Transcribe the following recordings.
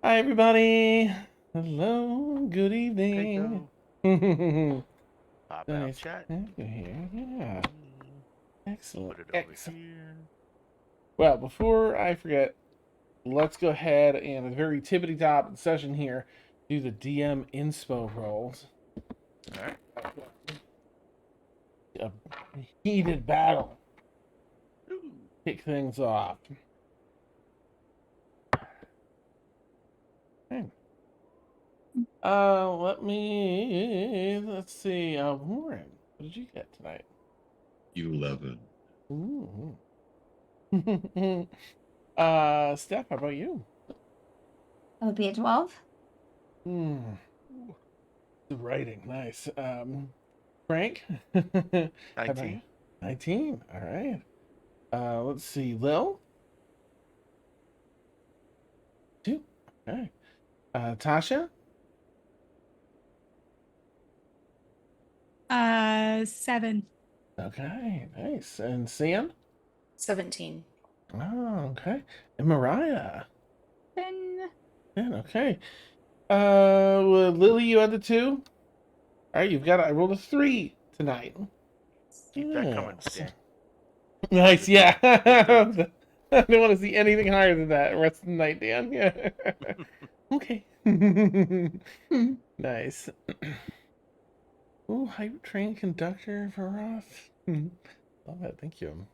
Hi, everybody. Hello. Good Hey, evening. Joe. So Pop out nice to chat. have you here. Yeah. Mm, Excellent. Put it over Excellent. here. Well, before I forget, let's go ahead and at the very tippity top of the session here, do the DM inspo rolls. All right. A heated battle. Ooh. Kick things off. Okay. Let's see. Warren, what did you get tonight? 11. Ooh. Steph, how about you? That would be a 12. Hmm. Ooh. The writing, nice. Frank, how about you? 19. 19. All right. Let's see. Lil, 2. Okay. Tasha, 7. okay, nice. And Sam, 17. oh, okay. And Mariah, 10. yeah, okay. Well, Lily, you had the 2. All right, I rolled a 3 tonight. Keep that coming, Yes. Dan. Nice, Good thirds. yeah. Good thirds. I don't want to see anything higher than that rest of the night, Dan. Yeah. Okay. Hmm. Nice. Oh, hype train conductor for Roth. Love it. Thank you.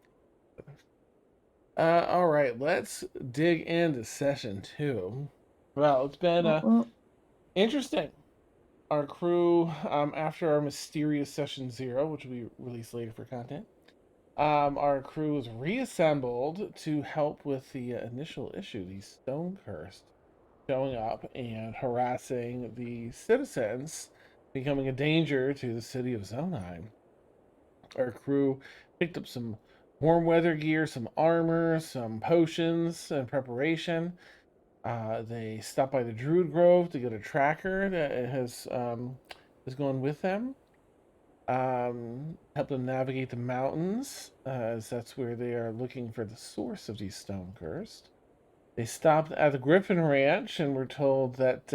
All right, let's dig into session 2. Well, it's been Well, interesting. Our crew, after our mysterious session 0, which will be released later for content, our crew was reassembled to help with the initial issue, the Stone Cursed showing up and harassing the citizens, becoming a danger to the city of Zonheim. Our crew picked up some warm weather gear, some armor, some potions in preparation. They stopped by the Druid Grove to get a tracker that has gone with them. Help them navigate the mountains, as that's where they are looking for the source of these stone cursed. They stopped at the Griffin Ranch and were told that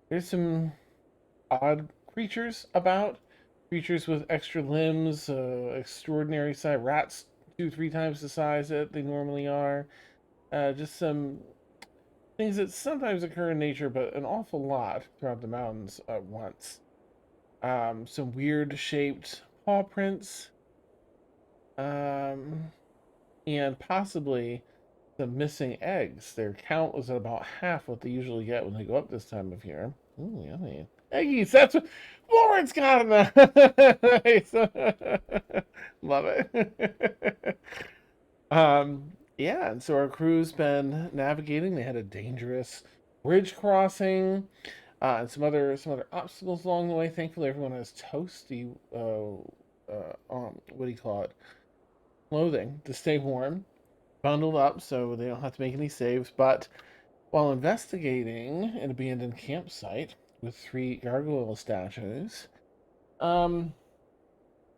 there's some odd creatures about. Creatures with extra limbs, extraordinary size. Rats 2, 3 times the size that they normally are. Just some things that sometimes occur in nature, but an awful lot throughout the mountains at once. Some weird shaped paw prints, um, and possibly some missing eggs. Their count was at about half what they usually get when they go up this time of year. Ooh, yummy. Eggies, that's what Warren's got in there. Nice. Love it. Yeah, and so our crew's been navigating. They had a dangerous bridge crossing, and some other obstacles along the way. Thankfully, everyone has toasty, what do you call it? Clothing to stay warm, bundled up, so they don't have to make any saves. But while investigating an abandoned campsite with 3 gargoyle statues, um,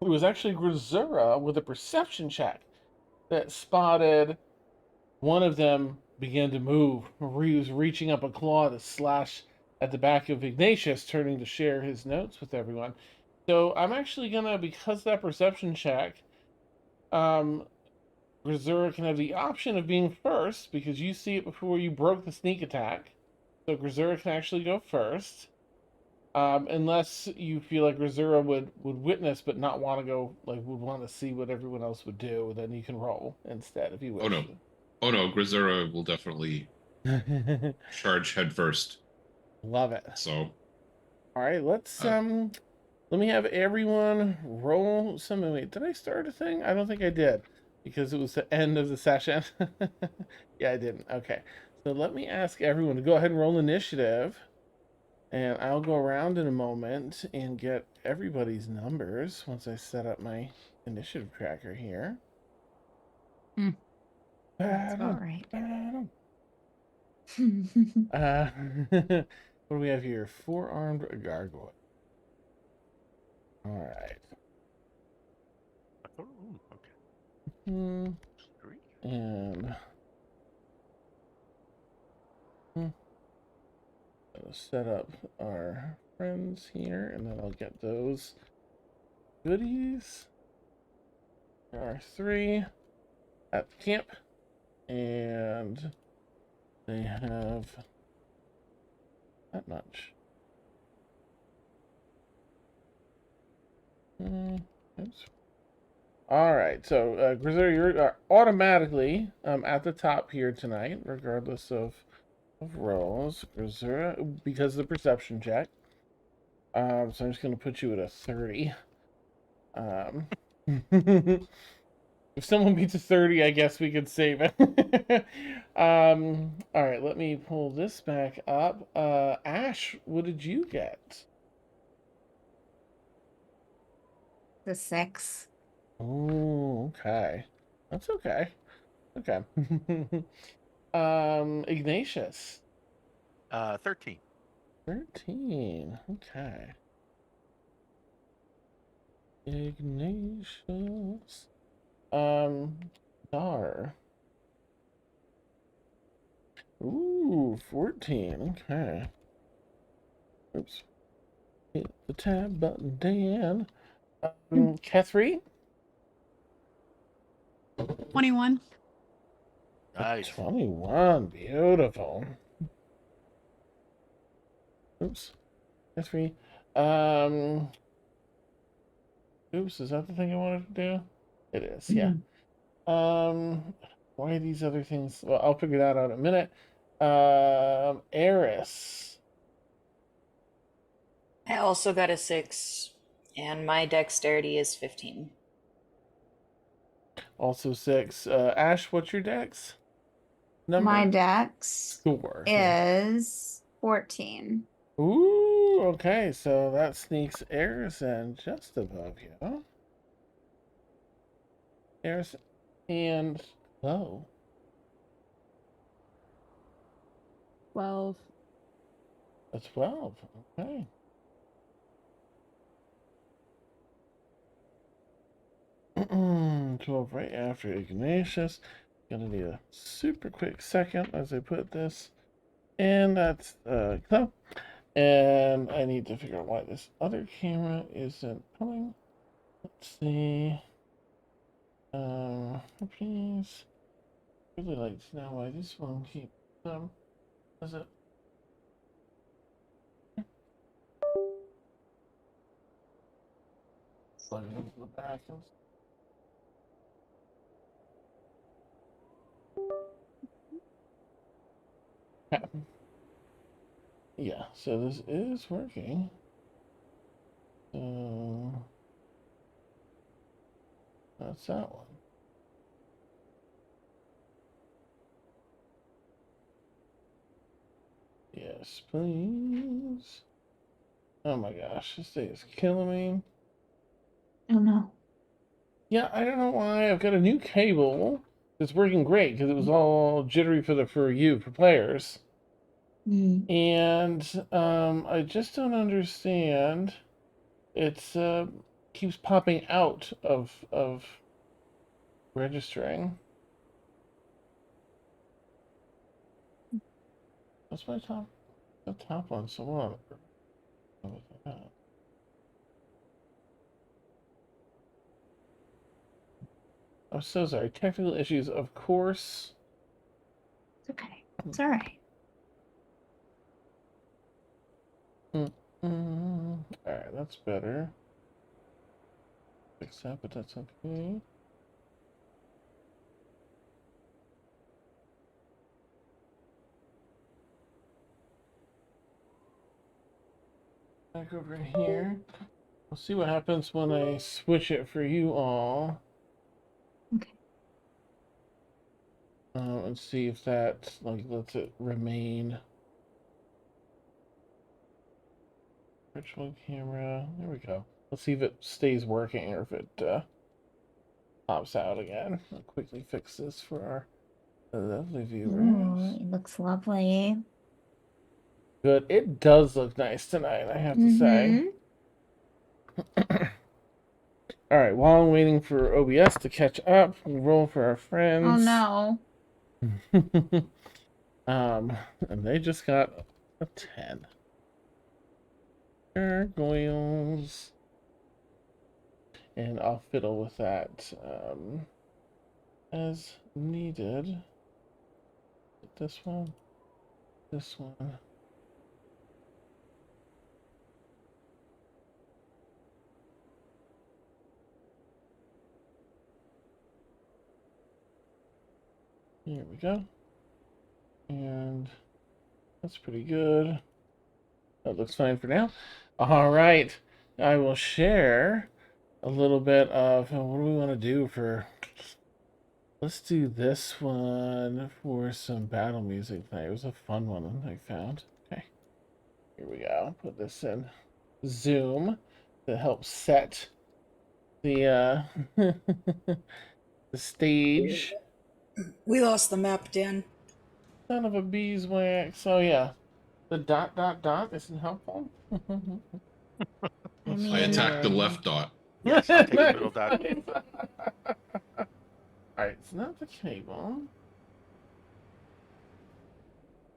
it was actually Grisura with a perception check that spotted one of them begin to move. He was reaching up a claw to slash at the back of Ignatius, turning to share his notes with everyone. So I'm actually gonna, because of that perception check, um, Grisura can have the option of being first because you see it before you broke the sneak attack. So Grisura can actually go first. Unless you feel like Grisura would witness but not want to go, like would want to see what everyone else would do, then you can roll instead if you Oh wish. no. Oh no, Grisura will definitely charge head first. Love it. So, All right, uh, let me have everyone roll some. Wait, did I start a thing? I don't think I did because it was the end of the session. Yeah, I didn't. Okay, so let me ask everyone to go ahead and roll initiative, and I'll go around in a moment and get everybody's numbers once I set up my initiative tracker here. that's Ba-dum, about right. ba-dum. What do we have here? 4-armed gargoyle. All right. Okay. Hmm. 3. And hmm. gonna set up our friends here, and then I'll get those goodies. There are 3 at the camp, and they have that much. Oops. All right, so Grizzly, you're automatically at the top here tonight, regardless of rolls. Grizzly, because of the perception check. So I'm just gonna put you at a 30. If someone beats a 30, I guess we could save it. All right, let me pull this back up. Ash, what did you get? The 6. Oh, okay. That's okay. Okay. Ignatius. 13. 13. Okay. Ignatius. Dar. Ooh, 14. Okay. Oops. Hit the tab button, Dan. Catherine? 21. Nice. 21. Beautiful. Oops. Catherine. Oops, is that the thing I wanted to do? It is, yeah. Why are these other things? Well, I'll figure that out in a minute. Eris. I also got a 6, and my dexterity is 15. Also 6. Ash, what's your dex number? My dex Sure. Yeah. is 14. Ooh, okay, so that sneaks Eris in just above you. Eris and Chloe. 12. A 12. Okay. Mm, 12 right after Ignatius. Gonna need a super quick second as I put this. And that's Chloe. And I need to figure out why this other camera isn't coming. Let's see. Please. Really like to know why this one keeps does it? Plug it into the back. Yeah, so this is working. So that's that one. Yes, please. Oh my gosh, this day is killing me. Oh no. Yeah, I don't know why. I've got a new cable. It's working great because it was all jittery for players. And I just don't understand. It's keeps popping out of registering. What's my top? The top one, so what? I'm so sorry. Technical issues, of course. It's okay. It's all right. Alright, that's better. Fix that, but that's okay. Back over here. We'll see what happens when I switch it for you all. Okay. And see if that lets it remain. Virtual camera. There we go. Let's see if it stays working or if it pops out again. I'll quickly fix this for our lovely viewers. Ooh, it looks lovely. Good. It does look nice tonight, I have to say. All right, while I'm waiting for OBS to catch up, we'll roll for our friends. Oh no. And they just got a 10. Gargoyles. And I'll fiddle with that as needed. This one. This one. Here we go. And that's pretty good. That looks fine for now. All right. I will share a little bit of what do we want to do for. Let's do this one for some battle music tonight. It was a fun one I found. Okay. Here we go. Put this in Zoom to help set the the stage. We lost the map, Dan. Son of a beeswax. Oh yeah. The dot dot dot isn't helpful. I I mean, attacked the left dot. Yes, I'll take the middle dot. Alright, it's not the cable.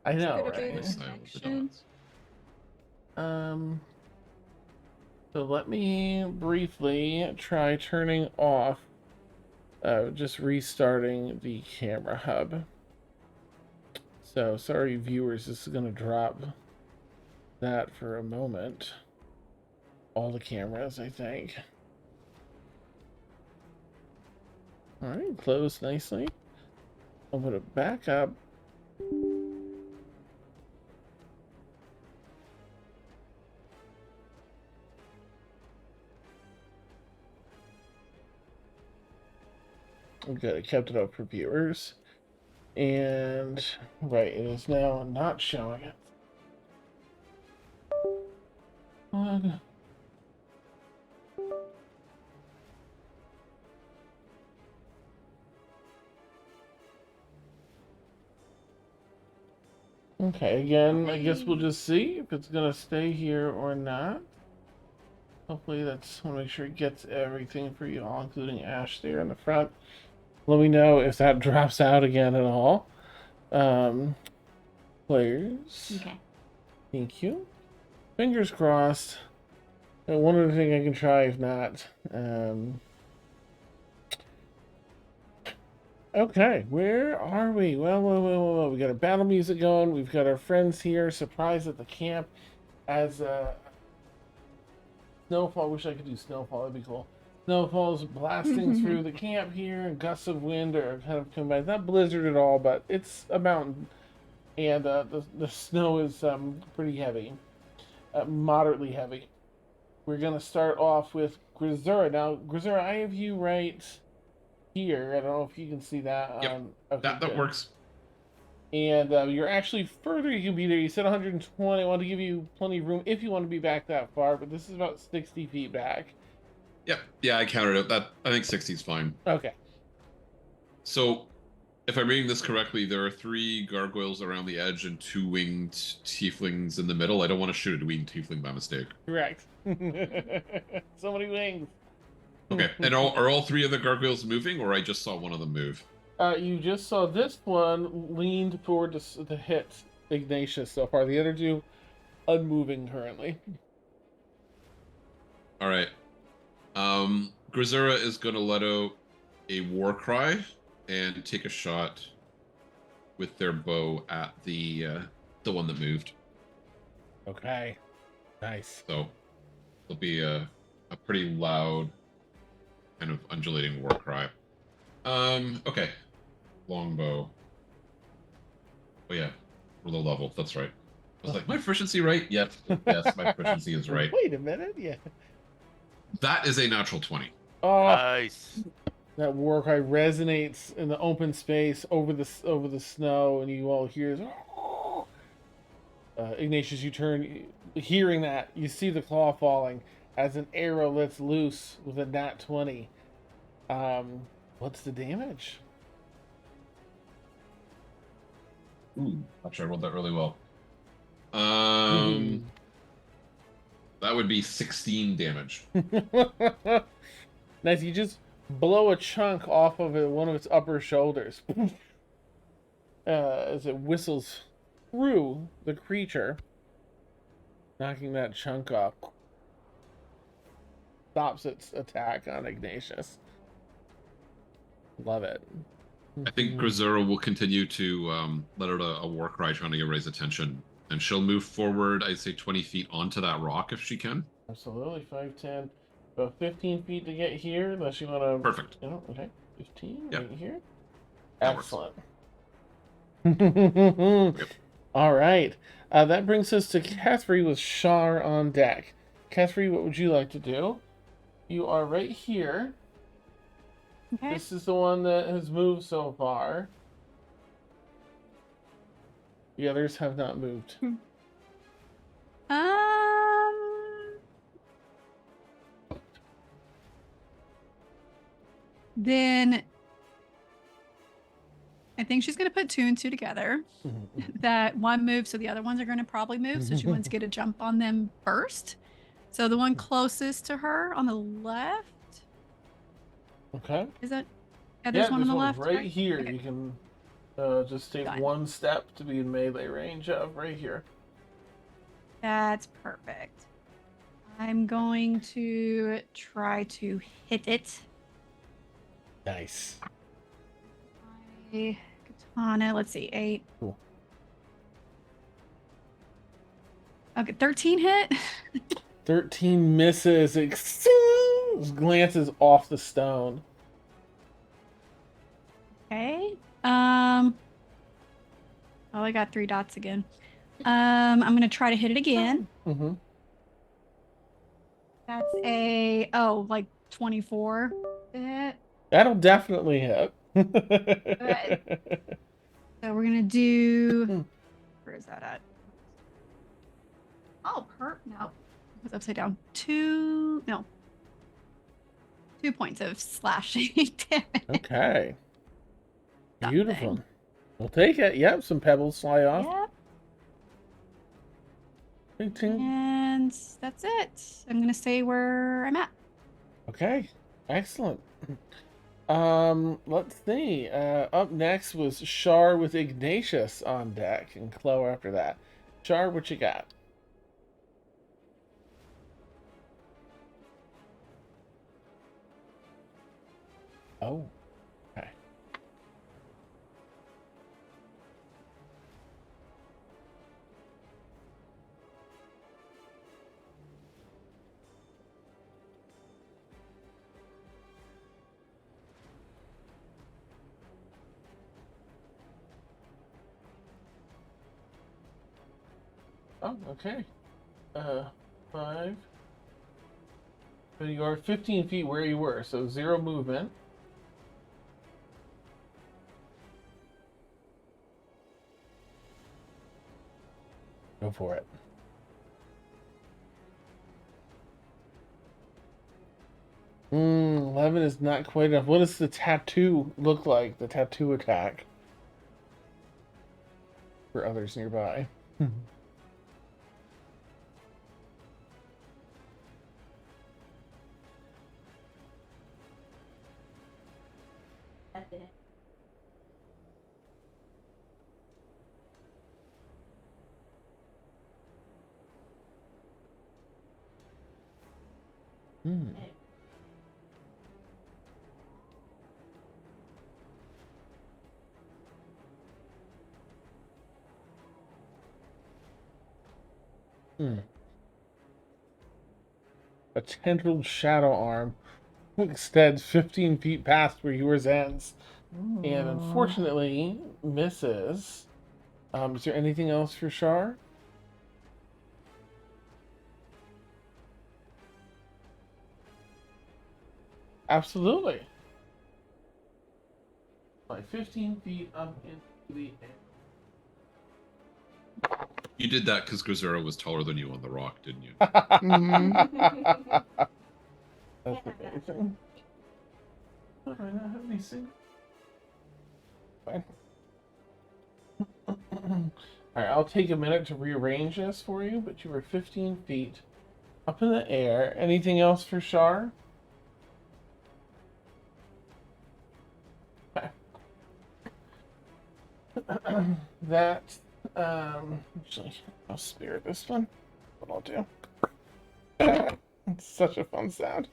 I It's know, gonna be right? the Yes, I have the dots. So let me briefly try turning off, just restarting the camera hub. So sorry viewers, this is gonna drop that for a moment. All the cameras, I think. Alright, closed nicely. I'll put it back up. Good, I kept it up for viewers. And, right, it is now not showing it. On. Okay, again, I guess we'll just see if it's gonna stay here or not. Hopefully that's, I want to make sure it gets everything for you all, including Ash there in the front. Let me know if that drops out again at all. Players. okay. Thank you. Fingers crossed. One other thing I can try, if not. Okay, where are we? Well. We got our battle music going. We've got our friends here. Surprise at the camp. As snowfall. I wish I could do snowfall. That'd be cool. Snowfall's blasting through the camp here, and gusts of wind are kind of coming by. It's not blizzard at all, but it's a mountain, and the snow is pretty heavy, moderately heavy. We're gonna start off with Grisura. Now, Grisura, I have you right here. I don't know if you can see that. Yep, Okay, that good. works. And you're actually further you can be there. You said 120. I want to give you plenty of room if you want to be back that far, but this is about 60 feet back. Yep. Yeah, I counted it. That I think 60 is fine. Okay. So, if I'm reading this correctly, there are 3 gargoyles around the edge and 2 winged tieflings in the middle. I don't want to shoot a winged tiefling by mistake. Correct. So many wings. Okay. And are all 3 of the gargoyles moving, or I just saw one of them move? You just saw this one leaned toward to hit Ignatius so far. The other 2 unmoving currently. All right. Grisura is going to let out a war cry and take a shot with their bow at the one that moved. Okay. Nice. So it'll be a pretty loud, kind of undulating war cry. Okay. Longbow. Oh yeah, for the level. That's right. I was like, my proficiency right? Yep. Yes, my proficiency is right. Wait a minute. Yeah. That is a natural 20. Oh, Nice. that war cry resonates in the open space over the snow, and you all hear. Ignatius, you turn, hearing that, you see the claw falling as an arrow lets loose with a nat 20. What's the damage? Ooh, actually, I rolled that really well. Mm. That would be 16 damage. Nice. You just blow a chunk off of one of its upper shoulders as it whistles through the creature. Knocking that chunk off. Stops its attack on Ignatius. Love it. I think Grisura will continue to let out a war cry trying to raise attention. And she'll move forward, I'd say 20 feet onto that rock if she can. Absolutely. 5, 10. About 15 feet to get here, unless you want to... Perfect. You know, okay. 15 Yep. right here. That works. Excellent. All right. That brings us to Catherine with Shar on deck. Catherine, what would you like to do? You are right here. Okay. This is the one that has moved so far. The others have not moved. Then I think she's going to put 2 and 2 together. That one moves, so the other ones are going to probably move. So she wants to get a jump on them first. So the one closest to her on the left. Okay. Is that? Yeah, there's one on the left. Right here. Okay. You can just take Done. one step to be in melee range of right here. That's perfect. I'm going to try to hit it. Nice. My katana, let's see, 8. Cool. Okay, 13 hit. 13 misses. It glances off the stone. Okay. Oh, I got 3 dots again. I'm gonna try to hit it again. Mm-hmm. That's like 24 to hit. That'll definitely hit. So we're gonna do. Where is that at? Oh, no, it's upside down. 2 points of slashing damage. Okay. Something. Beautiful. We'll take it. Yep, some pebbles fly off. Yep. Ting, ting. And that's it. I'm gonna say where I'm at. Okay. Excellent. Let's see. Up next was Shar with Ignatius on deck, and Chloe after that. Shar, what you got? Oh. Okay. Oh, okay. 5. So you are 15 feet where you were, so 0 movement. Go for it. Hmm, 11 is not quite enough. What does the tattoo look like? The tattoo attack for others nearby. Hmm. Hmm. A tendrilled shadow arm extends 15 feet past where yours ends, and unfortunately misses. Is there anything else for Shar? Absolutely. Like 15 feet up into the air. You did that because Grisura was taller than you on the rock, didn't you? That's amazing. Oh, I not have any single. Fine. Alright, I'll take a minute to rearrange this for you, but you were 15 feet up in the air. Anything else for Shar? That, actually, I'll spare this one. what I'll do. It's such a fun sound.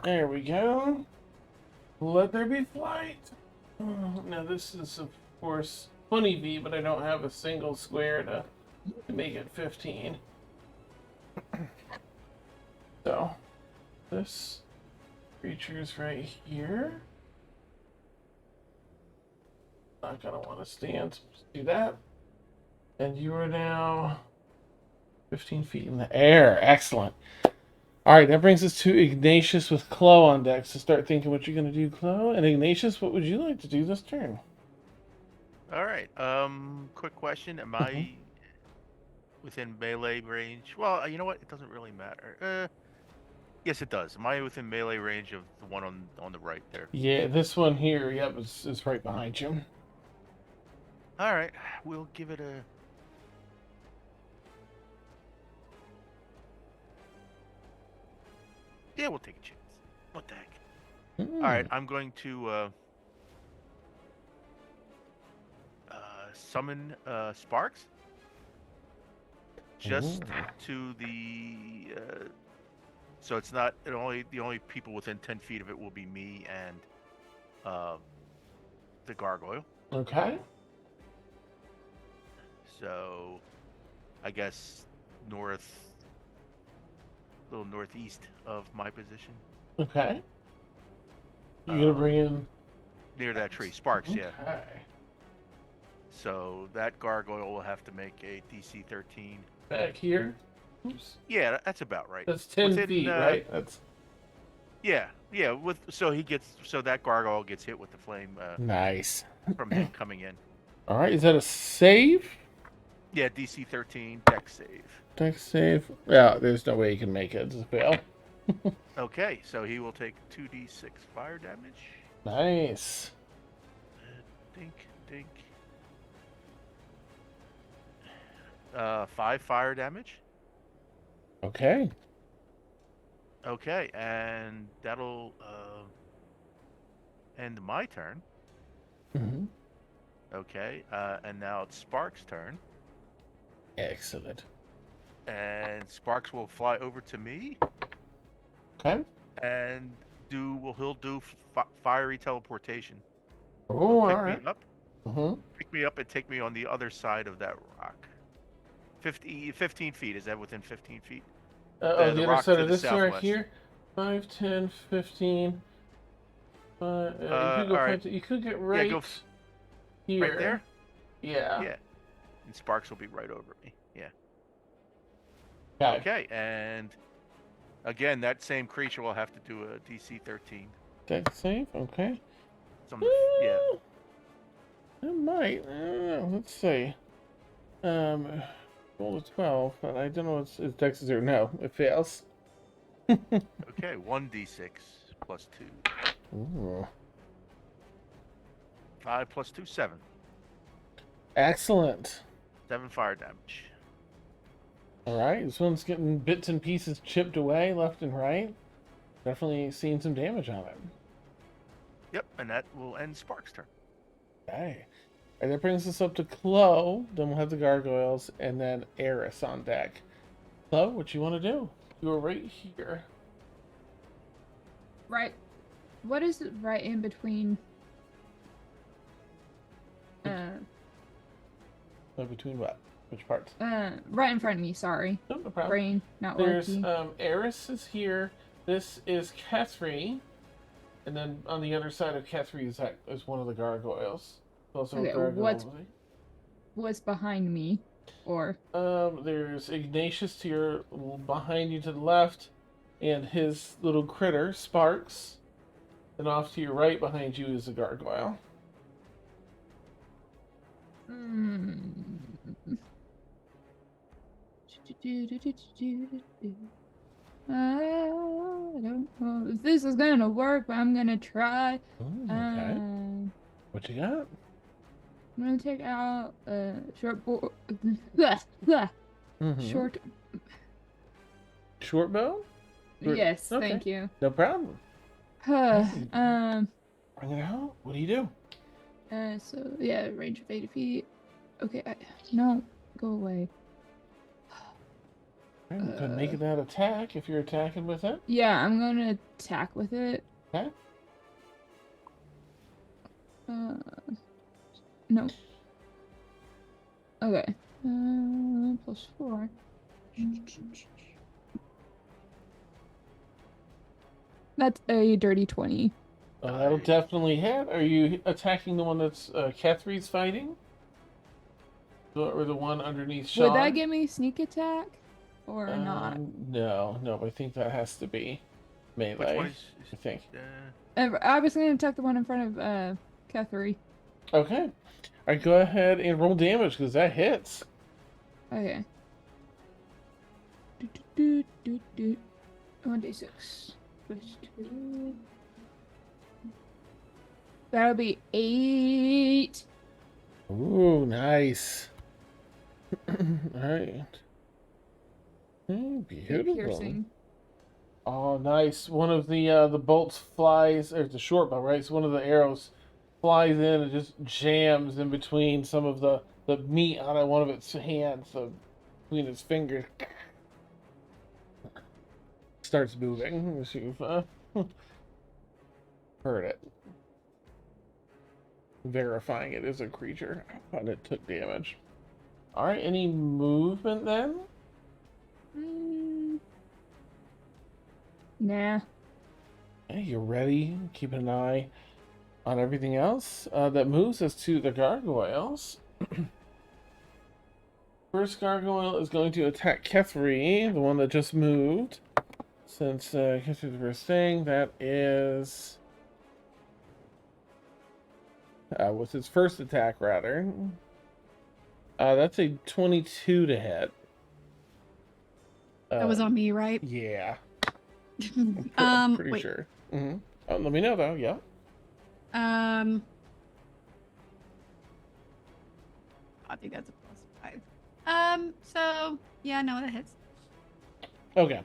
There we go. Let there be flight. Now this is of course 20 feet, but I don't have a single square to make it 15. So this creature's right here. Not gonna want to stand. So just do that. And you are now 15 feet in the air. Excellent. All right, that brings us to Ignatius with Chloe on deck. So start thinking what you're going to do, Chloe. And Ignatius, what would you like to do this turn? All right. Quick question: Am I within melee range? Well, you know what? It doesn't really matter. Yes, it does. Am I within melee range of the one on the right there? Yeah, this one here, yep, is right behind you. All right. We'll give it a. Yeah, we'll take a chance. What the heck? All right, I'm going to summon Sparks just to the. So it's not the only people within 10 feet of it will be me and the gargoyle. Okay. So I guess little northeast of my position. Okay. You're going to bring in... Near that tree. Sparks, yeah. Okay. So that gargoyle will have to make a DC 13. Back here. Oops. Yeah, that's about right. That's 10 Within, feet, right? That's... Yeah. So that gargoyle gets hit with the flame Nice. from him coming in. All right, is that a save? Yeah, DC 13, dex save. Dex save? Yeah, there's no way you can make it. It's a fail. Okay, so he will take 2d6 fire damage. Nice. Dink, dink. 5 fire damage. Okay. Okay, and that'll end my turn. Mm-hmm. Okay, and now it's Sparks' turn. Excellent. And Sparks will fly over to me Okay. and he'll do fiery teleportation. Oh, all He'll right. pick me up. Mm-hmm. Pick me up and take me on the other side of that rock. 15 feet. Is that within 15 feet? The other rock side to of the this right southwest. here. 5, 10, 15. You could go all right. you could get right go here. Right there? Yeah. Yeah. And Sparks will be right over me. Yeah. Okay. Okay, and again, that same creature will have to do a DC 13. Dex save. Okay. Yeah. It might. I don't know. Let's see. Roll a 12, but I don't know if Dex is 0. No, it fails. Okay, 1d6 plus 2. Ooh. 5 plus 2, 7. Excellent. 7 fire damage. All right, this one's getting bits and pieces chipped away left and right. Definitely seeing some damage on it. Yep, and that will end Sparks' turn. Okay. And that brings us up to Chloe. Then we'll have the gargoyles, and then Eris on deck. Chloe, what you want to do? You are right here. Right. What is it right in between? Between what? Which parts? Right in front of me. Sorry. No, no problem. Brain not There's working. Eris is here. This is Kethri, and then on the other side of Kethri is one of the gargoyles. Also, Okay, a gargoyle. What's behind me? Or There's Ignatius to your behind you to the left, and his little critter Sparks. And off to your right behind you is a gargoyle. I don't know if this is gonna work, but I'm gonna try. Ooh, okay. What you got? I'm gonna take out short bow. Mm-hmm. Short bow? Yes, Okay. thank you. No problem. Bring it out. What do you do? So yeah, range of 80 feet. Okay, no, go away. Right, we could make that attack if you're attacking with it. Yeah, I'm gonna attack with it. Okay. No. Okay. +4. That's a dirty 20. Oh, that'll definitely hit. Are you attacking the one that's Kethry's fighting? Or the one underneath Sean? Would that give me sneak attack? Or not? No, I think that has to be melee. Which one is I think. I was gonna attack the one in front of Kethry. Okay. Alright, go ahead and roll damage because that hits. Okay. 1d6. That'll be 8. Ooh, nice. Alright. Beautiful. Piercing. Oh, nice. One of the bolts flies, or it's a short bow, right? So one of the arrows flies in and just jams in between some of the meat out of one of its hands, so between its fingers. Starts moving. As you've heard it. Verifying it is a creature, and it took damage. Alright, any movement then? Nah. Okay, you're ready. Keep an eye on everything else. That moves us to the gargoyles. First gargoyle is going to attack Kethry, the one that just moved. Since Kethry's the first thing, that is... what's his first attack, rather? That's a 22 to hit. That was on me, right? Yeah. Pretty wait. sure. Let me know, though. Yeah. I think that's a +5. So yeah, no, that hits. Okay.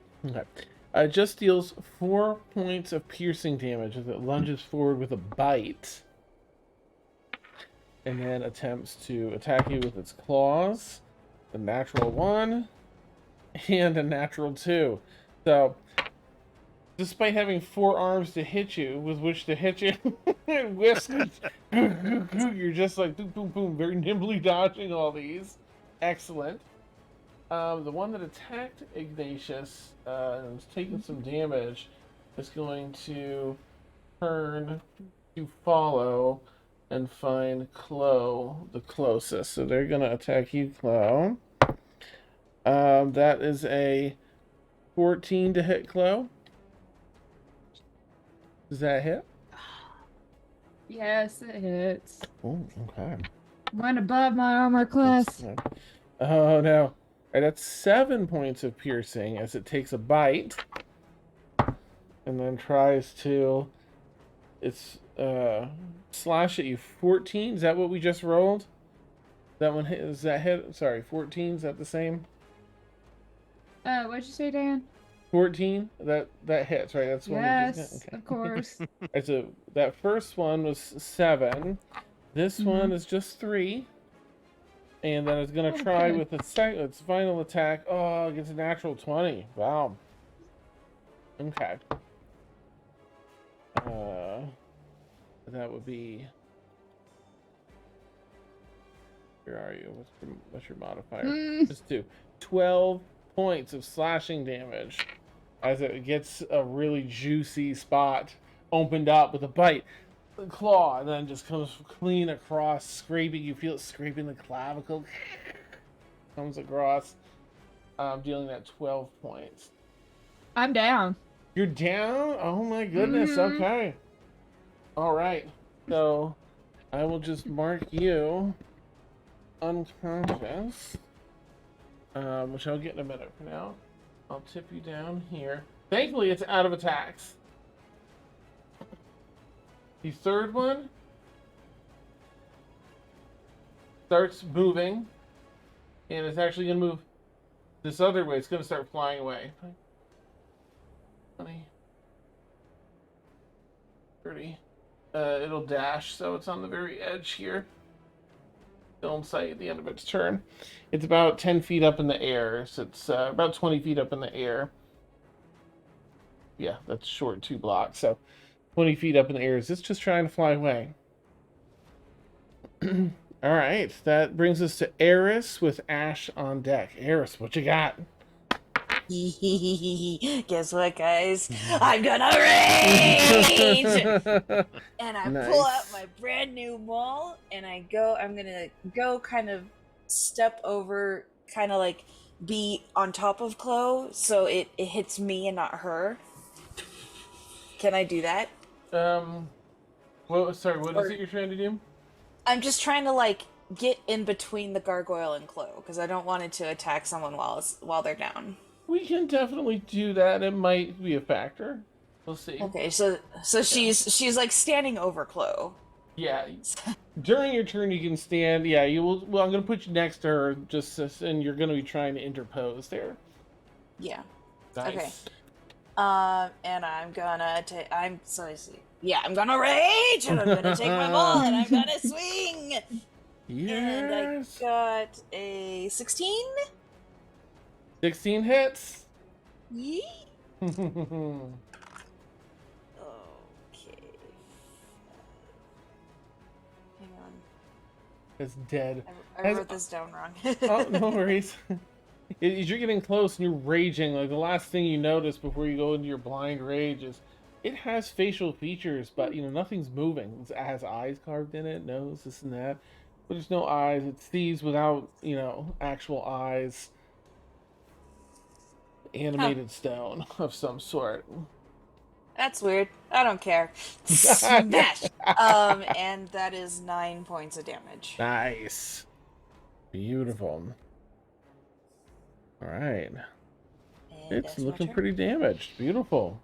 Just deals 4 points of piercing damage as it lunges forward with a bite. And then attempts to attack you with its claws. A natural 1 and a natural 2. So, despite having 4 arms to hit you, with which to hit you, and whisk, you're just like boom, boom, boom, very nimbly dodging all these. Excellent. The one that attacked Ignatius and was taking some damage is going to turn to follow and find Chloe the closest. So they're going to attack you, Chloe. That is a 14 to hit, Chloe. Does that hit? Yes, it hits. Oh, okay. Went above my armor class. Oh, no. All right, that's 7 points of piercing as it takes a bite. And then tries to... It's, slash at you. 14? Is that what we just rolled? That one hit? Is that hit? Sorry, 14? Is that the same? What'd you say, Dan? 14? That hits, right? That's one. Yes, of course. Right, so that first one was 7. This one is just 3. And then it's gonna try with its final attack. Oh, it gets a natural 20. Wow. Okay. That would be. Where are you? What's your modifier? Just 2. 12 points of slashing damage as it gets a really juicy spot opened up with a bite. The claw, and then just comes clean across, scraping. You feel it scraping the clavicle. Comes across, dealing that 12 points. I'm down. You're down? Oh my goodness. Okay. All right. So I will just mark you unconscious, which I'll get in a minute. For now, I'll tip you down here. Thankfully, it's out of attacks. The third one starts moving, and it's actually going to move this other way. It's going to start flying away. 20, 30, It'll dash, so it's on the very edge here. Still in sight at the end of its turn. It's about 10 feet up in the air, so it's about 20 feet up in the air. Yeah, that's short 2 blocks, so 20 feet up in the air. Is this just trying to fly away? All right, that brings us to Eris with Ash on deck. Eris, what you got? Guess what, guys? I'm gonna rage! And I pull out my brand new maul, and I'm gonna go kind of step over, kind of like be on top of Chloe, so it hits me and not her. Can I do that? Well, sorry, what is it you're trying to do? I'm just trying to like get in between the gargoyle and Chloe, because I don't want it to attack someone while they're down. We can definitely do that. It might be a factor. We'll see. Okay, so she's like standing over Chloe. Yeah. During your turn, you can stand. Yeah, you will. Well, I'm gonna put you next to her, and you're gonna be trying to interpose there. Yeah. Nice. Okay. And I'm gonna take. I'm gonna rage, and I'm gonna take my ball, and I'm gonna swing. Yes. And I got a 16. 16 hits. Yee. Okay. Hang on. It's dead. I wrote this down wrong. Oh, no worries. As you're getting close and you're raging, like the last thing you notice before you go into your blind rage is it has facial features, but nothing's moving. It has eyes carved in it, nose, this and that. But there's no eyes. It sees without, actual eyes. Animated stone of some sort. That's weird. I don't care. Smash. And that is 9 points of damage. Nice. Beautiful. All right. And It's that's my looking turn. pretty damaged. Beautiful.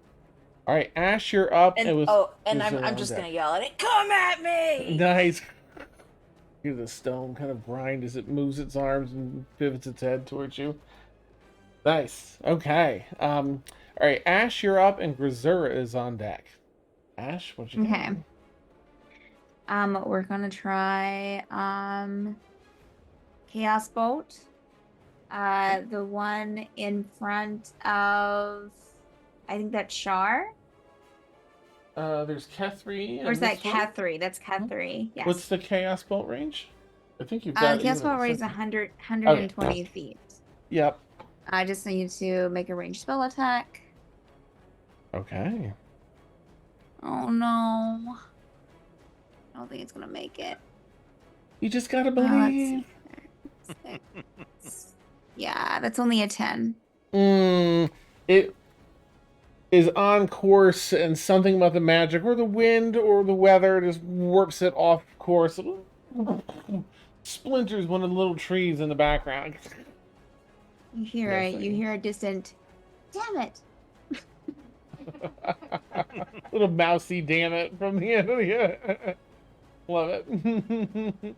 All right, Ash, you're up. And I'm just gonna yell at it. Come at me! Nice. Hear the stone kind of grind as it moves its arms and pivots its head towards you. Nice. Okay. All right, Ash, you're up, and Grisura is on deck. Ash, what you got? Okay. We're gonna try Chaos Bolt. The one in front of, I think that's Shar. There's Kethri. Or is that Kethri? That's Kethri. Yes. What's the Chaos Bolt range? I think you've got Chaos Bolt range is 120 feet. Yep. I just need to make a ranged spell attack. Okay. Oh no. I don't think it's gonna make it. You just gotta Let's believe. see. Yeah, that's only a 10. It is on course, and something about the magic or the wind or the weather just warps it off course. Splinters one of the little trees in the background. You hear you hear a distant, damn it. Little mousy damn it from the end of the love it.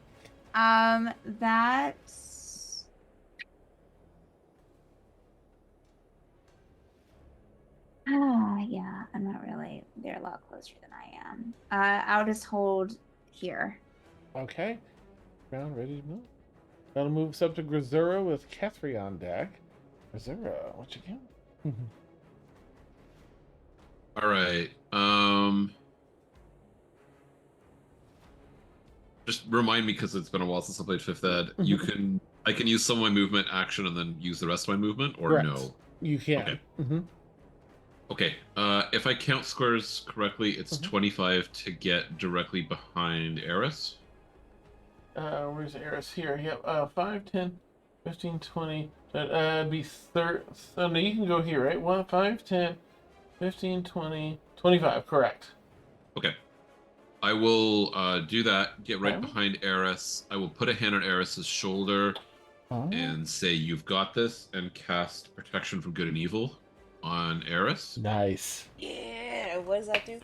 That's yeah, I'm not really, they're a lot closer than I am. I'll just hold here. Okay. Round ready to move. That'll move us up to Grisura with Kethri on deck. Grisura, what you got? All right. Just remind me, because it's been a while since I played 5th Ed. I can use some of my movement action and then use the rest of my movement, or Correct. no? You can. Okay. Mm-hmm. Okay. If I count squares correctly, it's 25 to get directly behind Eris. Where's Eris? Here. Yep. 5, 10, 15, 20. It'd be 30. So no, you can go here, right? 1, 5, 10, 15, 20, 25. Correct. Okay. I will do that, get right Okay. behind Eris. I will put a hand on Eris's shoulder and say, "You've got this," and cast Protection from Good and Evil on Eris. Nice. Yeah, what does that do?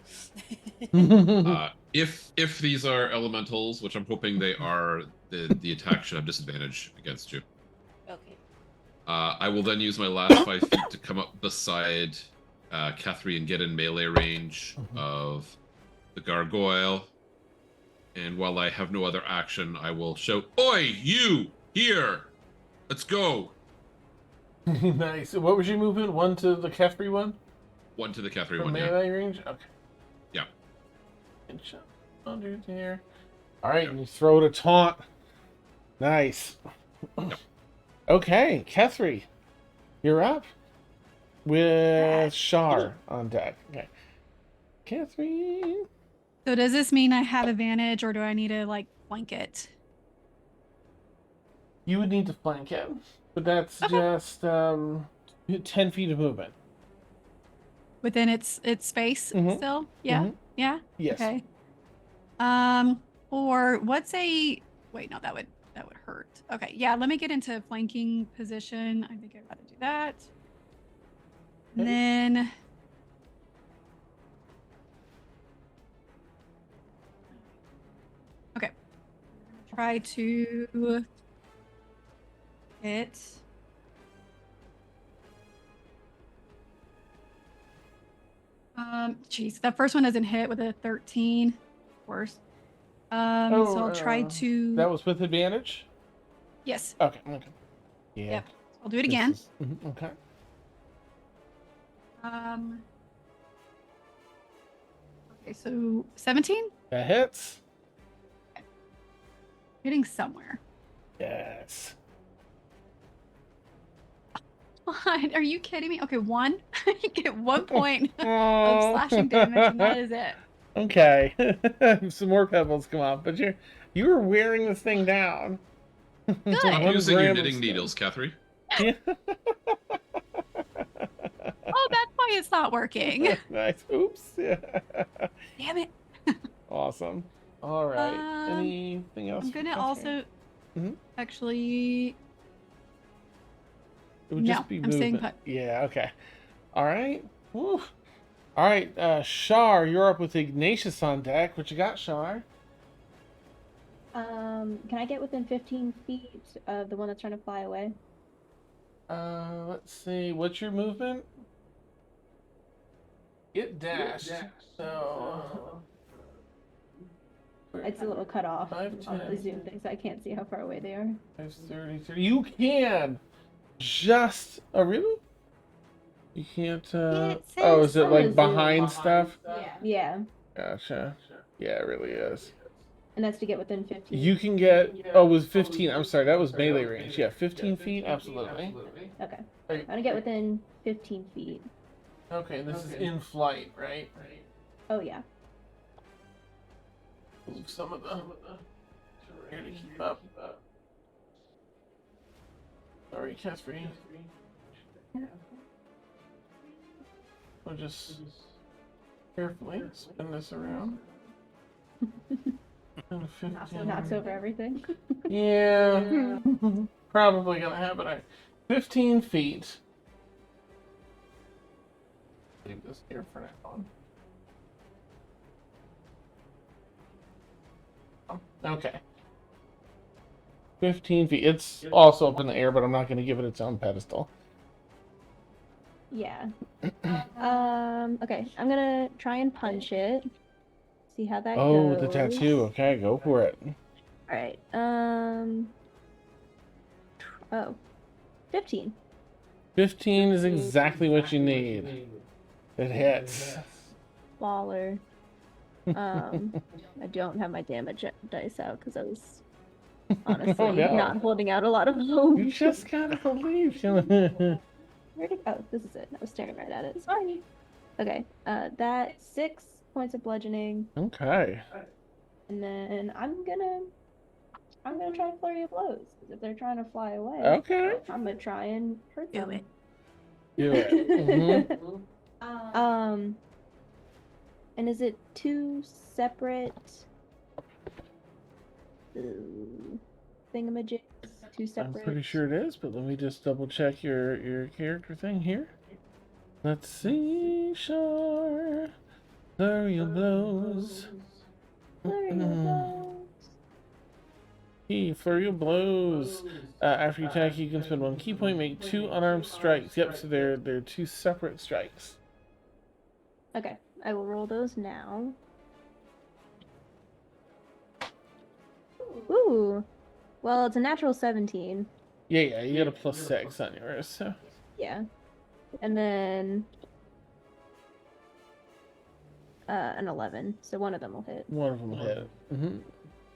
If these are elementals, which I'm hoping they are, the attack should have disadvantage against you. Okay. I will then use my last 5 feet to come up beside Kethri and get in melee range of the gargoyle. And while I have no other action, I will shout, "Oi, you! Here! Let's go!" Nice. What was your movement? One to the Kefri one? One to the Cafe From one, yeah. melee range? Okay. Yeah. Good shot under there. Alright, and you throw it a taunt. Nice. Yep. Okay, Kethri, you're up. With Shar on deck. Okay. Kethri. So does this mean I have advantage, or do I need to like flank it? You would need to flank it, but that's Okay. just 10 feet of movement. Within its space Mhm. still? Yeah. Mhm. Yeah. Yes. Okay. Or what's a wait? No, that would hurt. Okay. Yeah. Let me get into flanking position. I think I got to do that. And Okay. then. Okay. Try to hit. Geez, that first one doesn't hit with a 13. Of course. So I'll try to. That was with advantage? Yes. Okay. Okay. Yeah. Yep. I'll do it again. Okay. Okay, so 17? That hits. Hitting somewhere. Yes. What? Are you kidding me? Okay, one. You get 1 point of Oh. slashing damage, and that is it. Okay. Some more pebbles come off, but you were wearing this thing down. Good. Stop One using your gram of knitting stuff. needles, Catherine. Yeah. Oh, that's why it's not working. Nice. Oops. Yeah. Damn it. Awesome. All right. Anything else? I'm for gonna Catherine? also Mhm. actually. It would No, just be I'm staying movement. put. Yeah. Okay. All right. Woo. All right. Shar, you're up with Ignatius on deck. What you got, Shar? Can I get within 15 feet of the one that's trying to fly away? Let's see. What's your movement? It dashed. So. It's a little cut off 5, on the 10. Zoom thing, so I can't see how far away they are. 5, 30, 30. You can just. Oh, really? You can't. It Oh, says is it on like the Zoom. behind stuff? Yeah, Gotcha. Yeah, it really is. and that's to get within 15. You can get. Oh, it was 15. I'm sorry, that was melee range. Yeah, 15 feet? Absolutely. Okay. Are I'm you- gonna get within 15 feet. Okay, this is in flight, right? Oh, yeah. Move some of the. Here to keep up. Sorry, Catherine. I'll just carefully spin this around. And 15. Knocks over everything. Yeah. Probably gonna happen. All right. 15 feet. Leave this here for now. Okay. 15 feet. It's also up in the air, but I'm not going to give it its own pedestal. Yeah. Okay. I'm gonna try and punch it. See how that Oh, goes. the tattoo. Okay, go for it. All right. Oh. 15. 15 is exactly what you need. It hits. Baller. I don't have my damage dice out because I was honestly Oh, no. not holding out a lot of hope. You just gotta believe. Where'd it go? This is it. I was staring right at it. Sorry. Okay. That 6 points of bludgeoning, Okay. and then I'm gonna try and flurry of blows. 'Cause if they're trying to fly away, Okay. I'm gonna try and hurt Do them. it. Do it. Mhm. And is it 2 separate thingamajigs? 2 I'm separate. pretty sure it is, but let me just double check your character thing here. Let's see, Shar. Flurry of blows. Flurry of blows. Flurry of blows. After you attack, you can spend 1 key point, make 2 unarmed strikes. Yep, so they're 2 separate strikes. Okay, I will roll those now. Ooh. Well, it's a natural 17. Yeah, you got a +6 on yours. So. Yeah. And then an 11. So one of them will hit. One of them hit.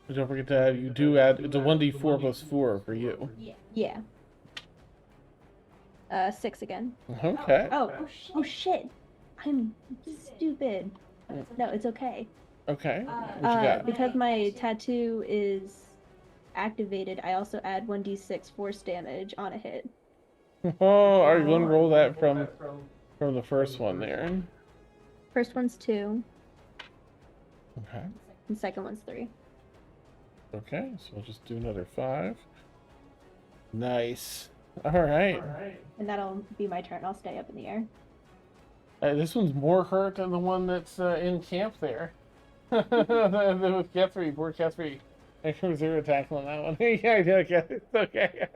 But don't forget to add, you do add, it's a 1d4 +4 for you. Yeah. 6 again. Okay. Oh shit. I'm stupid. No, it's okay. Okay. What you got? Because my tattoo is activated, I also add 1d6 force damage on a hit. Oh, are you going to roll that from the first one there? First one's 2, Okay. and second one's 3. Okay, so we'll just do another 5. Nice. All right. And that'll be my turn. I'll stay up in the air. This one's more hurt than the one that's in camp there. With Catherine, poor Catherine. Extra 0 attack on that one. Yeah, okay, it's okay.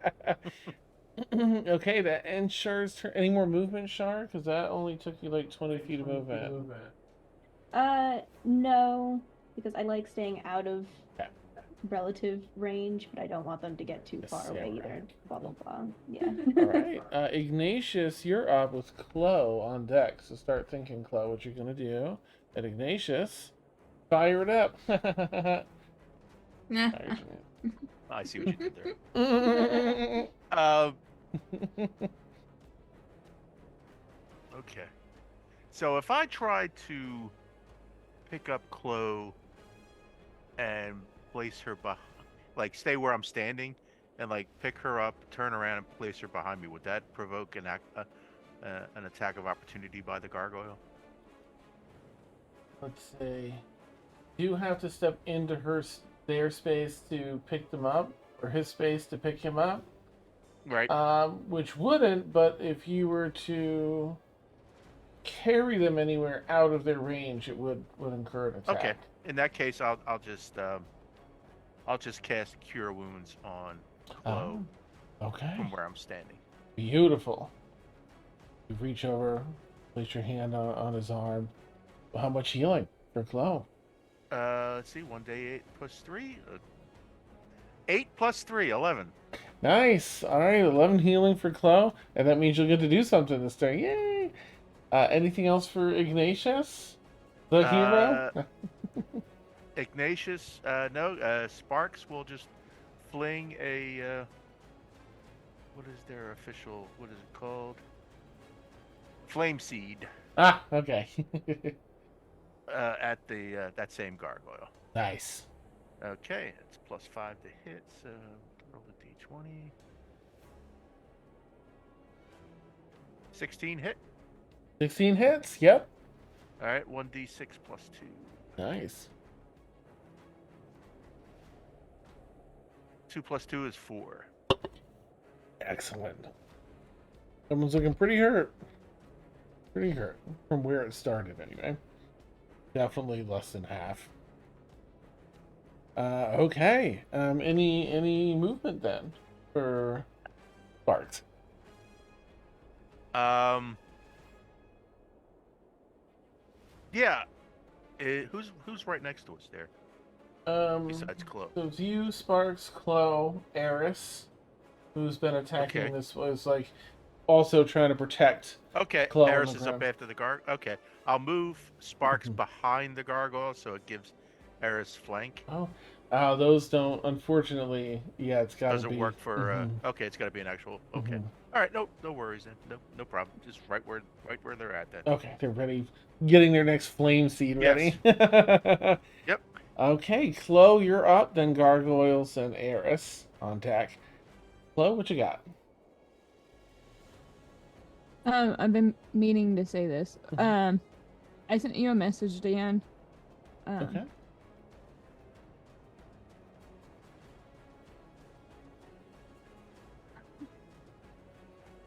Okay, that ends Char's turn. Any more movement, Char? Because that only took you like 20 feet of movement. No, because I like staying out of Okay. relative range, but I don't want them to get too far away either. Right. Blah blah blah. Yeah. All right, Ignatius, you're up with Chloe on deck. So start thinking, Chloe, what you're gonna do. And Ignatius, fire it up. Nah. I see what you did there. Okay. So if I try to pick up Chloe and place her behind, like stay where I'm standing, and like pick her up, turn around, and place her behind me, would that provoke an attack of opportunity by the gargoyle? Let's see. Do you have to step into their space to pick them up, or his space to pick him up? Right. Which wouldn't, but if you were to carry them anywhere out of their range, it would incur an attack. Okay. In that case, I'll just cast Cure Wounds on Chloe Okay. from where I'm standing. Beautiful. You reach over, place your hand on his arm. How much healing for Chloe? Let's see, 1d8 plus 3. 8 plus 3, 11. Nice. All right, 11 healing for Chloe, and that means you'll get to do something this turn. Yay! Anything else for Ignatius, the hero? Ignatius, no. Sparks will just fling a. What is their official? What is it called? Flame seed. Ah, okay. At the that same gargoyle. Nice. Okay, it's plus 5 to hit. So roll the d20. 16 hit. 16 hits. Yep. All right, 1d6 plus 2. Nice. 2 plus 2 is 4. Excellent. Someone's looking pretty hurt. Pretty hurt from where it started, anyway. Definitely less than half. Okay. Any movement then for Bart? Yeah. Who's right next to us there? Besides Chloe. So it's you, Sparks, Chloe, Eris, who's been attacking Okay. this was like also trying to protect. Okay, Chloe on Eris the is up ground. after the guard. Okay, I'll move Sparks behind the gargoyle so it gives Eris flank. Oh, those don't. Unfortunately, yeah, it's got to be. Doesn't work for. Okay, it's got to be an actual. Okay, all right, no worries then. No problem. Just right where they're at then. Okay, they're ready, getting their next flame seed ready. Yes. Yep. Okay, Chloe, you're up. Then Gargoyles and Eris on deck. Chloe, what you got? I've been meaning to say this. I sent you a message, Dan. Okay.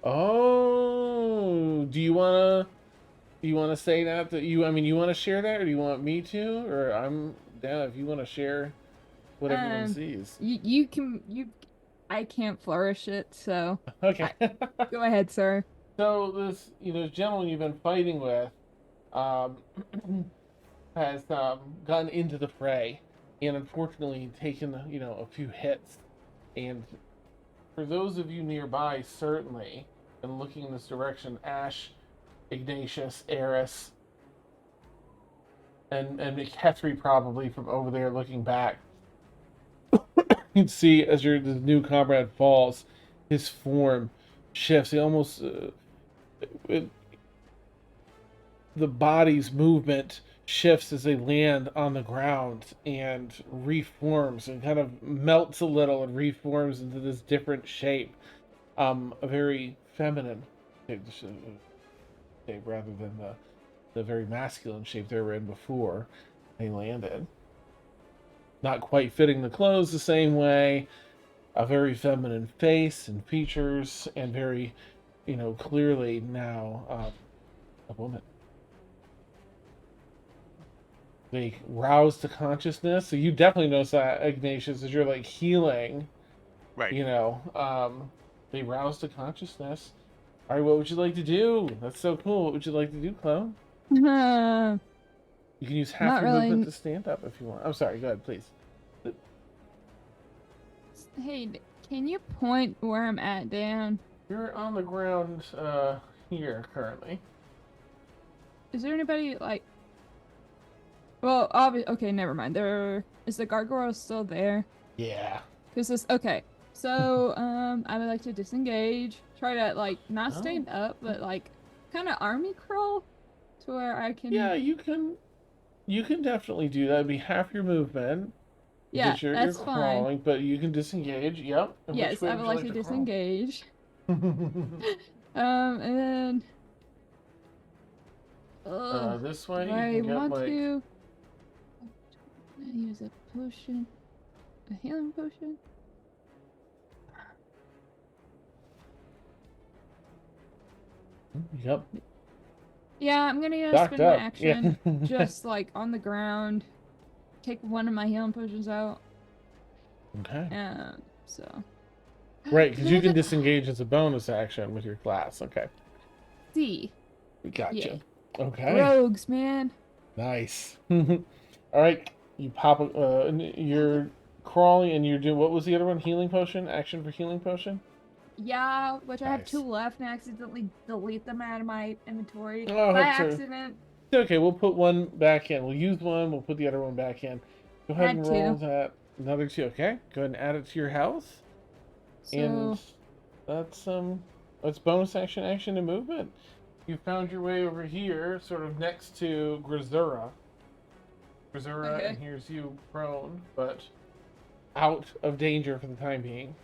Oh, do you wanna say that you? I mean, you want to share that, or do you want me to, or I'm down if you want to share what everyone sees. You can. I can't flourish it, so Okay. go ahead, sir. So this, gentleman you've been fighting with, has gotten into the fray, and unfortunately taken, a few hits. And for those of you nearby, certainly, and looking in this direction, Ash, Ignatius, Eris, and Kethri probably from over there looking back, you can see as your this new comrade falls, his form shifts. He almost the body's movement shifts as they land on the ground and reforms and kind of melts a little and reforms into this different shape, a very feminine shape rather than the very masculine shape they were in before they landed. Not quite fitting the clothes the same way, a very feminine face and features, and very, clearly now a woman. They rouse to consciousness. So you definitely notice that, Ignatius, as you're like healing. Right. They rouse to consciousness. All right, what would you like to do? That's so cool. What would you like to do, Chloe? You can use half Not your really. movement to stand up if you want. I'm sorry. Go ahead, please. Hey, can you point where I'm at, Dan? You're on the ground here currently. Is there anybody like? Well, okay, never mind. Is the gargoyle still there? Yeah. Okay. So, I would like to disengage. Try to like not Oh. stand up, but like kind of army crawl to where I can. Yeah, you can. You can definitely do that. It'd be half your movement. Yeah, Because you're that's crawling, fine. but you can disengage. Yep. And Yes, which way I would you like to crawl? disengage. And then. This way you I can get want like. to use a potion, a healing potion. Yep. Yeah, I'm gonna Docked spend my up. action Yeah. just like on the ground. Take one of my healing potions out. Okay. So. Right, because you can disengage as a bonus action with your class. Okay. See. We gotcha. Yeah. Okay. Rogues, man. Nice. All right. You pop. You're crawling, and you're doing. What was the other one? Healing potion. Action for healing potion. Yeah, which I have Nice. 2 left and accidentally delete them out of my inventory Oh, by that's accident. okay. We'll put one back in. We'll use one. We'll put the other one back in. Go ahead and Add roll 2. that. Another 2. Okay. Go ahead and add it to your health. So And that's bonus action, and movement. You found your way over here, sort of next to Grisura. Okay. And here's you prone, but out of danger for the time being.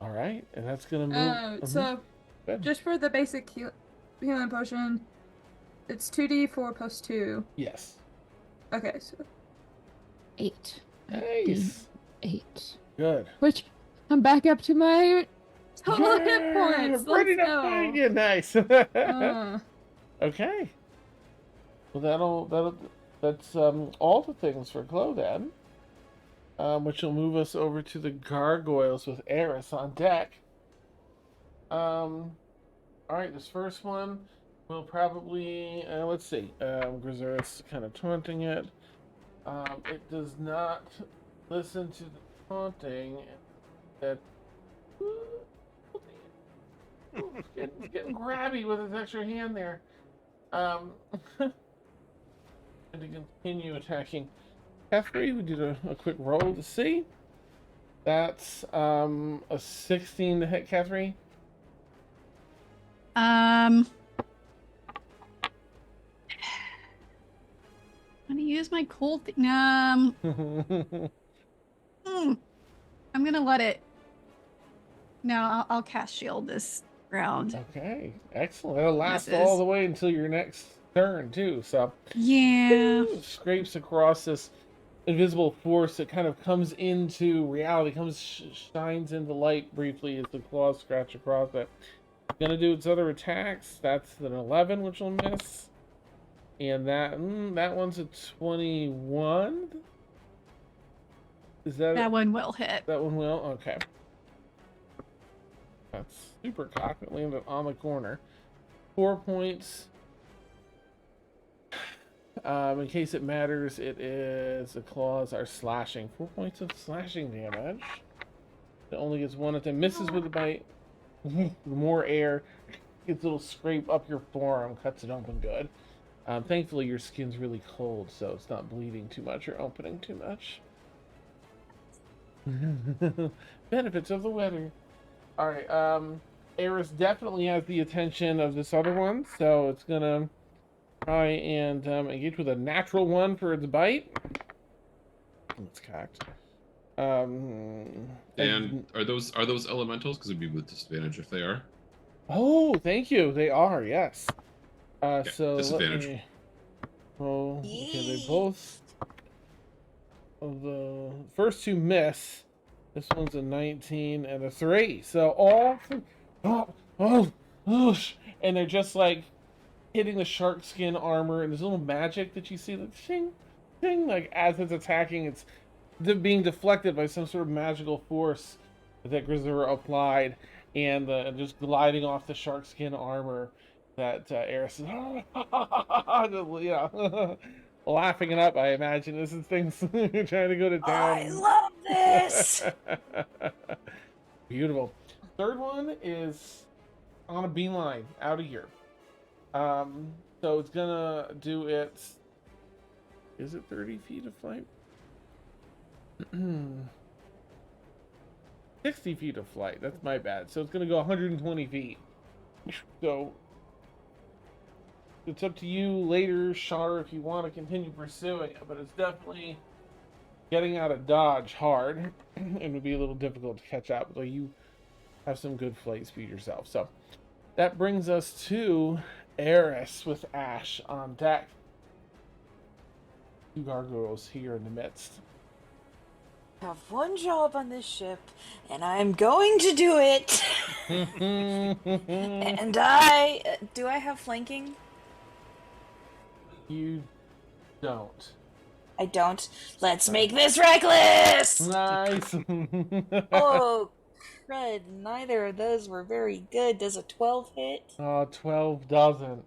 All right, and that's gonna move. so Good. just for the basic healing potion, it's 2d4 plus 2. Yes. Okay, so 8. Nice. 8. Good. Which I'm back up to my total hit points. Ready Let's to go. fight again. Nice. Okay. Well, that's all the things for Glow then. Which will move us over to the gargoyles with Eris on deck. All right, this first one will probably let's see. Grisura's kind of taunting it. It does not listen to the taunting. That getting grabby with his extra hand there. And to continue attacking Kethri, we did a quick roll to see. That's a 16 to hit Kethri. I'm gonna use my cold thing. I'm gonna let it. No, I'll cast shield this round. Okay, excellent. It'll last Misses. all the way until your next turn too. So Yeah. scrapes across this invisible force that kind of comes into reality, shines into light briefly as the claws scratch across it. Gonna do its other attacks. That's an 11, which will miss, and that one's a 21. Is That one will hit. That one will? Okay. That's super cocked. It landed on the corner. 4 points In case it matters, it is the claws are slashing. 4 points of slashing damage. It only gets one at them. Misses with a bite. More air. Gets a little scrape up your forearm. Cuts it open good. Thankfully, your skin's really cold, so it's not bleeding too much or opening too much. Benefits of the weather. All right. Eris definitely has the attention of this other one, so it's gonna try and engage with a natural one for its bite. It's cocked. And are those elementals? Because it'd be with disadvantage if they are. Oh, thank you. They are, yes. Okay, So disadvantage. let me. Oh, okay. They both. The first two miss. This one's a 19 and a 3. So all. Oh, and they're just like hitting the shark skin armor, and there's a little magic that you see, like shing, shing, like as it's attacking, it's being deflected by some sort of magical force that Grisura applied, and just gliding off the shark skin armor. That Eris is, yeah, laughing it up. I imagine this is things trying to go to town. I love this. Beautiful. Third one is on a beeline out of here. So it's gonna do its. Is it 30 feet of flight? 60 feet of flight. That's my bad. So it's gonna go 120 feet. So it's up to you later, Shar, if you want to continue pursuing it. But it's definitely getting out of dodge hard, and it would be a little difficult to catch up. Though you have some good flight speed yourself. So that brings us to Eris with Ash on deck. Two gargoyles here in the midst. I have one job on this ship, and I'm going to do it. And do I have flanking? You don't. I don't. Let's make this reckless! Nice. Oh, crud. Neither of those were very good. Does a 12 hit? 12 doesn't.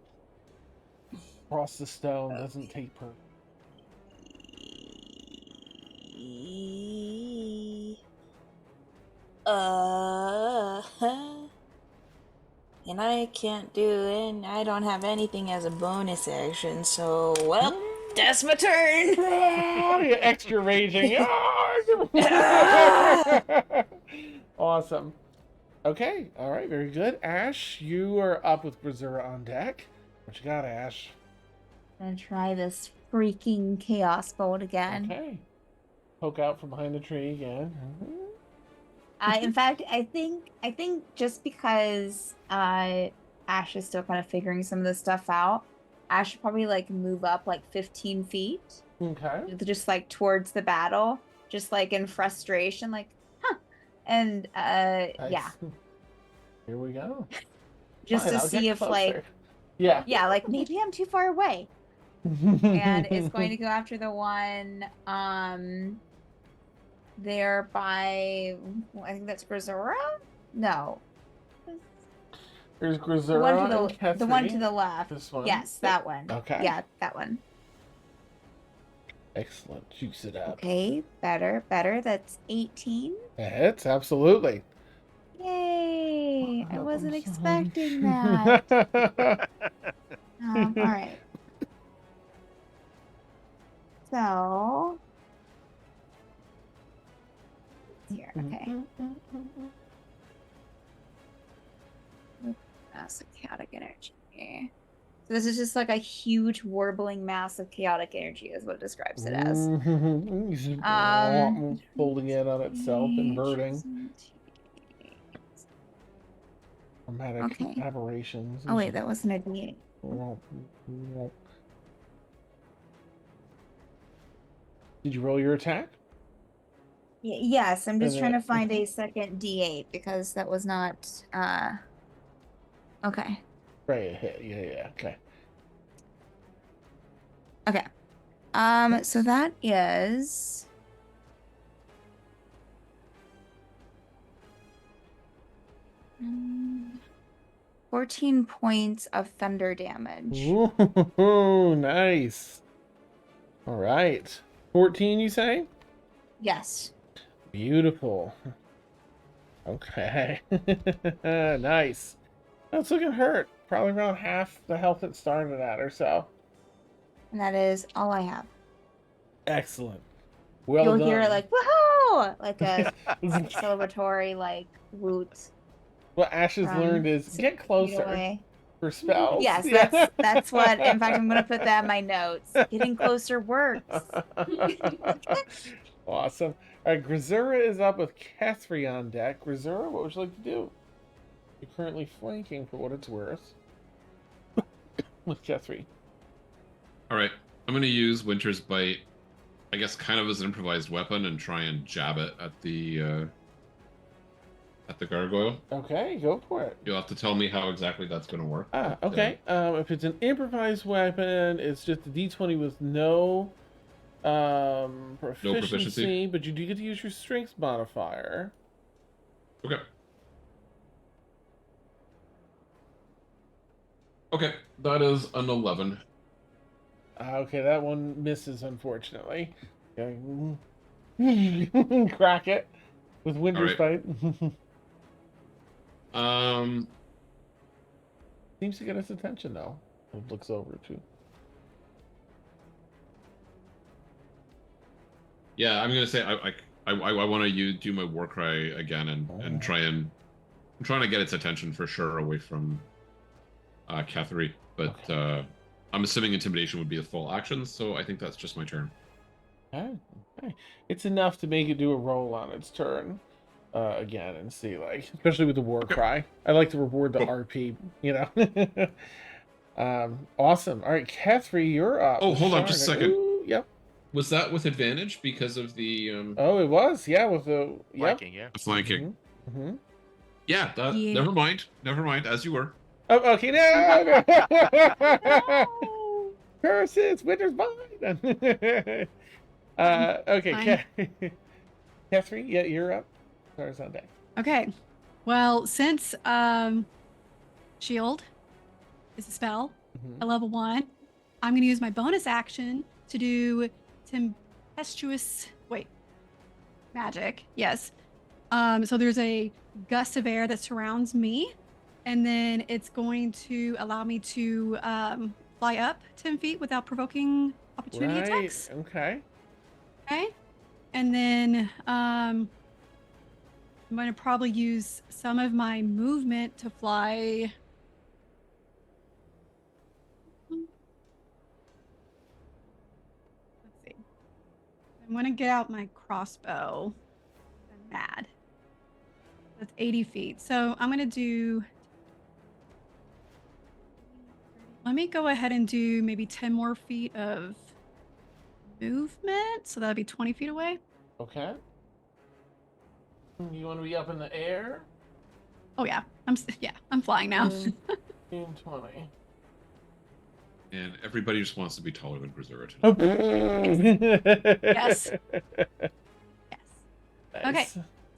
Cross the stone doesn't take per. And I can't do it. I don't have anything as a bonus action, so, well, that's my turn! Extra raging. Awesome. Okay, alright, very good. Ash, you are up with Grisura on deck. What you got, Ash? I'm gonna try this freaking chaos bolt again. Okay. Poke out from behind the tree again. In fact, I think just because Ash is still kind of figuring some of this stuff out, Ash should probably like move up like 15 feet. Okay. Just like towards the battle, just like in frustration, like, huh. And Nice. yeah. Here we go. Just Fine, to I'll see get if closer. like yeah, like maybe I'm too far away. And it's going to go after the one there by, I think that's Grisura? No. There's The Grisura one, and the one to Kethri. the left. This one? Yes, that one. Okay. Yeah, that one. Excellent. Juice it up. Okay, better. That's 18. It hits, absolutely. Yay! I Oh, wasn't I'm sorry. expecting that. All right. So here, okay. Massive chaotic energy. So this is just like a huge warbling mass of chaotic energy, is what it describes it as. Folding in on itself, inverting. Dramatic Okay. aberrations. Oh wait, that wasn't a D8. Did you roll your attack? Yes, I'm just And trying then- to find a second D8 because that was not okay. Right, hit. Yeah, okay. Okay. So that is 14 points of thunder damage. Ooh, nice. All right. 14, you say? Yes. Beautiful. Okay. Nice. That's looking hurt. Probably around half the health it started at or so. And that is all I have. Excellent. Well You'll done. hear it like woohoo, like a celebratory like woot. What Ash has from learned is 6 get feet closer away. for spells. Yes, Yeah. that's what. In fact, I'm gonna put that in my notes. Getting closer works. Awesome. All right, Grisura is up with Kethri on deck. Grisura, what would you like to do? You're currently flanking for what it's worth with Kethri. All right, I'm going to use Winter's Bite, I guess, kind of as an improvised weapon, and try and jab it at the gargoyle. Okay, go for it. You'll have to tell me how exactly that's going to work. Okay. If it's an improvised weapon, it's just a D20 with no proficiency, but you do get to use your strength modifier. Okay. Okay, that is an 11. Okay, that one misses, unfortunately. Okay. Crack it with Winter's Bite. Seems to get his attention, though. It looks over, too. Yeah, I'm going to say I want to do my war cry again and try and... I'm trying to get its attention for sure away from Catherine, but okay. I'm assuming intimidation would be a full action, so I think that's just my turn. Okay. It's enough to make it do a roll on its turn again and see, like, especially with the war cry. I like to reward the RP, you know. Awesome. All right, Catherine, you're up. Oh, hold on just a second. Ooh, yep. Was that with advantage because of the... Oh, it was, yeah, with the... Flanking, yeah. Flanking. Mm-hmm. Yeah, that... Yeah. Never mind, as you were. Oh, okay, no! Curses, Winter's Bite! Okay, Catherine, yeah, you're up. Stars on deck. Okay. Well, since Shield is a spell at level 1, I'm going to use my bonus action to do tempestuous magic. Yes. So there's a gust of air that surrounds me, and then it's going to allow me to fly up 10 feet without provoking opportunity attacks. Okay. And then I'm going to probably use some of my movement to fly. Let's see. I'm going to get out my crossbow. I'm mad. That's 80 feet. So I'm going to do... Let me go ahead and do maybe 10 more feet of movement. So that'll be 20 feet away. Okay. You want to be up in the air? Oh yeah, I'm flying now. 20. And everybody just wants to be taller than Grisura today. Yes. Yes. Nice. Okay.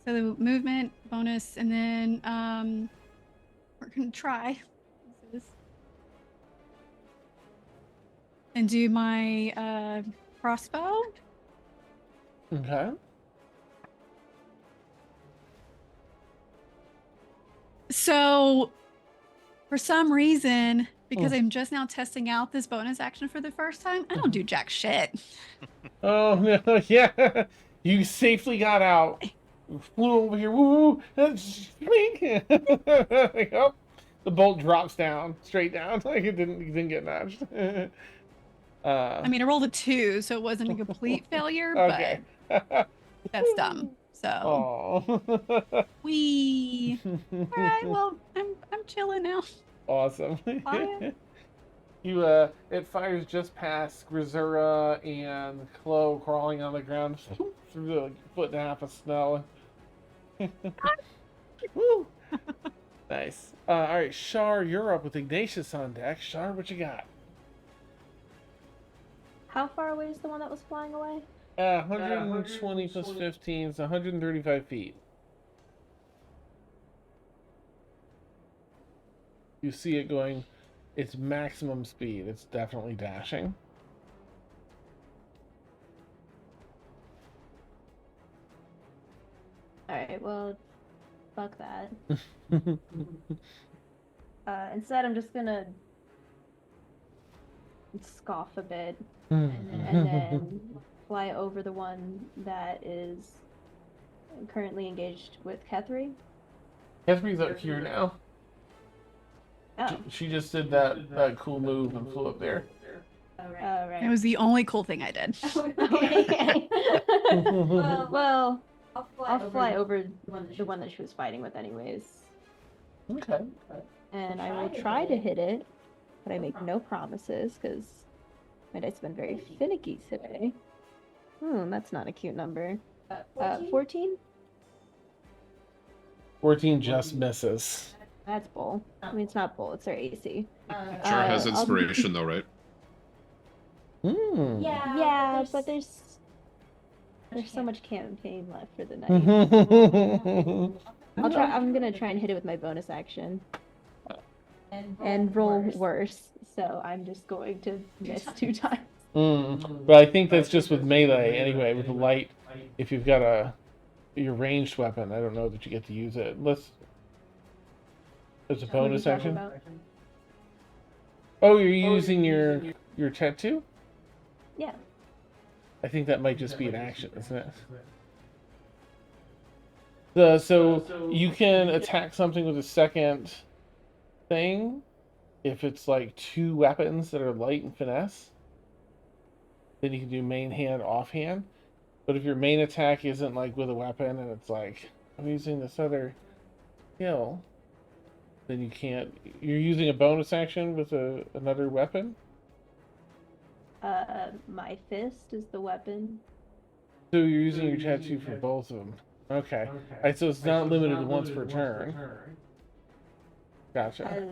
So the movement bonus, and then we're gonna try and do my crossbow. Okay. So, for some reason, because I'm just now testing out this bonus action for the first time, I don't do jack shit. Oh, no, yeah. You safely got out. Flew over here. Woo! Blink! Oh, the bolt drops down, straight down. Like it didn't get matched. I mean, I rolled a 2, so it wasn't a complete failure, okay. But that's dumb. So, wee. All right, well, I'm chilling now. Awesome. You it fires just past Grisura and Chloe crawling on the ground through the foot and a half of snow. Woo! Nice. All right, Shar, you're up with Ignatius on deck. Shar, what you got? How far away is the one that was flying away? 120 plus 15 is 135 feet. You see it going its maximum speed. It's definitely dashing. Alright, well, fuck that. Instead, I'm just gonna scoff a bit and then fly over the one that is currently engaged with Kethri. Catherine's up here now. Oh, She just did that cool move and flew up there. right. It was the only cool thing I did. Okay. Well, I'll fly over the one that she was fighting with, anyways. Okay. And I will try to hit it, but I make no promises because my dice have been very finicky today. That's not a cute number. 14? 14 just misses. That's bull. I mean, it's not bull, it's their AC. Sure has I'll- inspiration though, right? Yeah, but there's so much campaign left for the night. I'm gonna try and hit it with my bonus action. And roll worse, so I'm just going to miss 2 times. But I think that's just with melee anyway. With the light, if you've got your ranged weapon, I don't know that you get to use it. It's a bonus action. Oh, you're using your tattoo? Yeah. I think that might just be an action, isn't it? So you can attack something with a second thing if it's like 2 weapons that are light and finesse. Then you can do main hand, offhand. But if your main attack isn't like with a weapon and it's like, I'm using this other skill, then you can't. You're using a bonus action with another weapon? My fist is the weapon. So you're using your tattoo for both of them. Okay. Alright, so it's not limited to once per turn. Gotcha.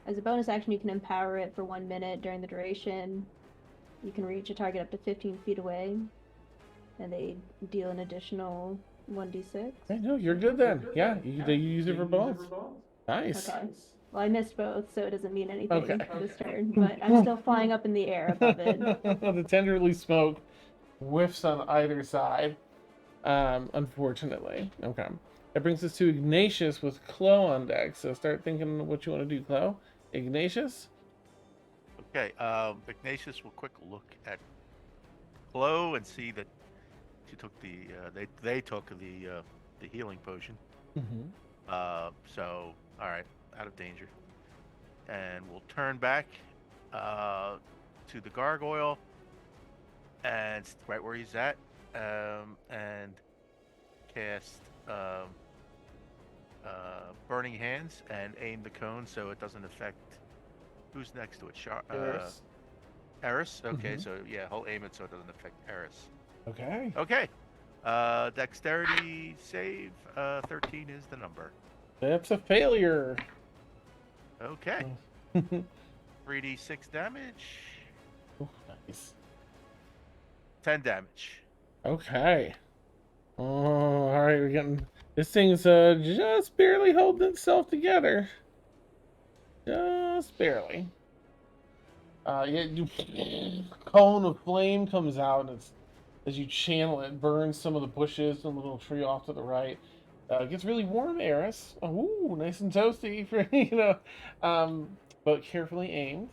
As a bonus action, you can empower it for 1 minute during the duration. You can reach a target up to 15 feet away, and they deal an additional 1d6. I know, you're good then. Yeah, you use it for both. Nice. Okay. Well, I missed both, so it doesn't mean anything Okay. this turn, but I'm still flying up in the air above it. The tenderly smoke whiffs on either side, unfortunately. Okay. That brings us to Ignatius with Chloe on deck. So start thinking what you want to do, Chloe. Ignatius? Okay, Ignatius will quick look at Chloe and see that she took they took the healing potion. So all right, out of danger, and we'll turn back to the gargoyle and right where he's at, and cast burning hands and aim the cone so it doesn't affect who's next to it. Eris. Eris. Okay, so yeah, he'll aim it so it doesn't affect Eris. Okay. Okay. Dexterity save 13 is the number. That's a failure. Okay. 3d6 damage. Oh, nice. 10 damage. Okay. Oh, all right. We're getting this thing's just barely holding itself together. Just barely. Cone of flame comes out, and it's as you channel it, burns some of the bushes and the little tree off to the right. It gets really warm, Eris. Ooh, nice and toasty for but carefully aimed.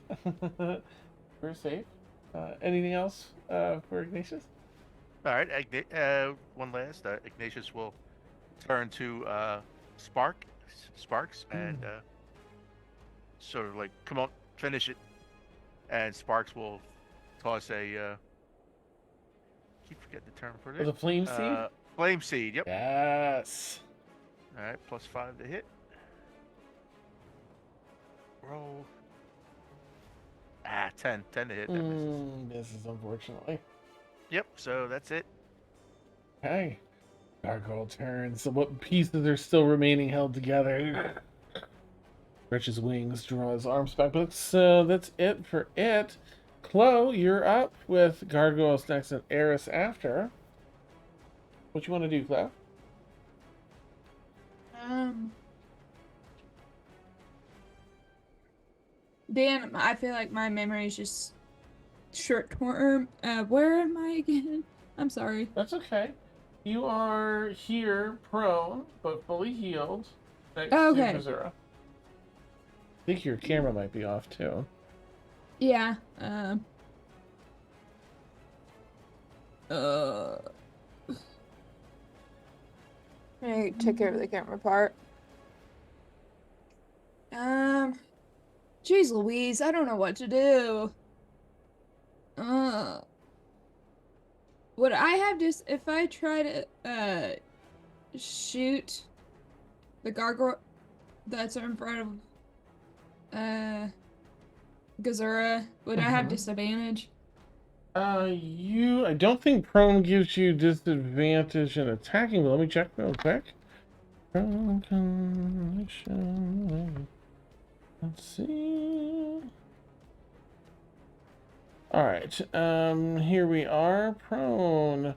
We're safe. Anything else for Ignatius? All right. One last. Ignatius will turn to Sparks, and sort of like, come on, finish it. And Sparks will toss a. Keep forgetting the term for it. The flame seed. Flame seed. Yep. Yes. All right. +5 to hit. Roll. 10 to hit. That misses. Misses, unfortunately. Yep. So that's it. Okay. Gargoyle turns. So what pieces are still remaining held together? Stretches wings, draws arms back. But that's it for it. Chloe, you're up with Gargoyles next and Eris after. What you want to do, Chloe? Dan, I feel like my memory is just short term. Where am I again? I'm sorry. That's okay. You are here, prone, but fully healed, next Okay. to Kazura. I think your camera might be off, too. Yeah. I take care of the camera part. Jeez Louise, I don't know what to do. Would I have just, if I try to, shoot the gargoyle that's in front of, Gazura, would I have disadvantage? I don't think prone gives you disadvantage in attacking, but let me check real quick. Prone condition. Let's see. Alright, here we are. Prone.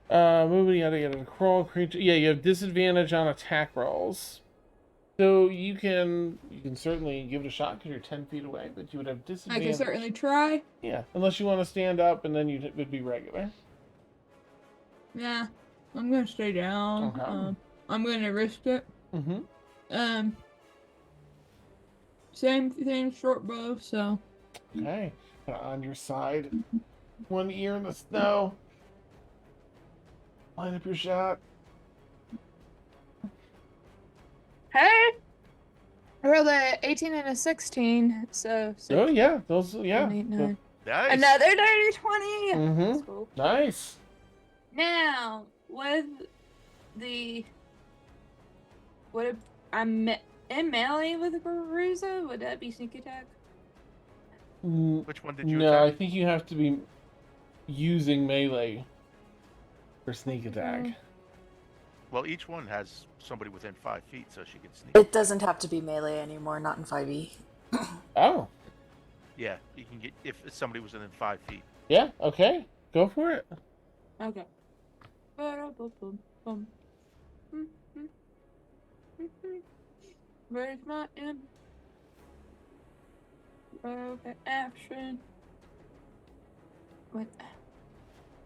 Moving yada yada, crawl creature. Yeah, you have disadvantage on attack rolls. So you can certainly give it a shot because you're 10 feet away, but you would have disadvantage. I can certainly try. Yeah, unless you want to stand up and then it would be regular. Yeah, I'm gonna stay down. Okay. I'm gonna risk it. Mm-hmm. Same short bow, so. Okay. On your side. One ear in the snow. Line up your shot. Hey! I rolled a 18 and a 16, so. Oh, yeah. Those, yeah. 8, 9. Nice. Another dirty 20! Mm-hmm. That's cool. Nice. Now, with the. I'm in melee with Garuza? Would that be sneak attack? Which one did you No, I attack? think you have to be using melee for sneak attack. Well, each one has somebody within 5 feet, so she can sneak. It doesn't have to be melee anymore, not in 5e. Oh. Yeah, you can get if somebody was within 5 feet. Yeah, okay. Go for it. Okay. Where's my M? Okay, action. What?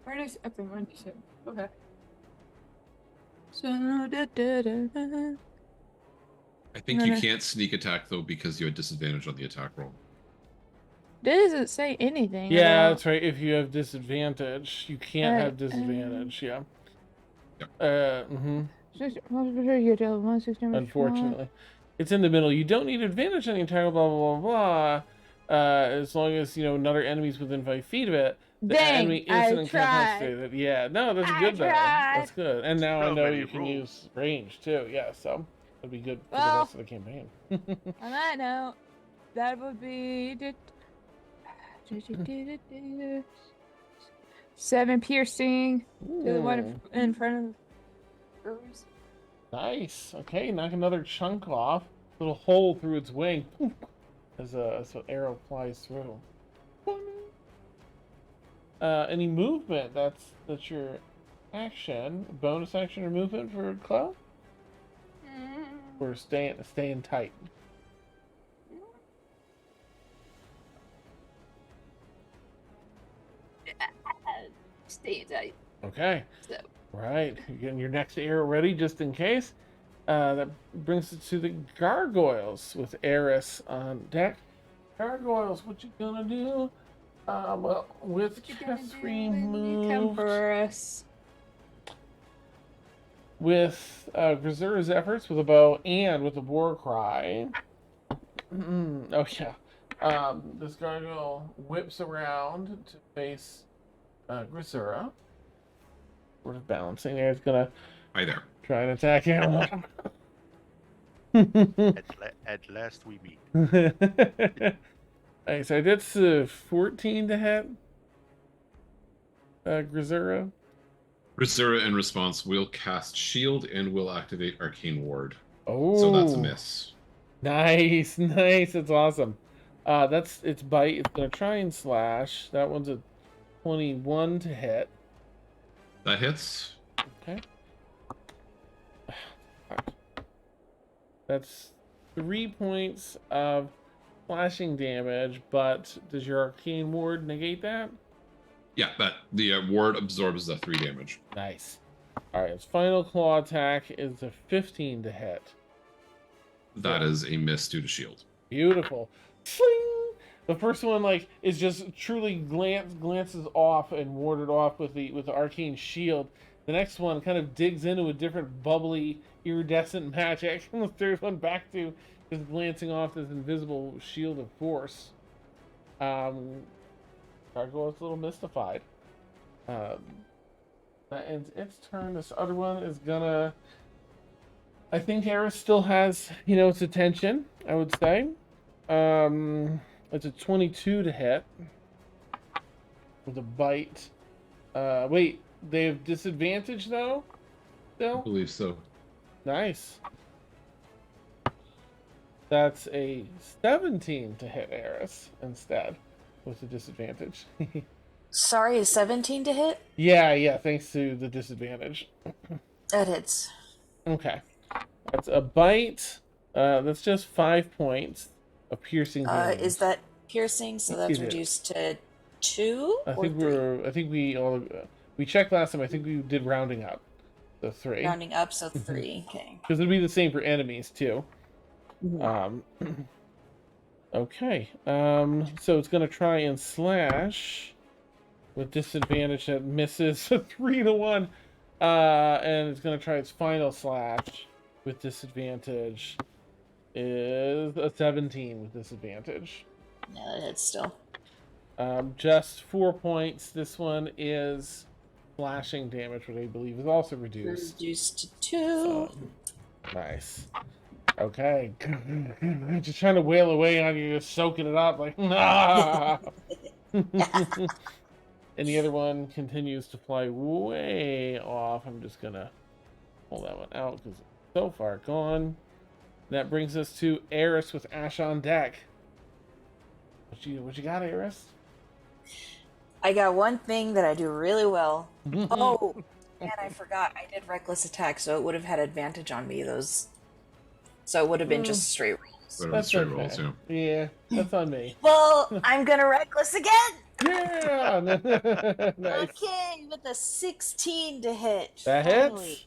Where is okay? 1d6. Okay. So I think you can't sneak attack though because you had disadvantage on the attack roll. doesn't say anything. Yeah, about... that's right. If you have disadvantage, you can't have disadvantage. Yeah. Yep. Unfortunately, it's in the middle. You don't need advantage on the attack. Blah blah blah blah. As long as another enemy's within 5 feet of it. The enemy isn't incapacitated. Yeah, no, that's good though. That's good. And now I know you can use range too. Yeah, so it'll be good for the rest of the campaign. On that note, that would be 7 piercing to the one in front of Bruce. Nice. Okay, knock another chunk off. Little hole through its wing. As an arrow flies through. Any movement? That's your action. Bonus action or movement for Cloud? Or staying tight. Stay tight. Okay. So. Right. You're getting your next arrow ready just in case. That brings it to the gargoyles with Eris on deck. Gargoyles, what you gonna do? Well, with Catherine moved, with Grazura's efforts with a bow and with a war cry. Oh yeah. This gargoyle whips around to face Grazura. Sort of balancing there. It's gonna try and attack him. At last we meet. Alright, so that's 14 to hit. Grazura. Grazura in response will cast shield and will activate Arcane Ward. Oh, so that's a miss. Nice, nice. That's awesome. That's its bite. It's gonna try and slash. That one's a 21 to hit. That hits. Okay. That's 3 points of slashing damage, but does your arcane ward negate that? Yeah, the ward absorbs the 3 damage. Nice. All right, its final claw attack is a 15 to hit. That is a miss due to shield. Beautiful. Sling! The first one is just truly glances off and warded off with the arcane shield. The next one kind of digs into a different bubbly iridescent magic. And the third one back to just glancing off this invisible shield of force. Gargoyle's a little mystified. That ends its turn. This other one is gonna. I think Eris still has, its attention, I would say. It's a 22 to hit. With a bite. Wait, they have disadvantage, though? Still? I believe so. Nice. That's a 17 to hit Eris instead, with a disadvantage. Sorry, is 17 to hit? Yeah, thanks to the disadvantage. That hits. Okay. That's a bite. That's just 5 points of piercing damage. Is that piercing? So that's reduced to 2 or 3? I think we checked last time. I think we did rounding up. So 3. Rounding up, so 3. Okay. Because it'd be the same for enemies too. Mm-hmm. Okay. So it's gonna try and slash with disadvantage. That misses. 3 to 1. And it's gonna try its final slash with disadvantage. Is a 17 with disadvantage. Yeah, that hits still. Just 4 points. This one is slashing damage, which I believe is also reduced. Reduced to 2. Nice. Okay. Just trying to wail away on you, just soaking it up like, ah! And the other one continues to fly way off. I'm just gonna pull that one out because it's so far gone. That brings us to Eris with Ash on deck. What you got, Eris? I got one thing that I do really well. Oh, and I forgot. I did reckless attack, so it would have had advantage on me. So it would have been just straight rolls. That's straight okay. rolls, yeah. Yeah, that's on me. Well, I'm gonna reckless again. Yeah. Nice. Okay, with a 16 to hit. That finally. hits.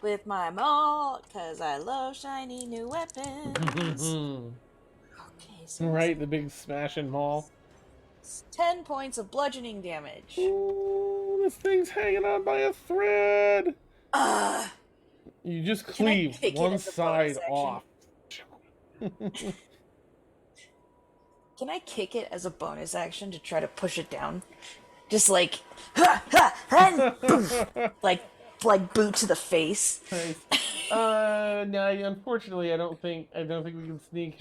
With my maul, because I love shiny new weapons. Okay, so Right, the big smashing maul. 10 points of bludgeoning damage. Ooh, this thing's hanging on by a thread. You just cleave one side off. Can I kick it as a bonus action to try to push it down? Just like, ha, ha, and like boot to the face. Nice. No, unfortunately, I don't think we can sneak.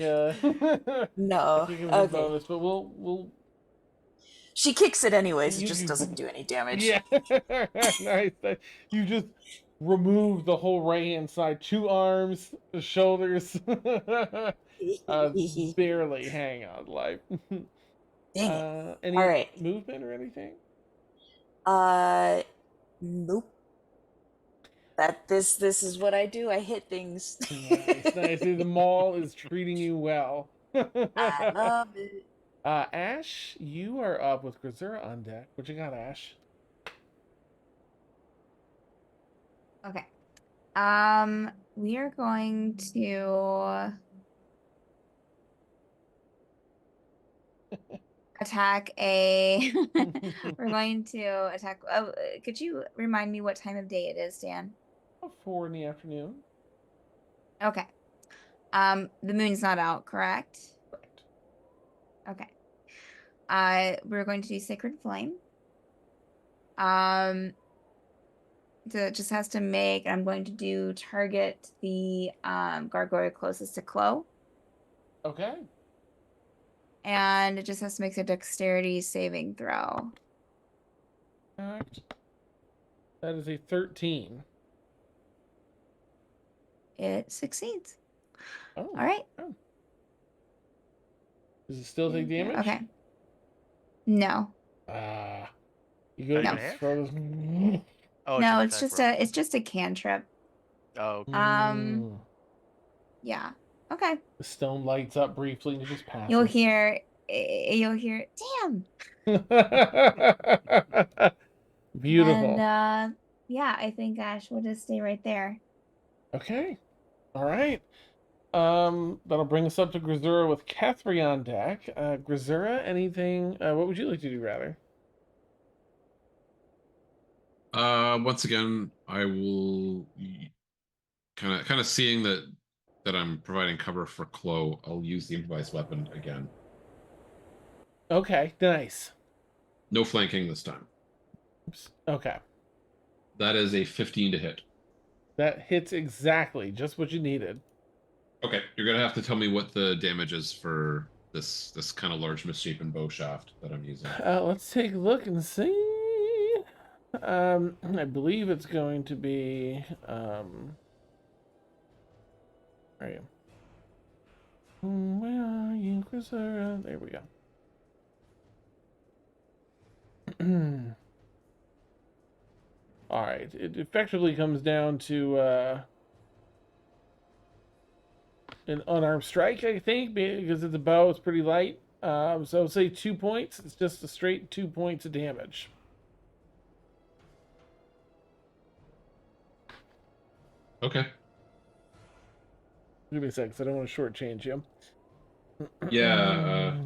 No. Okay. Bonus, but we'll. She kicks it anyways. It just doesn't do any damage. Yeah. Nice. You just remove the whole right hand side, 2 arms, the shoulders. Barely hang on life. Dang it. Any All right. movement or anything? Nope. This is what I do. I hit things. Nice. The mall is treating you well. I love it. Ash, you are up with Grisura on deck. What you got, Ash? Okay. We are going to attack a. We're going to attack. Oh, could you remind me what time of day it is, Dan? 4 in the afternoon. Okay. The moon's not out, correct? Correct. Okay. We're going to do Sacred Flame. So it just has to make. I'm going to do target the gargoyle closest to Chloe. Okay. And it just has to make a dexterity saving throw. Correct. That is a 13. It succeeds. Oh. All right. Oh. Does it still take damage? Okay. No. You go No. to throw this. Oh, No, it's just a cantrip. Oh. Yeah. Okay. The stone lights up briefly and it just passes. You'll hear. Damn. Beautiful. And Yeah, I think Ash will just stay right there. Okay. All right. That'll bring us up to Grisura with Kethri on deck. Grisura, anything? What would you like to do, rather? Once again, I will kind of seeing that I'm providing cover for Chloe. I'll use the improvised weapon again. Okay, nice. No flanking this time. Oops. Okay. That is a 15 to hit. That hits exactly just what you needed. Okay, you're gonna have to tell me what the damage is for this kind of large misshapen bow shaft that I'm using. Let's take a look and see. I believe it's going to be where are you? Where are you, Grisura? There we go. All right, it effectively comes down to an unarmed strike, I think, because it's a bow. It's pretty light. So I'll say 2 points. It's just a straight 2 points of damage. Okay. Give me a sec, because I don't want to shortchange you. Yeah.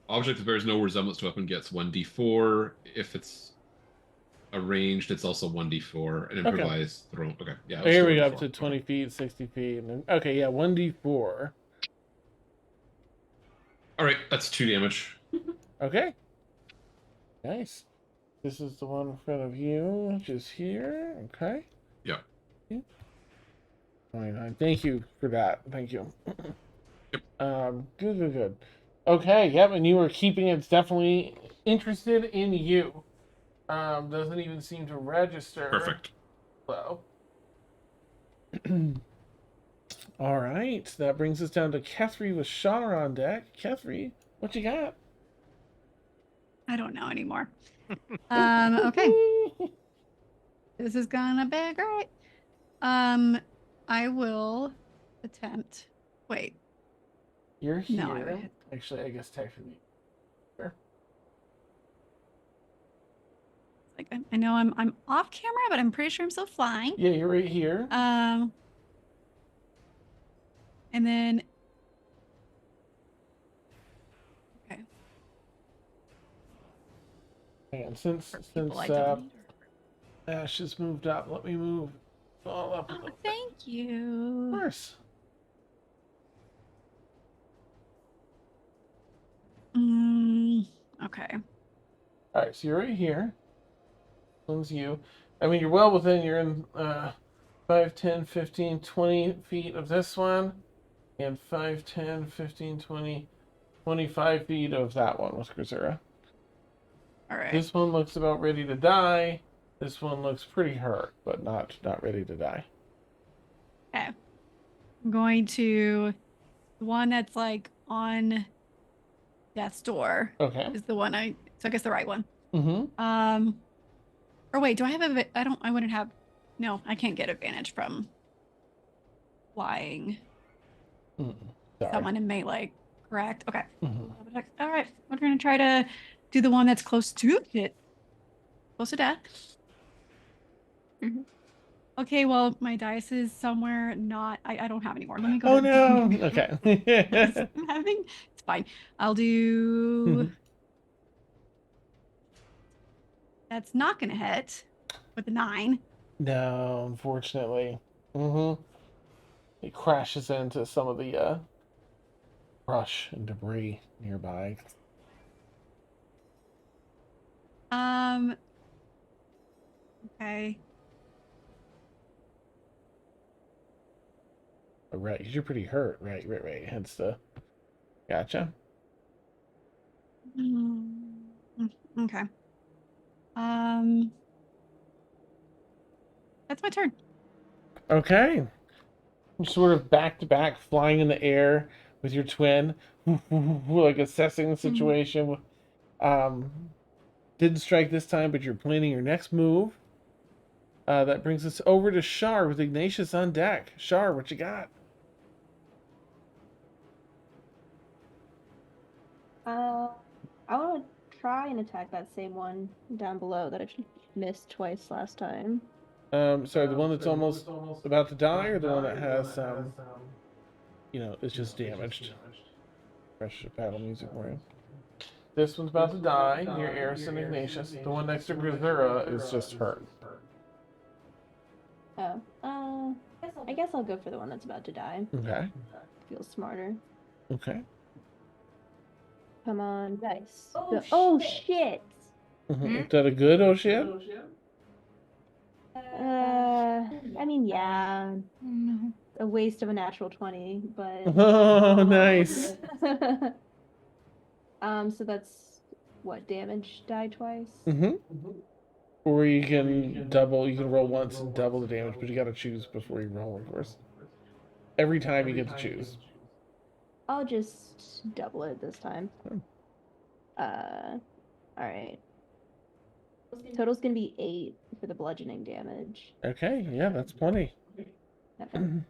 Object that bears no resemblance to weapon gets 1d4. If it's arranged, it's also 1d4. An improvised throw. Okay, yeah. Here we go, up to 20 feet, 60 feet. And then, okay, yeah, 1d4. All right, that's 2 damage. Okay. Nice. This is the one in front of you, which is here. Okay. Yeah. 29. Thank you for that. Thank you. Yep. Good. Okay, yep, and you were keeping it's definitely interested in you. Doesn't even seem to register. Perfect. Well. All right, that brings us down to Kethri with Shauna on deck. Kethri, what you got? I don't know anymore. Okay. This is gonna be great. I will attempt. Wait. You're here. No, Actually, I guess technically. Sure. Like I know I'm off camera, but I'm pretty sure I'm still flying. Yeah, you're right here. And then okay. And since Ash has moved up, let me move all up. Oh, thank you. Of course. Okay. All right, so you're right here. This one's you. I mean, you're well within. You're in 5, 10, 15, 20 feet of this one, and 5, 10, 15, 20, 25 feet of that one with Grisura. All right. This one looks about ready to die. This one looks pretty hurt, but not ready to die. Okay. I'm going to the one that's like on death's door. Okay. Is the one I guess the right one. Mm-hmm. Or wait, do I have I wouldn't have. No, I can't get advantage from flying. Someone in melee, correct? Okay. All right, we're gonna try to do the one that's close to death. Okay, well, my dice is somewhere not. I don't have anymore. Let me go. Oh no. Okay. It's fine. I'll do. That's not gonna hit with a 9. No, unfortunately. It crashes into some of the brush and debris nearby. Okay. Oh, right, because you're pretty hurt. Right. Hence the. Gotcha. Okay. That's my turn. Okay. You're sort of back to back, flying in the air with your twin, like assessing the situation. Didn't strike this time, but you're planning your next move. That brings us over to Shar with Ignatius on deck. Shar, what you got? I want to try and attack that same one down below that I missed twice last time. Sorry, the one that's almost about to die, or the one that has, is just damaged? Fresh battle music for you. This one's about to die near Eris and Ignatius. The one next to Grisura is just hurt. Oh, I guess I'll go for the one that's about to die. Okay. Feels smarter. Okay. Come on, dice. Oh shit! Is that a good Ocean? I mean, yeah. A waste of a natural 20, but. Oh, nice. So that's what, damage die twice? Or you can roll once and double the damage, but you gotta choose before you roll, of course. Every time you get to choose. I'll just double it this time. Alright. Total's gonna be 8 for the bludgeoning damage. Okay, yeah, that's plenty. Okay.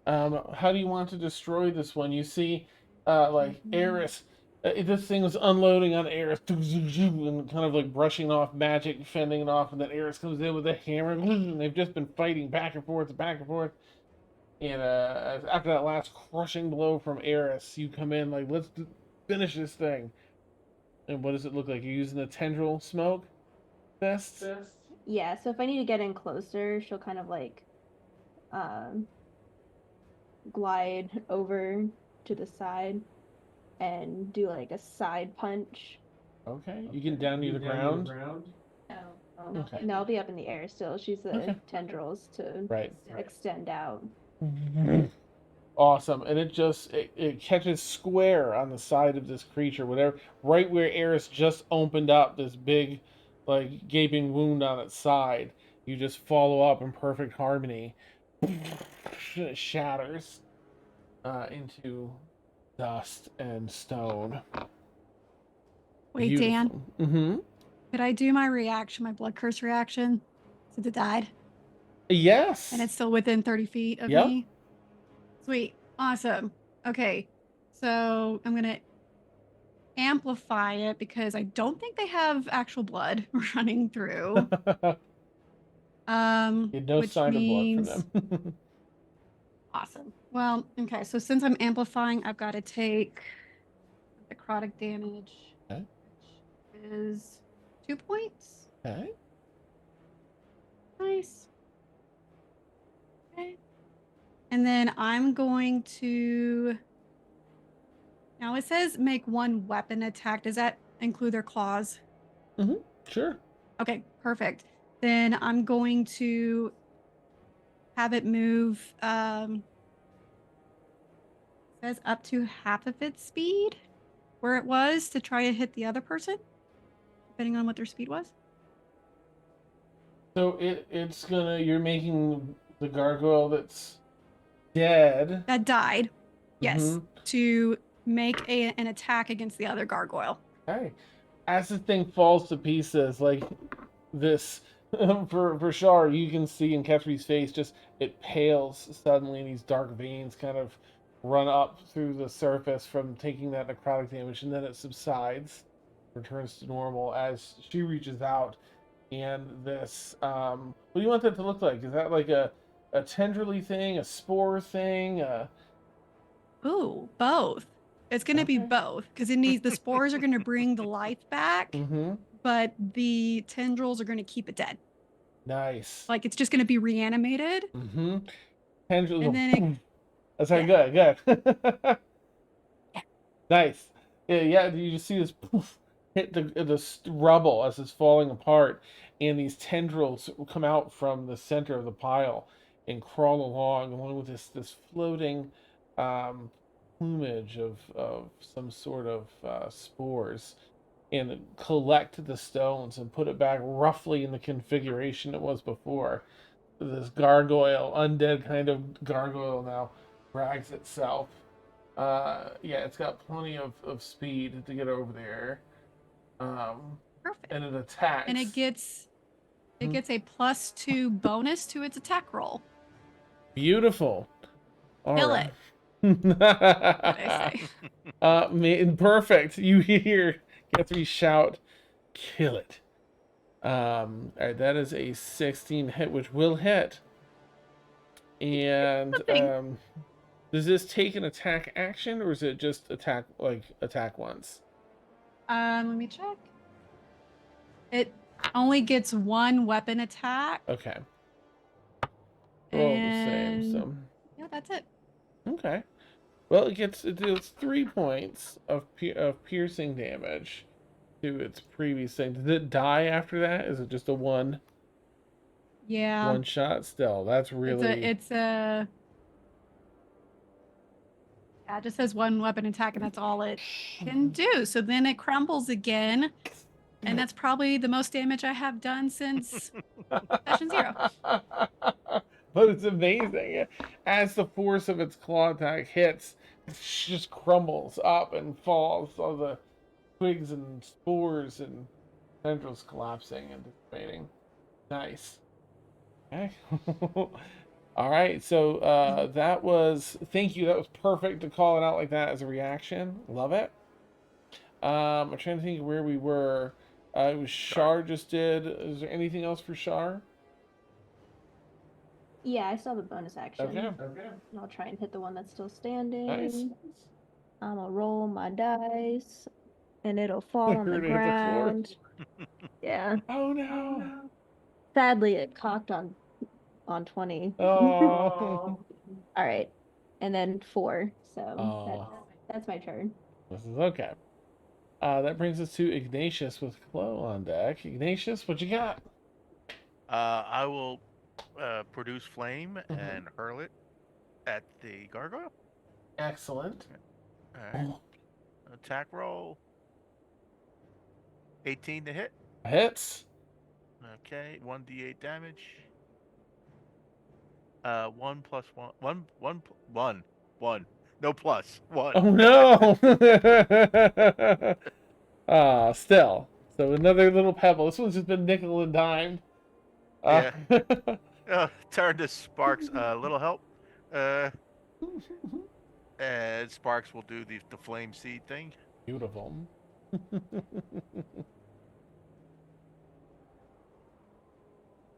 How do you want to destroy this one? You see, like, Eris, this thing was unloading on Eris, and kind of like brushing off magic, fending it off, and then Eris comes in with a hammer, and they've just been fighting back and forth. And after that last crushing blow from Eris, you come in like, let's finish this thing. And what does it look like? You're using the tendril smoke fist? Yeah, so if I need to get in closer, she'll kind of like glide over to the side and do like a side punch. Okay, you can down near the ground. Okay. No, I'll be up in the air still. She's the tendrils to extend out. Awesome, and it catches square on the side of this creature, whatever, right where Eris just opened up this big, like, gaping wound on its side. You just follow up in perfect harmony. It shatters into dust and stone. Wait, Beautiful. Dan. Could I do my reaction, my blood curse reaction, since it died? Yes. And it's still within 30 feet of me? Sweet. Awesome. Okay. So I'm going to amplify it because I don't think they have actual blood running through. No which sign means... of blood from them. Awesome. Well, okay. So since I'm amplifying, I've got to take necrotic damage, which is 2 points. Okay. Nice. Okay. And then I'm going to... Now it says make one weapon attack. Does that include their claws? Sure. Okay, perfect. Then I'm going to have it move, it says up to half of its speed where it was to try to hit the other person, depending on what their speed was. So you're making the gargoyle that's dead. That died. Yes. To make an attack against the other gargoyle. Okay. As the thing falls to pieces, like this, for Shar, you can see in Ketri's face, just it pales suddenly, and these dark veins kind of run up through the surface from taking that necrotic damage, and then it subsides, returns to normal as she reaches out, and this, what do you want that to look like? Is that like a tendrily thing, a spore thing? Ooh, both. It's going to be both, because it needs the spores are going to bring the life back, but the tendrils are going to keep it dead. Nice. Like it's just going to be reanimated. Tendrils. And then that's how good. Nice. Yeah. You just see this poof hit the rubble as it's falling apart, and these tendrils come out from the center of the pile and crawl along with this floating plumage of some sort of spores, and collect the stones and put it back roughly in the configuration it was before. This gargoyle, undead kind of gargoyle now, drags itself. It's got plenty of speed to get over there. Perfect. And it attacks. And it gets a +2 bonus to its attack roll. Beautiful. Kill it. What I say? Perfect. You hear Guthrie shout kill it. All right, that is a 16 hit, which will hit. And does this take an attack action, or is it just attack once? Let me check. It only gets one weapon attack. Okay. They're all the same, And so yeah, that's it. okay. Well, it deals 3 points of piercing damage to its previous thing. Did it die after that? Is it just a one shot? Still, that's really it's a yeah, it just says one weapon attack, and that's all it can do. So then it crumbles again, and that's probably the most damage I have done since session 0. But it's amazing. As the force of its claw attack hits, it just crumbles up and falls. All the twigs and spores and tendrils collapsing and dissipating. Nice. Okay. All right. So that was. Thank you. That was perfect to call it out like that as a reaction. Love it. I'm trying to think where we were. It was Shar just did. Is there anything else for Shar? Yeah, I still have a bonus action. Okay. And I'll try and hit the one that's still standing. Nice. I'm gonna roll my dice, and it'll fall on the You're gonna hit the floor. ground. Yeah. Oh no. Sadly, it cocked on 20. Oh. All right, and then 4. So Oh. that's my turn. This is okay. That brings us to Ignatius with Chloe on deck. Ignatius, what you got? I will produce flame and hurl it at the gargoyle. Excellent. All right. Attack roll. 18 to hit. Hits. Okay, 1d8 damage. 1 plus 1. 1. No plus. 1. Oh no. Still. So another little pebble. This one's just been nickel and dimed. Yeah. Turn to Sparks. Little help. And Sparks will do the flame seed thing. Beautiful.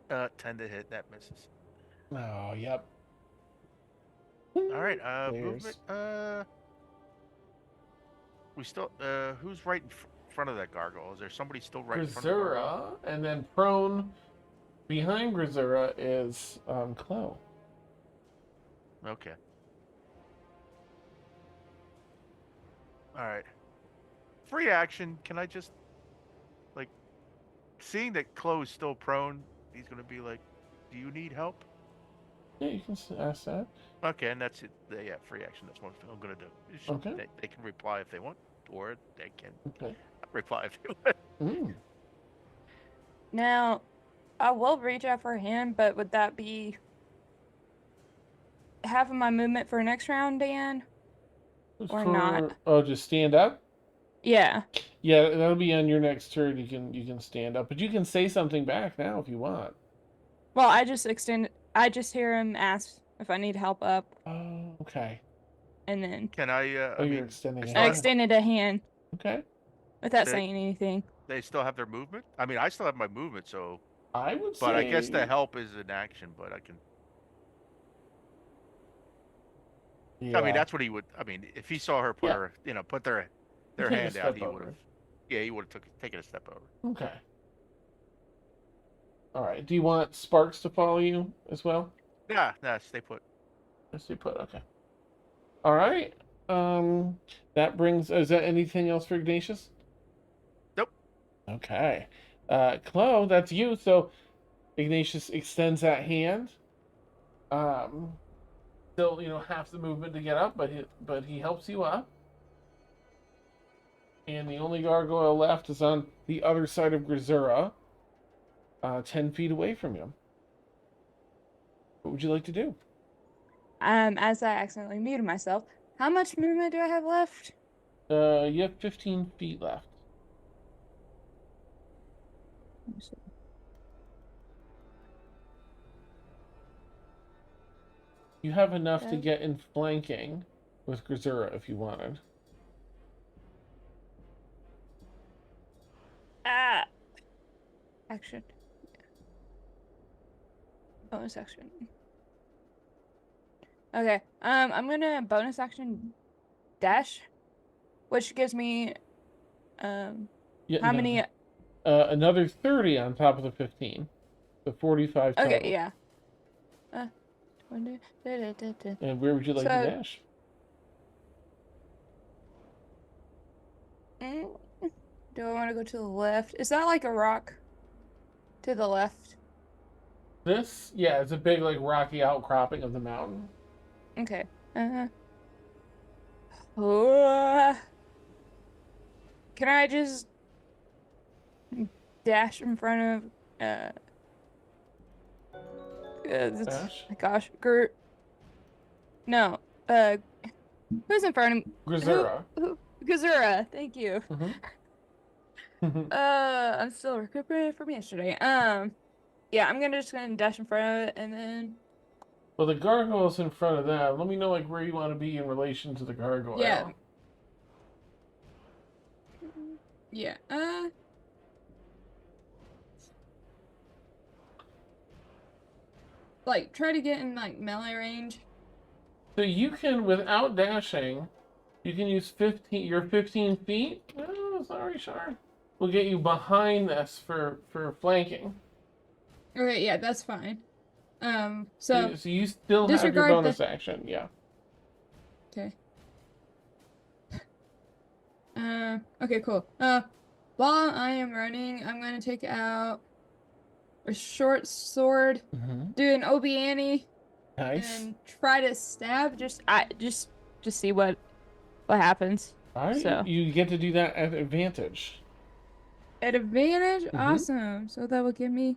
10 to hit. That misses. Oh, yep. All right. Movement. We still. Who's right in front of that gargoyle? Is there somebody still right in front of the gargoyle? Grisura, and then prone behind Grisura is Chloe. Okay. All right. Free action. Can I just, like, seeing that Chloe's still prone, he's gonna be like, "Do you need help?" Yeah, you can ask that. Okay, and that's it. Yeah, free action. That's what I'm gonna do. Okay. They can reply if they want, or they can Okay. reply if they want. Now, I will reach out for a hand, but would that be half of my movement for next round, Dan? Or not? Oh, just stand up? Yeah. Yeah, that'll be on your next turn. You can stand up, but you can say something back now if you want. Well, I just hear him ask if I need help up. Oh, okay. And then Can I? You're extending a I hand. extended a hand. Okay. Without saying anything. They still have their movement. I mean, I still have my movement, so. I would say. But I guess the help is an action, but I can. Yeah. I mean, that's what he would. I mean, if he saw her put her, put their hand out, he would have. Yeah, he would have taken a step over. Okay. All right. Do you want Sparks to follow you as well? Yeah, stay put. Stay put. Okay. All right. That brings. Is that anything else for Ignatius? Nope. Okay. Chloe, that's you. So Ignatius extends that hand. Still, half the movement to get up, but he helps you up. And the only gargoyle left is on the other side of Grisura, 10 feet away from you. What would you like to do? As I accidentally muted myself, how much movement do I have left? You have 15 feet left. You have enough to get in flanking with Grisura if you wanted. Action. Bonus action. Okay. I'm gonna bonus action dash, which gives me Yeah, how no. many? Another 30 on top of the 15. So 45 total. Okay, yeah. 20. And where would you like to dash? Do I want to go to the left? Is that like a rock? To the left. This? Yeah, it's a big, like, rocky outcropping of the mountain. Okay. Can I just dash in front of Dash? gosh, no. Who's in front of me? Grisura. Gazura, thank you. Mm-hmm. I'm still recuperating from yesterday. Yeah, I'm just gonna dash in front of it and then. Well, the gargoyle's in front of that. Let me know, like, where you want to be in relation to the gargoyle. Yeah. Yeah. Like, try to get in, like, melee range. So you can, without dashing, you can use 15. You're 15 feet? Oh, sorry, Shard. We'll get you behind this for flanking. Okay, yeah, that's fine. So So you still have your bonus action, yeah. Okay. Okay, cool. While I am running, I'm gonna take out a short sword, do an Obiani, Nice. and try to stab. Just see what happens. All right, So you get to do that at advantage. At advantage, awesome. So that will give me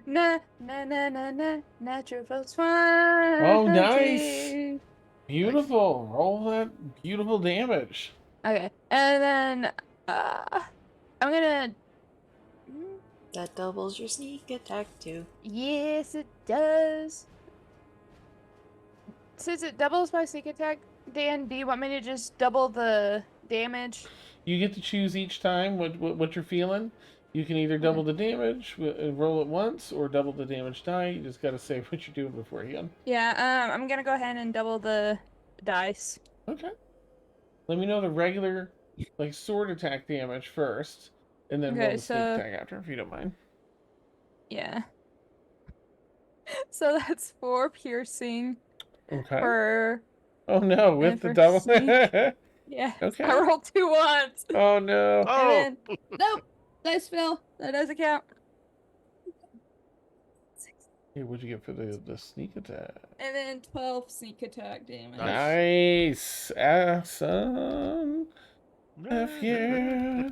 natural plus 1. Oh, nice. Beautiful. Roll that beautiful damage. Okay, and then I'm gonna. That doubles your sneak attack too. Yes, it does. Since it doubles my sneak attack, Dan, do you want me to just double the damage? You get to choose each time what you're feeling. You can either double the damage, roll it once, or double the damage die. You just gotta say what you're doing beforehand. Yeah, I'm gonna go ahead and double the dice. Okay. Let me know the regular, like, sword attack damage first, and then roll the sneak attack after, if you don't mind. Yeah. So that's 4 piercing. Okay. Per. Oh no, with the double. Yeah. Okay. I rolled 2 ones. Oh no. And then nope, dice fell. That doesn't count. Hey, what'd you get for the sneak attack? And then 12 sneak attack damage. Nice. Awesome. F yeah.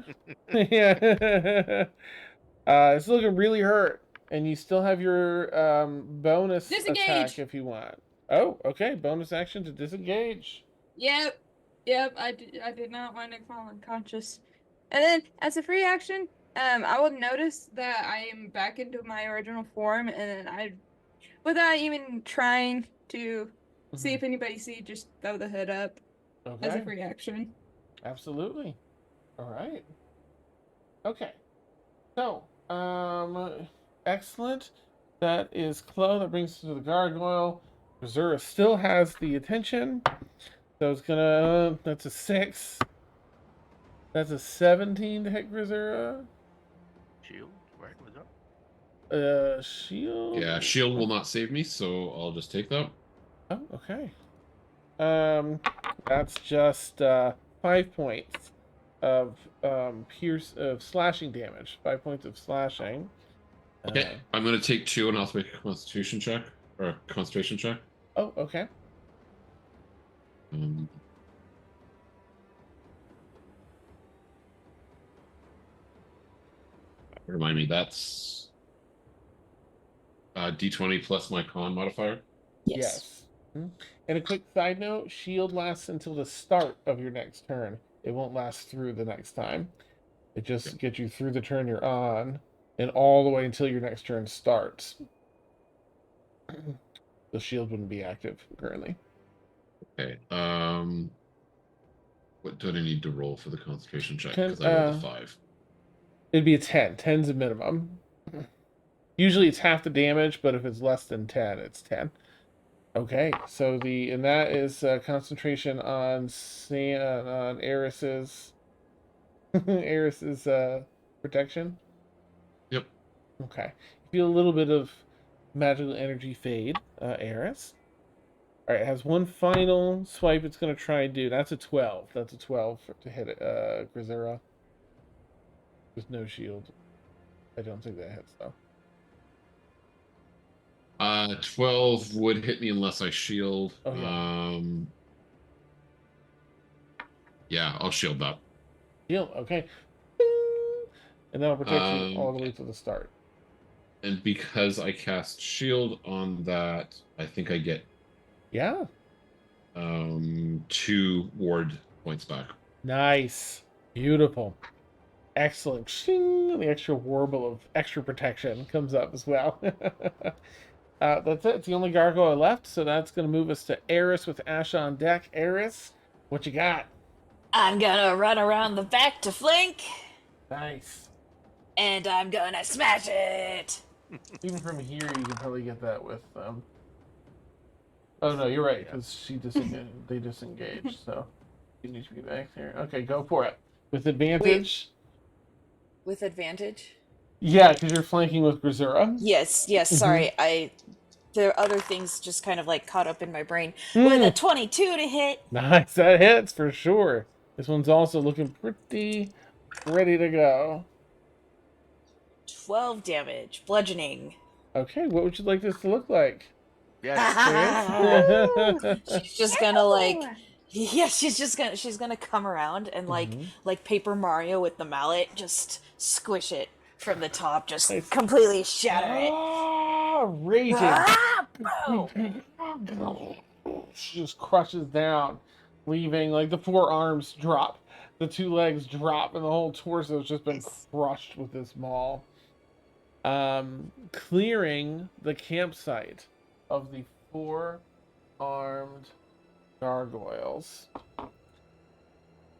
Yeah. It's looking really hurt. And you still have your bonus attack if you want. Oh, okay. Bonus action to disengage. Yep. I did not want to fall unconscious. And then as a free action, I will notice that I am back into my original form, and then without even trying to see if anybody sees, just throw the hood up as a free action. Absolutely. All right. Okay. So, excellent. That is Chloe. That brings us to the gargoyle. Grisura still has the attention. So it's gonna. That's a 6. That's a 17 to hit Grisura. Shield, right? What's up? Shield. Yeah, shield will not save me, so I'll just take that. Oh, okay. That's just 5 points of slashing damage. 5 points of slashing. Okay, I'm gonna take 2 and I'll make a Constitution check or a concentration check. Oh, okay. Remind me, that's D20 plus my con modifier. Yes. And a quick side note: shield lasts until the start of your next turn. It won't last through the next time. It just gets you through the turn you're on, and all the way until your next turn starts. The shield wouldn't be active currently. Okay. What do I need to roll for the concentration check? Because I rolled a 5. It'd be a 10. 10's a minimum. Usually it's half the damage, but if it's less than 10, it's 10. Okay, so and that is concentration on on Eris's Eris's protection. Yep. Okay. You feel a little bit of magical energy fade, Eris. All right, it has one final swipe it's going to try and do. That's a 12. That's a 12 to hit it, Grisera. With no shield. I don't think that hits, though. 12 would hit me unless I shield. Oh, yeah. Yeah, I'll shield that. Shield, okay. And that'll protect you all the way to the start. And because I cast shield on that, I think I get 2 ward points back. Nice. Beautiful. Excellent. Shing! The extra warble of extra protection comes up as well. That's it. It's the only gargoyle left, so that's going to move us to Eris with Ash on deck. Eris, what you got? I'm gonna run around the back to flank. Nice. And I'm gonna smash it. Even from here, you can probably get that with Oh no, you're right, because they disengage, so you need to be back there. Okay, go for it. With advantage. With advantage? Yeah, because you're flanking with Grisera. Yes, sorry. There are other things just kind of like caught up in my brain. With a 22 to hit. Nice, that hits for sure. This one's also looking pretty ready to go. 12 damage, bludgeoning. Okay, what would you like this to look like? Yes. She's just gonna like, yeah, she's gonna come around and like Paper Mario with the mallet, just squish it from the top, just completely shatter it. Raging. She just crushes down, leaving like the 4 arms drop, the 2 legs drop, and the whole torso has just been crushed with this maul. Clearing the campsite of the 4 armed gargoyles.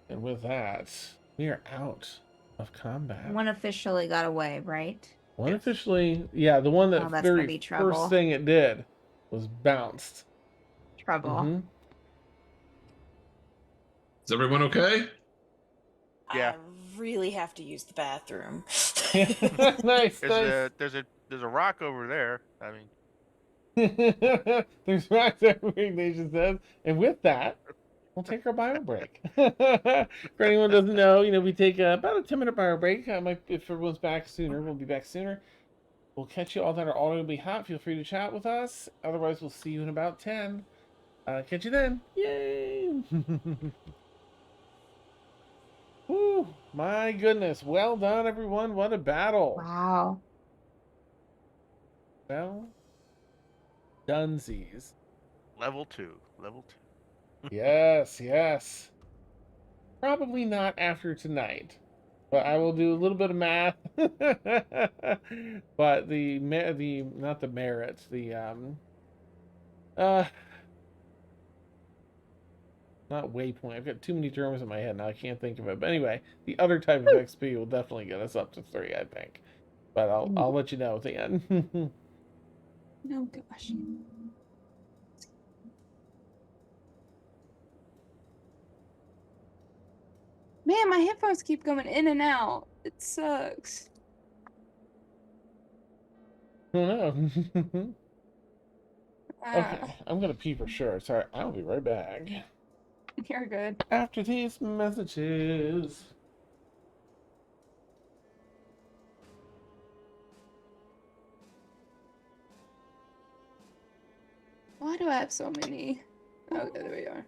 And with that, we are out of combat. One officially got away, right? One officially, yeah, the one that very first thing it did was bounced. Trouble. Mm-hmm. Is everyone okay? Yeah. I really have to use the bathroom. Nice. There's a rock over there. I mean, there's rocks everywhere, Ignatius says. And with that, we'll take our bio break. For anyone who doesn't know, we take about a 10-minute bio break. If everyone's back sooner, we'll be back sooner. We'll catch you all that are audibly hot. Feel free to chat with us. Otherwise, we'll see you in about 10. Catch you then. Yay! Woo! My goodness. Well done, everyone. What a battle. Wow. Well, dunsies. level 2. Yes. Probably not after tonight, but I will do a little bit of math. But not the merits, not waypoint. I've got too many terms in my head now. I can't think of it. But anyway, the other type of XP will definitely get us up to 3, I think. But I'll let you know at the end. Oh gosh. Man, my headphones keep going in and out. It sucks. Oh no. Okay, I'm gonna pee for sure. Sorry, I'll be right back. You're good. After these messages. Why do I have so many? Oh, there we are.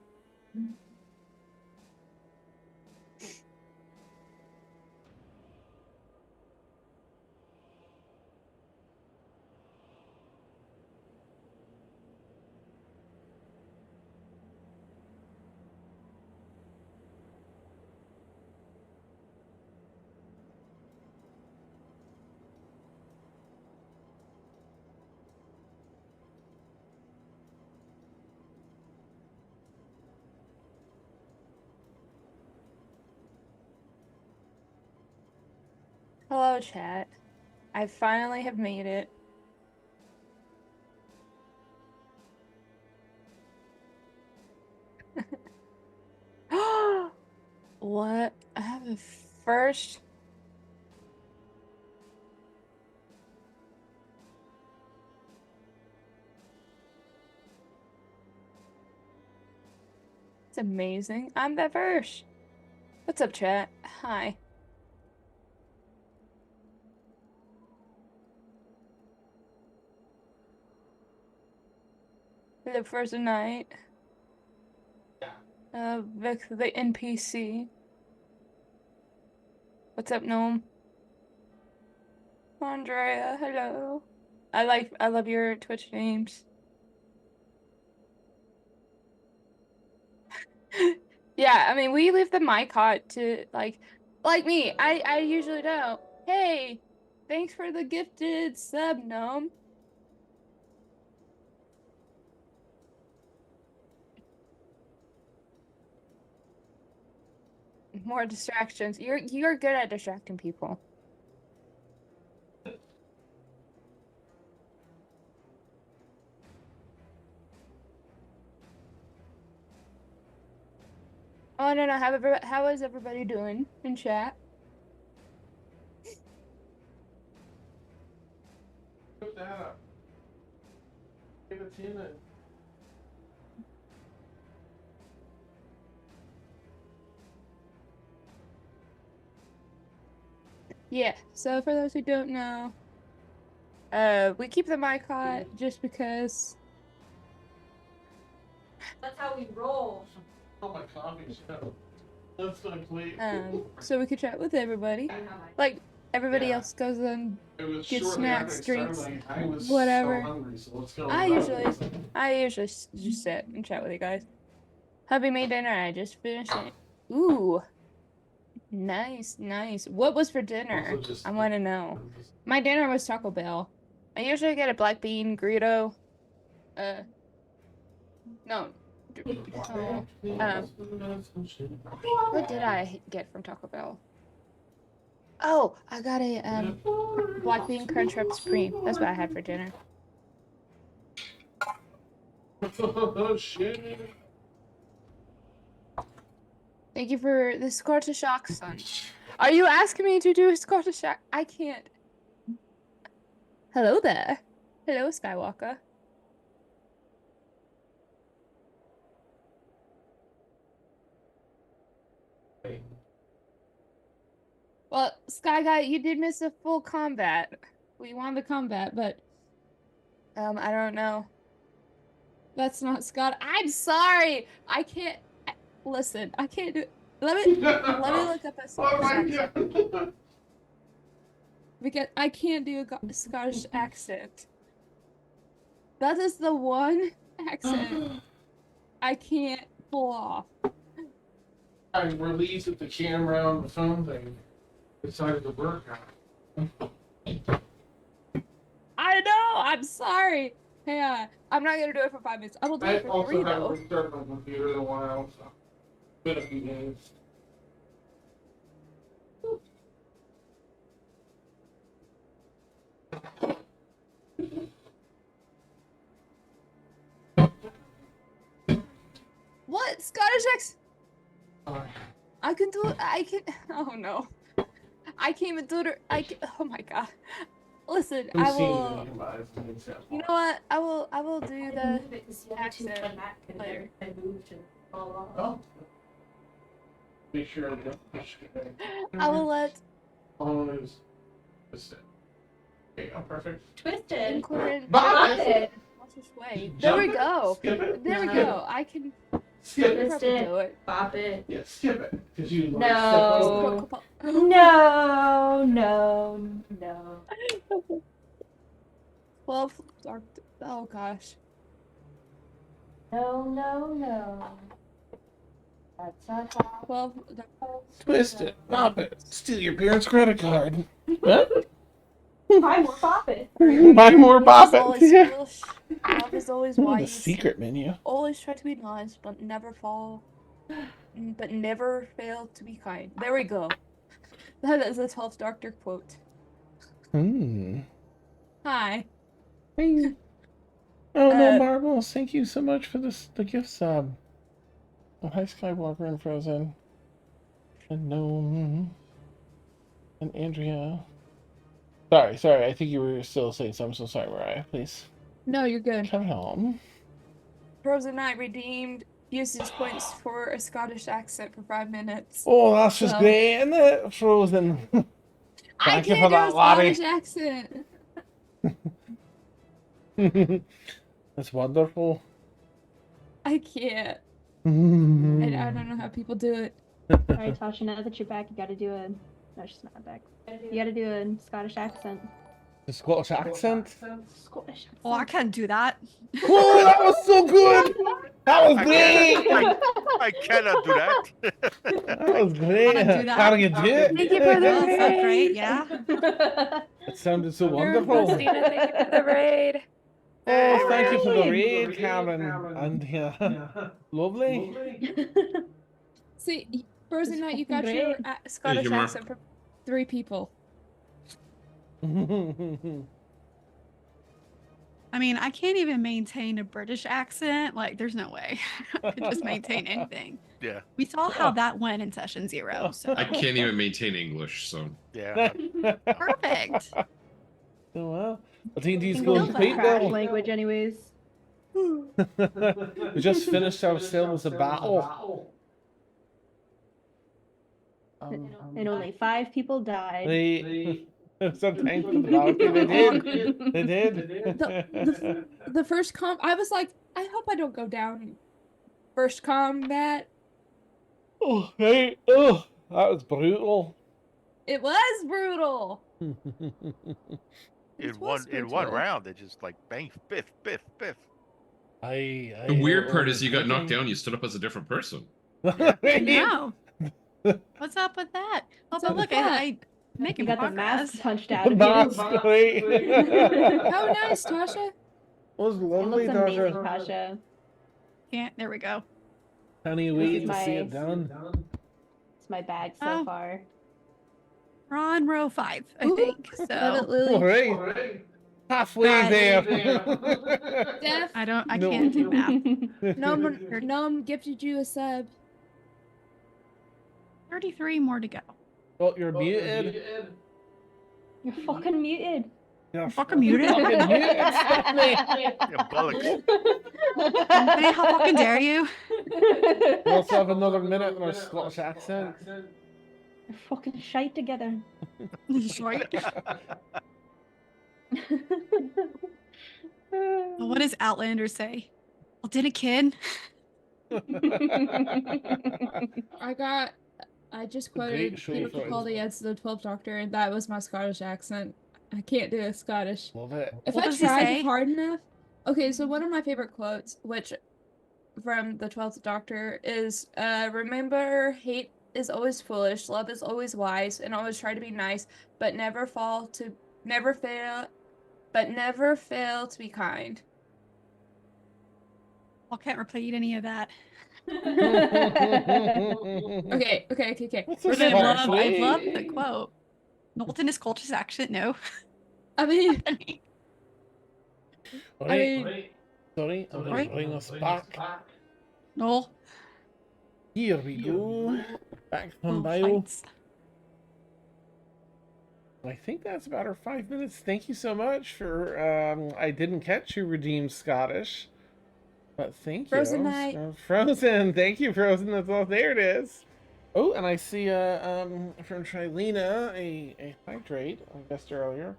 Hello, chat. I finally have made it. What? I have a first. It's amazing. I'm the first. What's up, chat? Hi. The first night. Vic the NPC. What's up, Gnome? Andrea, hello. I love your Twitch names. Yeah, I mean, we leave the mic hot to like me. I usually don't. Hey, thanks for the gifted sub, Gnome. More distractions. You're good at distracting people. Oh no, how is everybody doing in chat? Put that up. Give it to him. Yeah, so for those who don't know, we keep the mic hot just because That's how we roll. Oh, my coffee show. That's my plate. so we could chat with everybody. Like everybody else goes and gets snacks, drinks, whatever. So hungry, so let's go. I usually just sit and chat with you guys. Hubby made dinner. I just finished it. Ooh, nice. What was for dinner? I want to know. My dinner was Taco Bell. I usually get a black bean burrito. No. What did I get from Taco Bell? Oh, I got a black bean Crunchwrap Supreme. That's what I had for dinner. Oh shit. Thank you for the Scottish accent. Are you asking me to do a Scottish accent? I can't. Hello there. Hello, Skywalker. Well, Sky Guy, you did miss a full combat. We won the combat, but I don't know. That's not Scott. I'm sorry. I can't listen. I can't do. Let me look up a Scottish accent. Because I can't do a Scottish accent. That is the one accent I can't pull off. I released the camera on the phone thing. Decided to work on it. I know. I'm sorry. Hey, I'm not gonna do it for 5 minutes. I will do it for 3 though. I also haven't restarted my computer in a while, so been a few days. What Scottish accent? I can do it. I can. Oh no. I can't even do it. Oh my god. Listen, I will. You know what? I will do the accent later. Oh. Make sure I don't. I will let. Oh, it was. Okay, oh, perfect. Twisted. Bob it. Watch this way. There we go. There we go. I can. Skip probably it. do it. Bop it. Yeah, skip it. Because you No. No. 12 dark. Oh gosh. No. That's not how. 12. Twist it, bop it, steal your parents' credit card. Buy more bop it. Buy more bop it. Yeah. Love is always The wise. secret menu. Always try to be nice, but never fail to be kind. There we go. That is a 12th Doctor quote. Hmm. Hi. Hey. Oh no, Marbles! Thank you so much for the gift sub. Oh, hi, Skywalker and Frozen, and Gnome, and Andrea. Sorry. I think you were still saying something. So sorry, Mariah. Please. No, you're good. Come on. Frozen Knight redeemed uses points for a Scottish accent for 5 minutes. Oh, that's just great, isn't it? Frozen. I Thank you can't for do a that, laddie. Scottish accent. That's wonderful. I can't. I don't know how people do it. Alright, Tasha, now that you're back, you gotta do a... No, she's not back. You gotta do a Scottish accent. The Scottish accent? Scottish accent. Oh, I can't do that. Oh, that was so good! That was great! I cannot do that. That was great. Wanna do that? How do you do it? Thank you for the Oh, so raid. great, yeah. It sounded so You're wonderful. Christina, thank you for the raid. Oh, Hey, thank you for the Ray. raid, Cameron. And lovely. See, Frozen Knight, you fucking got your great. Scottish your mark. accent for 3 people. I mean, I can't even maintain a British accent. Like, there's no way I could just maintain anything. Yeah. We saw how that went in session 0. So I can't even maintain English, so. Yeah. perfect. Oh, well. I think these English going is great a trash though. language anyways. We just finished ourselves a battle. And only 5 people died. Sometimes for the battle. They did. The first I was like, I hope I don't go down first combat. Oh, right. Oh, that was brutal. It was brutal. In one round, they just like bang, biff. The weird part is you got knocked down, you stood up as a different person. No. What's up with that? Oh, but look, I making You got the progress. mask punched out of you. Mask, right? How nice, Tasha. It was It lovely, looks amazing, Tasha. Tasha. Can't. There we go. Can you This wait is to see my- it done? It's my bag so Oh. far. We're on row 5, I Ooh, think. Love it, So Lily. All right. Halfway Guys. there. Steph, I No. can't do math. Nom gifted you a sub. 33 more to go. Oh, you're muted. You're fucking muted. You're Fucking muted. fucking muted, Stephanie. Yeah, bollocks. Hey, how fucking dare you? We also have another minute in our Scottish accent. You're fucking shite together. Short. Well, what does Outlander say? Well, did a kid? I just Great quoted show, Peter sorry. Capaldi as the 12th Doctor, and that was my Scottish accent. I can't do a Scottish. Love it. If What I does he tried say? hard enough. Okay, so one of my favorite quotes, which from the 12th Doctor, is remember, hate is always foolish, love is always wise, and always try to be nice, but never fail to be kind. I can't repeat any of that. Okay. What's this I part, love sweet? the quote. Knowlton is culture's accent, no. I mean, Right. Sorry, I'm going to bring us back. Noel. Here we go. Back from Oh, bio. fights. I think that's about our 5 minutes. Thank you so much for. I didn't catch you redeemed Scottish, but thank Frozen you. Knight. Frozen. Thank you, Frozen. That's all. There it is. Oh, and I see from Trilena a hydrate. I guessed earlier.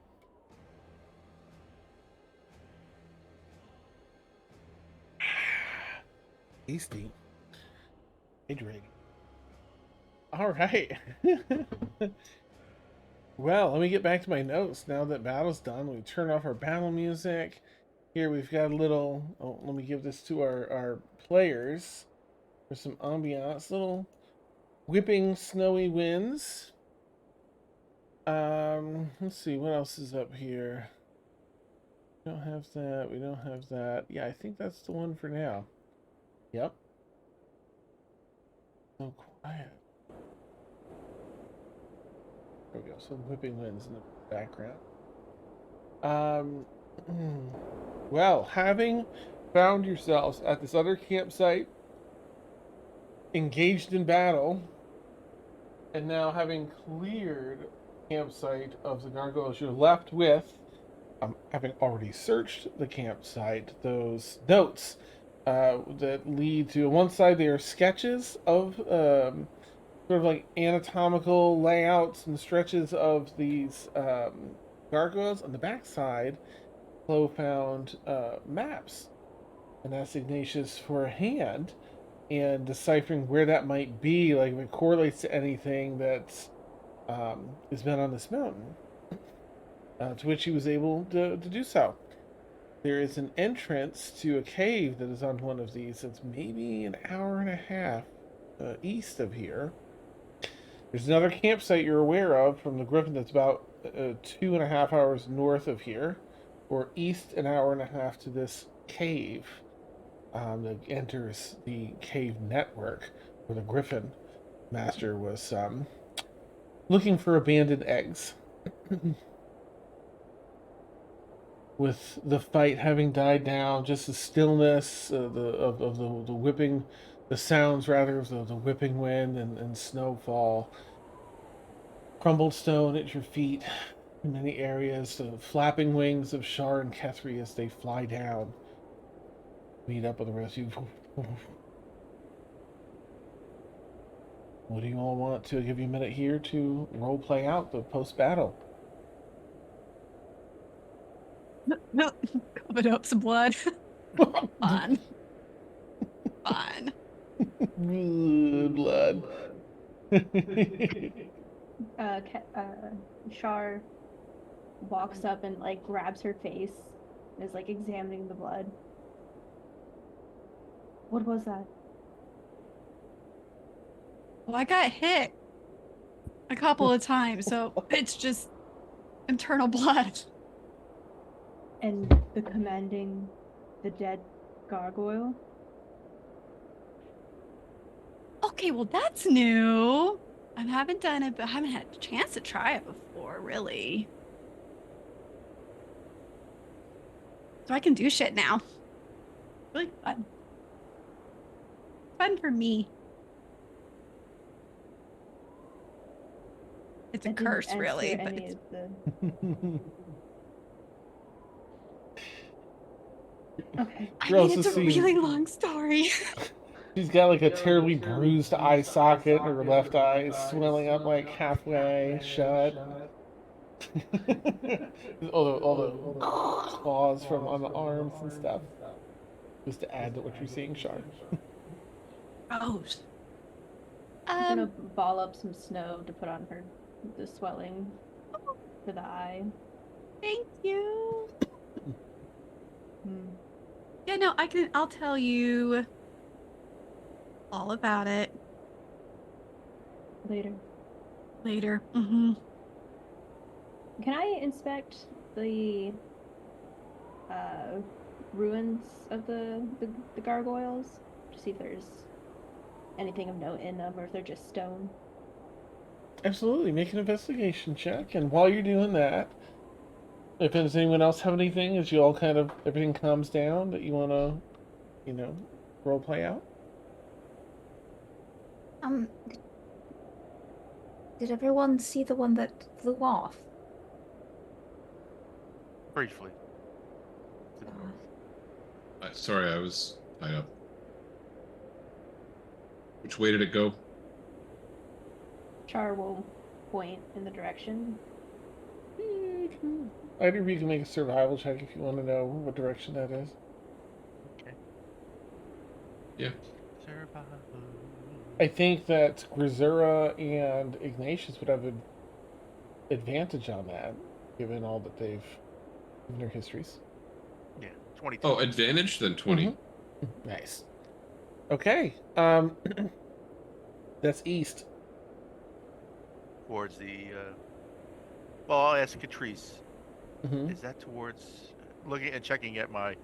Tasty. Hydrating. All right. Well, let me get back to my notes. Now that battle's done, we turn off our battle music. Here we've got a little. Oh, let me give this to our players for some ambiance. Little whipping snowy winds. Let's see what else is up here. We don't have that. We don't have that. Yeah, I think that's the one for now. Yep. So quiet. There we go. Some whipping winds in the background. Well, having found yourselves at this other campsite, engaged in battle, and now having cleared the campsite of the gargoyles, you're left with, having already searched the campsite, those notes that lead to, on one side, they are sketches of sort of like anatomical layouts and stretches of these gargoyles. On the back side, Chloe found maps and asked Ignatius for a hand and deciphering where that might be, like if it correlates to anything that's has been on this mountain. To which he was able to do so. There is an entrance to a cave that is on one of these that's maybe an hour and a half east of here. There's another campsite you're aware of from the Griffin that's about 2.5 hours north of here, or east an hour and a half to this cave that enters the cave network where the Griffin Master was looking for abandoned eggs. With the fight having died down, just the stillness of the whipping, the sounds rather of the whipping wind and snowfall, crumbled stone at your feet in many areas, the flapping wings of Shar and Kethri as they fly down, meet up with the rest of you. What do you all want to give you a minute here to role play out the post battle? No, covered up some blood. Fun. Fun. Blood. Char walks up and like grabs her face and is like examining the blood. What was that? Well, I got hit a couple of times, so it's just internal blood. And the commanding the dead gargoyle? Okay, well that's new. I haven't done it, but I haven't had a chance to try it before, really. So I can do shit now. Really fun. Fun for me. It's a curse, really. But it's... Okay. I mean, it's a really long story. She's got like a terribly bruised eye socket, and her left eye is swelling up like halfway shut. all the claws from on the arms and stuff. Just to add to what you're seeing, Shar. Gross. I'm gonna ball up some snow to put on the swelling for the eye. Thank you. Yeah, no, I'll tell you all about it. Later. Mm-hmm. Can I inspect the ruins of the gargoyles to see if there's anything of note in them or if they're just stone? Absolutely. Make an investigation check, and while you're doing that, if does anyone else have anything as you all kind of everything calms down that you want to, role play out? Did everyone see the one that flew off? Briefly. Sorry, I was tied up. Which way did it go? Char will point in the direction. Either of you can make a survival check if you want to know what direction that is. Okay. Yeah. Survival. I think that Grisura and Ignatius would have an advantage on that, given all that they've given their histories. Yeah, 22. Oh, advantage then 20. Mm-hmm. Nice. Okay. That's east. Towards the. Well, I'll ask Catrice. Mm-hmm. Is that towards looking and checking at my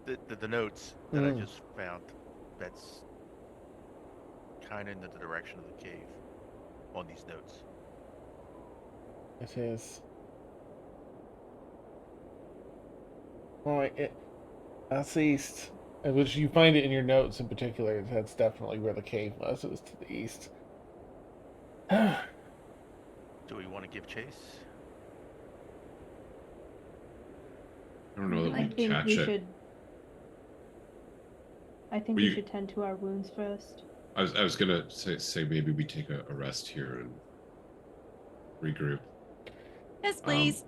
the notes that I just found? That's kind of in the direction of the cave on these notes. It is. Alright, that's east. Which you find it in your notes in particular. That's definitely where the cave was. It was to the east. Do we want to give chase? I don't know that I we'd think catch we it. should. I think Well, we you- should tend to our wounds first. I was gonna say maybe we take a rest here and regroup. Yes, please.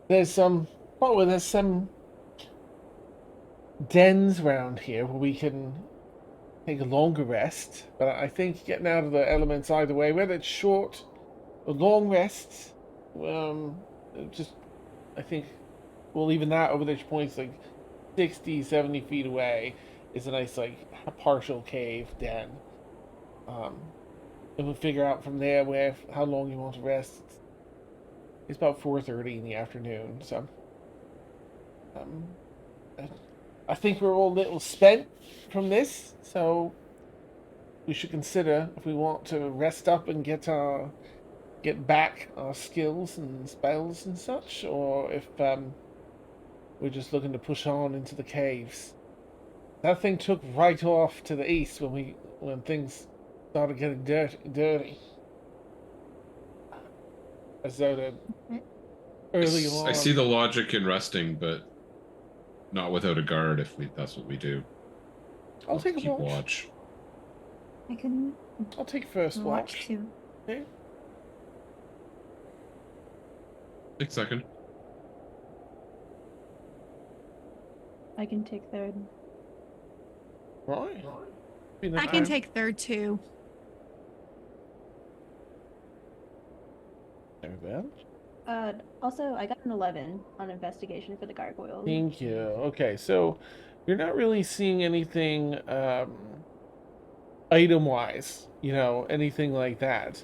There's some. Oh, there's some dens around here where we can take a longer rest. But I think getting out of the elements either way, whether it's short or long rests, just I think well, even that over there's points like 60, 70 feet away is a nice like partial cave den. And we'll figure out from there how long you want to rest. It's about 4:30 in the afternoon, so I think we're all a little spent from this, so we should consider if we want to rest up and get back our skills and spells and such, or if we're just looking to push on into the caves. That thing took right off to the east when things started getting dirty. As though the early on. I see the logic in resting, but not without a guard if that's what we do. I'll take a keep watch. I can I'll take first watch. too. Okay. Take second. I can take third. Right. I can take third too. Very bad. Also, I got an 11 on investigation for the gargoyle. Thank you. Okay, so you're not really seeing anything item-wise, anything like that.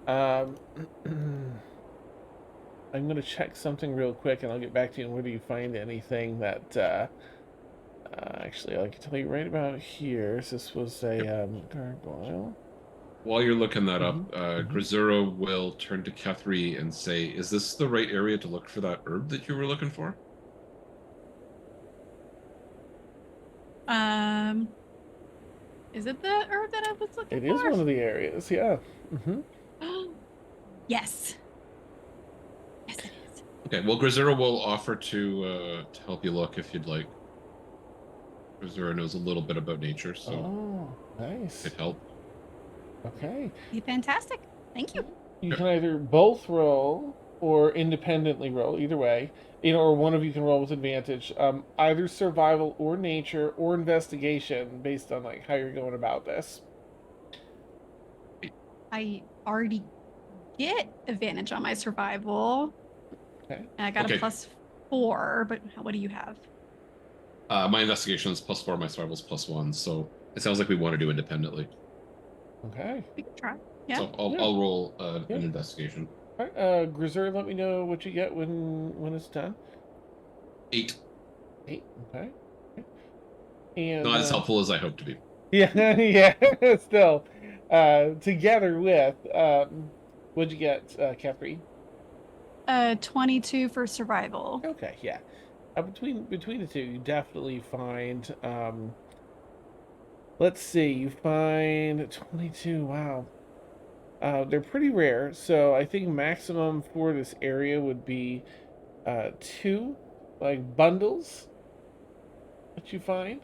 I'm gonna check something real quick, and I'll get back to you. And where do you find anything that? Actually, I can tell you right about here. This was a gargoyle. While you're looking that up, Grisura will turn to Kethri and say, "Is this the right area to look for that herb that you were looking for?" Is it the herb that I was looking for? It is one of the areas, yeah. Yes. Yes, it is. Okay, well, Grisura will offer to help you look if you'd like. Grisura knows a little bit about nature, so nice. it help. Okay. Be fantastic. Thank you. You can either both roll or independently roll, either way. Or one of you can roll with advantage. Either survival or nature or investigation based on like how you're going about this. I already get advantage on my survival. Okay. And I got a +4, but what do you have? My investigation is +4, my survival is +1, so it sounds like we want to do independently. Okay. We can try. Yeah. So I'll roll an investigation. All right, Grisur, let me know what you get when it's done. 8. 8. Okay. And not as helpful as I hope to be. Yeah, yeah. Still, together with what'd you get, Kefri? 22 for survival. Okay, yeah. Between the two, you definitely find. Let's see, you find 22. Wow. They're pretty rare, so I think maximum for this area would be 2, like bundles that you find.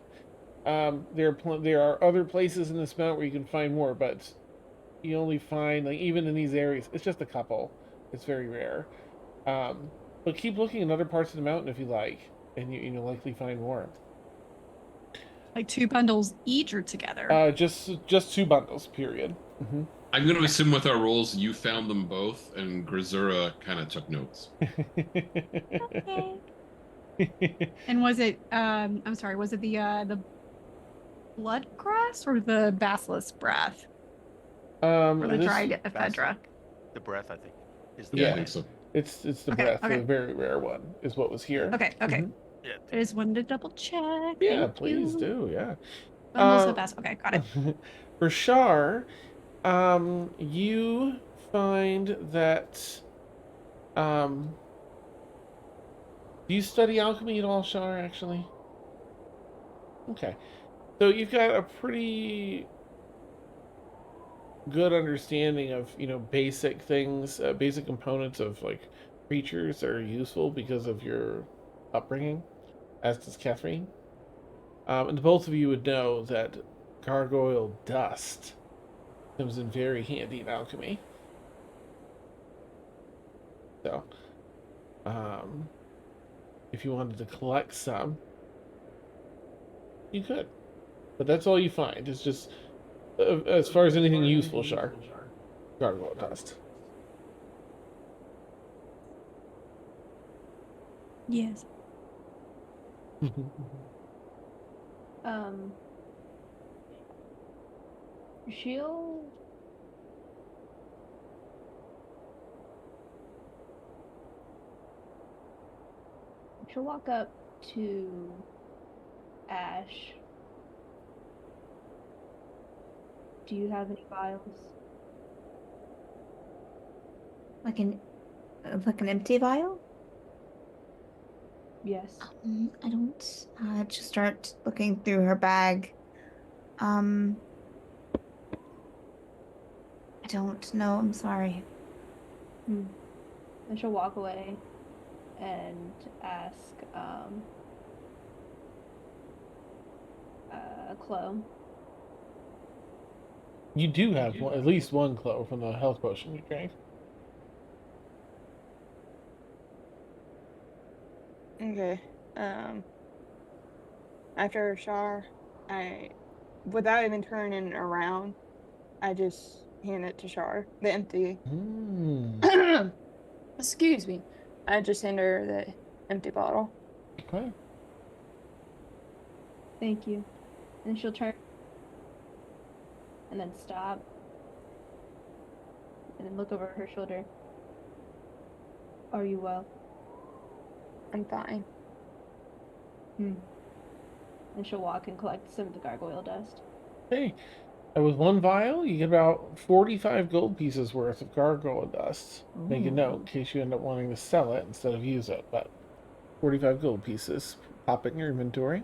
There are other places in this mount where you can find more, but you only find like even in these areas, it's just a couple. It's very rare. But keep looking in other parts of the mountain if you like, and you'll likely find more. Like 2 bundles each or together? Just 2 bundles. Period. Mm-hmm. I'm going to assume with our rolls, you found them both, and Grisura kind of took notes. Okay. And was it? I'm sorry. Was it the blood grass or the basilisk breath? Or the dried ephedra? The breath, I think. Is the I think so. It's the breath, the very rare one, is what was here. Okay. Mm-hmm. Yeah. I just wanted to double check. Yeah, please do. Yeah. Bundles of basilisk. Okay, got it. For Shar, you find that, do you study alchemy at all, Shar, actually? Okay. So you've got a pretty good understanding of, basic things, basic components of, like, creatures that are useful because of your upbringing, as does Catherine. And the both of you would know that gargoyle dust comes in very handy in alchemy. So, if you wanted to collect some, you could. But that's all you find. It's just, as far as anything useful, Shar, gargoyle dust. Yes. She'll walk up to Ash. Do you have any vials? Like an empty vial? Yes. I don't. Just start looking through her bag. I don't know. I'm sorry. Then she'll walk away and ask Chloe. You do have at least one Clo from the health potion you drank. Okay. After Shar, without even turning around, I just hand it to Shar, the empty. Excuse me. I just hand her the empty bottle. Okay. Thank you. And she'll turn and then stop and then look over her shoulder. Are you well? I'm fine. And she'll walk and collect some of the gargoyle dust. Hey, with one vial, you get about 45 gold pieces worth of gargoyle dust. Make a note in case you end up wanting to sell it instead of use it, but 45 gold pieces. Pop it in your inventory.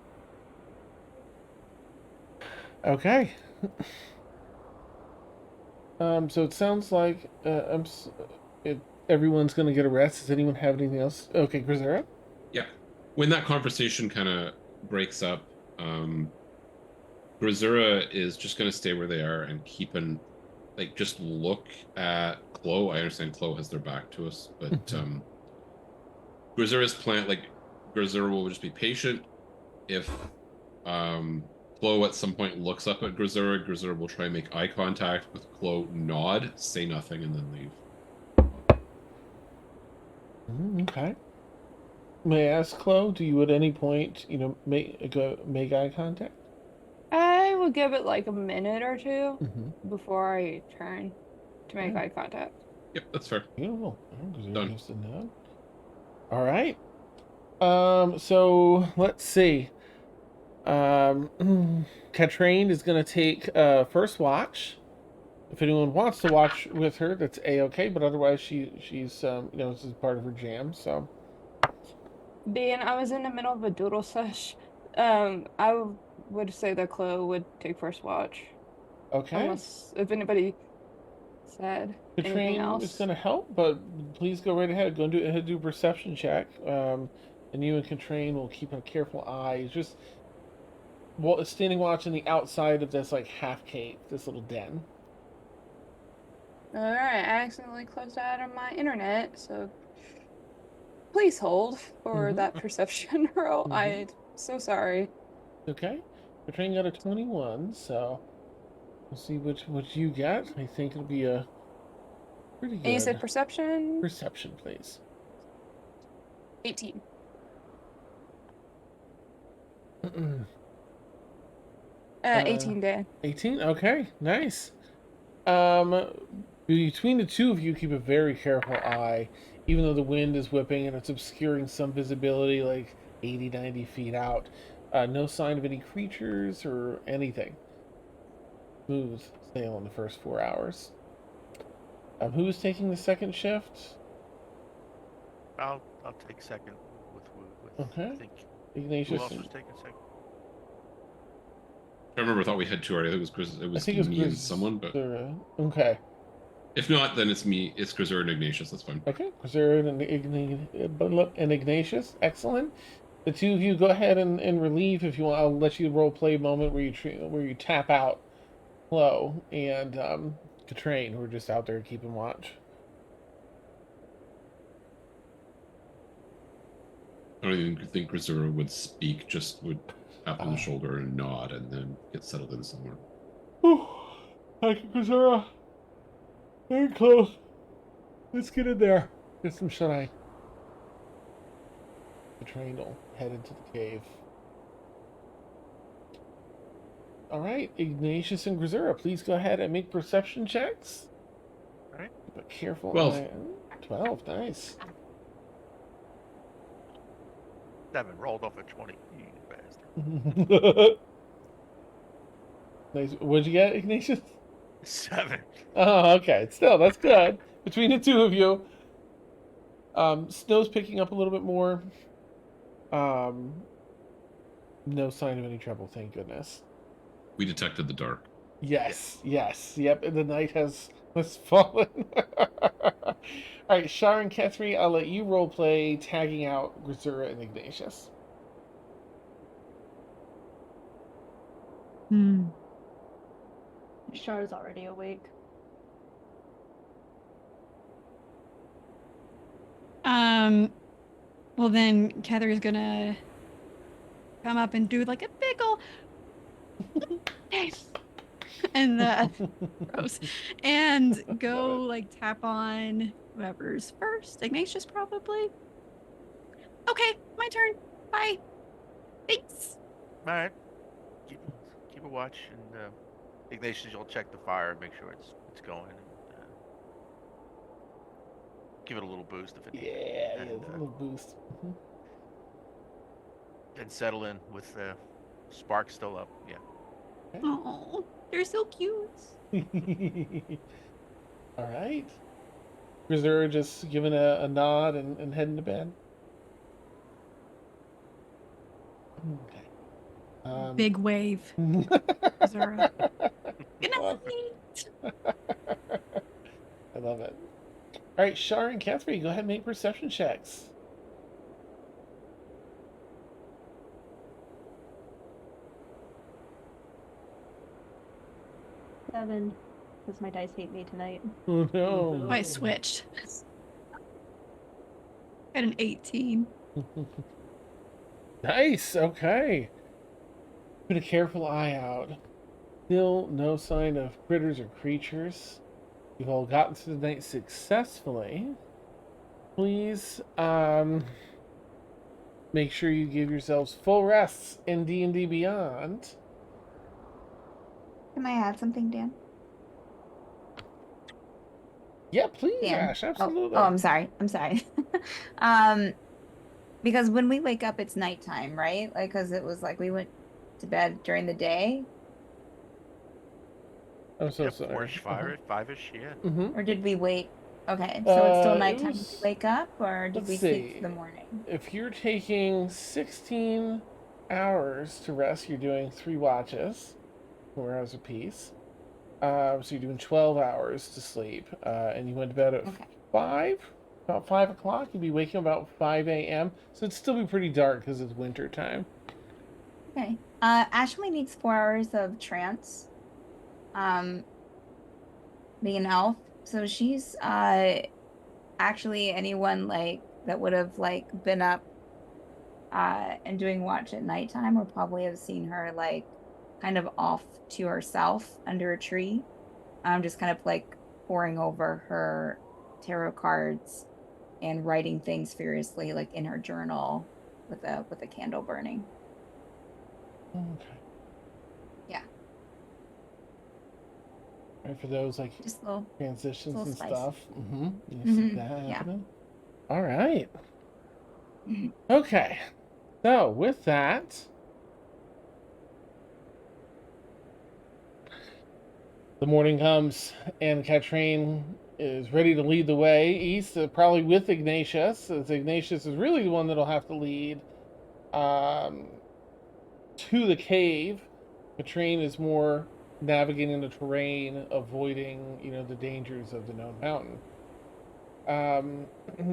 Okay. So it sounds like everyone's going to get a rest. Does anyone have anything else? Okay, Grisera? Yeah. When that conversation kind of breaks up, Grisera is just going to stay where they are and just look at Chloe. I understand Chloe has their back to us, but Grisera's Grisera will just be patient. If Chloe at some point looks up at Grisera, Grisera will try and make eye contact with Chloe, nod, say nothing, and then leave. Okay. May I ask, Chloe, do you at any point, make eye contact? I will give it like a minute or two before I turn to make eye contact. Yep, that's fair. Beautiful. Done. All right. So let's see. Katrine is going to take first watch. If anyone wants to watch with her, that's a-okay. But otherwise, she's this is part of her jam. So. Being I was in the middle of a doodle sesh, I would say that Chloe would take first watch. Okay. Unless if anybody said anything else. Katrine is going to help, but please go right ahead. Go and do a perception check. And you and Katrine will keep a careful eye. Just standing watch on the outside of this half cave, this little den. All right, I accidentally closed out of my internet, so please hold for that perception roll. I'm so sorry. Okay, Katrine got a 21, so we'll see what you get. I think it'll be a pretty good. And you said perception? Perception, please. 18. 18, Dan. 18? Okay, nice. Between the two of you, keep a very careful eye, even though the wind is whipping and it's obscuring some visibility, like 80, 90 feet out. No sign of any creatures or anything. Smooth sail in the first 4 hours. Who's taking the second shift? I'll take second with Okay. I think Ignatius. who else was taking second? I remember. I thought we had two already. I think it was me and someone, but okay. If not, then it's me. It's Grisur and Ignatius. That's fine. Okay, Grisur and Ignatius. Excellent. The two of you go ahead and relieve if you want. I'll let you role play a moment where you tap out Flo and Katrine, who are just out there keeping watch. I don't even think Grisur would speak. Just would tap on the shoulder and nod, and then get settled in somewhere. Thank you, Grisura. Very close. Let's get in there. Get some shut-eye. Katrine will head into the cave. All right, Ignatius and Grisura, please go ahead and make perception checks. All right. But careful. 12. 12, nice. 7 rolled off a 20. You bastard. Nice. What'd you get, Ignatius? 7. Oh, okay. Still, that's good. Between the two of you. Snow's picking up a little bit more. No sign of any trouble, thank goodness. We detected the dark. Yes. Yep, and the night has fallen. Alright, Shar and Kethri, I'll let you roleplay tagging out Grisura and Ignatius. Char's already awake. Well then Catherine's gonna come up and do like a big ol' and gross. And go like tap on whoever's first. Ignatius probably. Okay, my turn. Bye. Thanks. All right. Keep a watch, and Ignatius, you'll check the fire and make sure it's going, and give it a little boost if it needs. Yeah, a little boost. And settle in with the spark still up. Yeah. Oh, they're so cute. All right. Grisura just giving a nod and heading to bed. Okay. Big wave. Grisura. Good night. I love it. All right, Shar and Kethri, go ahead and make perception checks. Seven, because my dice hate me tonight. Oh no! I switched. Got an 18. Nice. Okay. Put a careful eye out. Still no sign of critters or creatures. You've all gotten through the night successfully. Please, make sure you give yourselves full rests in D&D Beyond. Can I add something, Dan? Yeah, please, Dan. Ash. Absolutely. Oh, I'm sorry. Because when we wake up, it's nighttime, right? Like, because it was like we went to bed during the day. I'm so sorry. 4-ish, 5-ish, yeah. Mm-hmm. Or did we wait? Okay, so it's still it nighttime when was- we wake up, or did let's we sleep see. for the morning? If you're taking 16 hours to rest, you're doing 3 watches, 4 hours apiece. So you're doing 12 hours to sleep, and you went to bed at 5, about 5 o'clock. You'd be waking up about 5 a.m. So it'd still be pretty dark because it's winter time. Okay. Ashley needs 4 hours of trance. Being an elf, so she's actually anyone like that would have like been up and doing watch at nighttime would probably have seen her like kind of off to herself under a tree, just kind of like poring over her tarot cards and writing things furiously like in her journal with a candle burning. Okay. Yeah. Right, for those like Just little transitions little and spice. stuff. You see that Yeah. happening? All right. Okay. So with that, the morning comes and Katrine is ready to lead the way east, probably with Ignatius, as Ignatius is really the one that'll have to lead to the cave. Katrine is more navigating the terrain, avoiding, the dangers of the known mountain.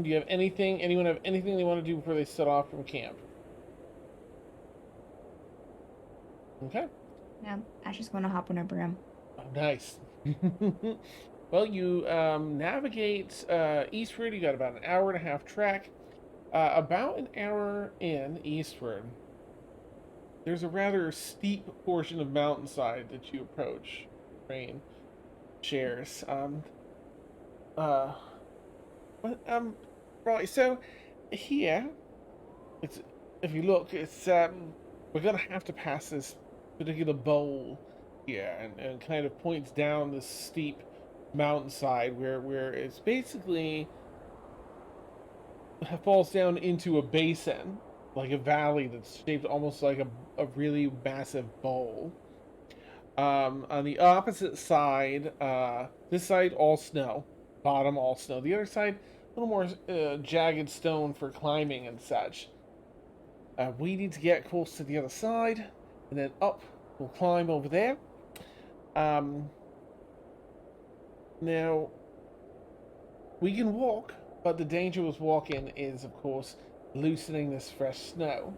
Do you have anything? Anyone have anything they want to do before they set off from camp? Okay. Yeah, Ash is going to hop on her broom. Oh, nice. Well, you navigate eastward. You got about an hour and a half trek. About an hour in eastward, there's a rather steep portion of mountainside that you approach. Rain shares. Right. So here, it's if you look, it's we're gonna have to pass this particular bowl here, and kind of points down this steep mountainside where it's basically falls down into a basin, like a valley that's shaped almost like a really massive bowl. On the opposite side, this side all snow, bottom all snow. The other side, a little more jagged stone for climbing and such. We need to get close to the other side, and then up. We'll climb over there. Now, we can walk, but the danger with walking is, of course, loosening this fresh snow.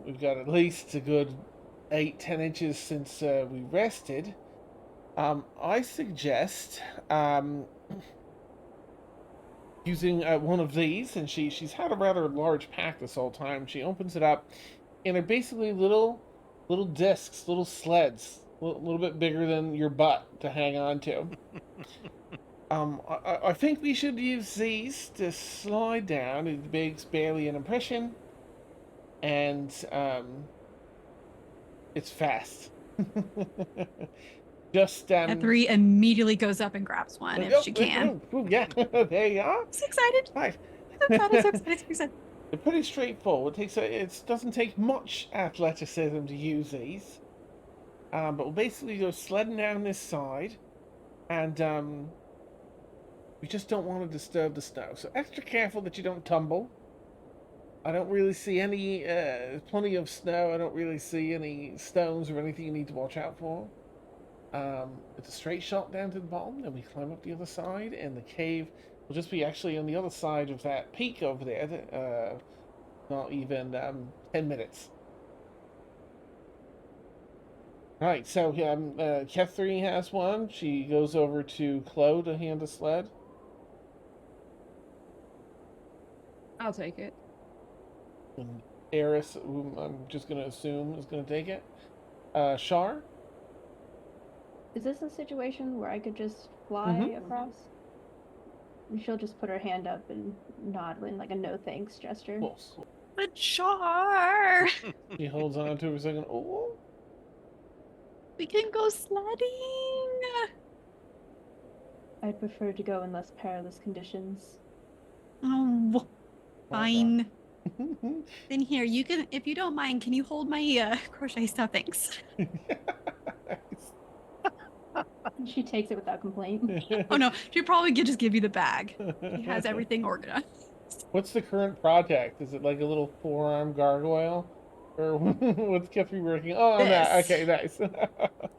We've got at least a good 8-10 inches since we rested. I suggest using one of these, and she's had a rather large pack this whole time. She opens it up, and they're basically little discs, little sleds, a little bit bigger than your butt to hang on to. I think we should use these to slide down. It makes barely an impression, and it's fast. Just Ethri immediately goes up and grabs one if she can. Yeah, there you are. I'm so excited. Right. So excited. They're pretty straightforward. It doesn't take much athleticism to use these. But we'll basically go sledding down this side, and we just don't want to disturb the snow. So extra careful that you don't tumble. I don't really see any, plenty of snow. I don't really see any stones or anything you need to watch out for. It's a straight shot down to the bottom, then we climb up the other side, and the cave will just be actually on the other side of that peak over there. Not even 10 minutes. Alright, so Catherine has one. She goes over to Chloe to hand a sled. I'll take it. And Eris, whom I'm just going to assume is going to take it. Shar? Is this a situation where I could just fly across? And she'll just put her hand up and nod in like a no thanks gesture. But Char! She holds on to her for a second. Oh. We can go sledding! I'd prefer to go in less perilous conditions. Oh, fine. Then here, you can, if you don't mind, can you hold my crochet stuff? Thanks. She takes it without complaint. Oh no, she probably could just give you the bag. She has everything organized. What's the current project? Is it like a little four-arm gargoyle? Or what's Catherine working on? Oh, that. Okay, nice. What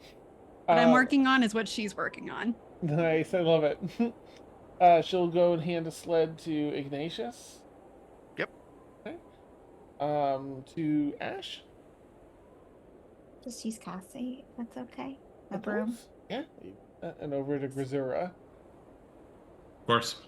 I'm working on is what she's working on. Nice, I love it. She'll go and hand a sled to Ignatius. Yep. Okay. To Ash. Just use Cassie. That's okay. A broom. Yeah. And over to Grisura. Of course.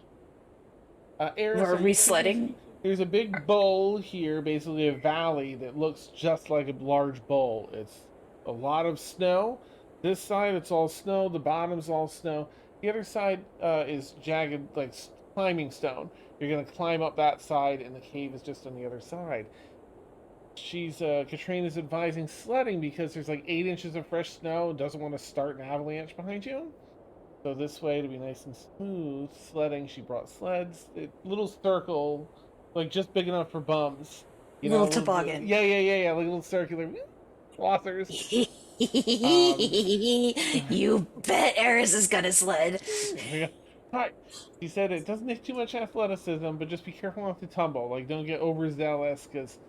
Eris, Are we sledding? There's a big bowl here, basically a valley that looks just like a large bowl. It's a lot of snow. This side, it's all snow. The bottom's all snow. The other side is jagged, like climbing stone. You're going to climb up that side, and the cave is just on the other side. Katrine is advising sledding because there's like 8 inches of fresh snow. Doesn't want to start an avalanche behind you. So this way, to be nice and smooth, sledding, she brought sleds. Little circle, like just big enough for bums. Little toboggan. Yeah, like a little circular. Flossers. You bet Eris is gonna sled. Hi. She said it doesn't take too much athleticism, but just be careful not to tumble. Like, don't get overzealous, because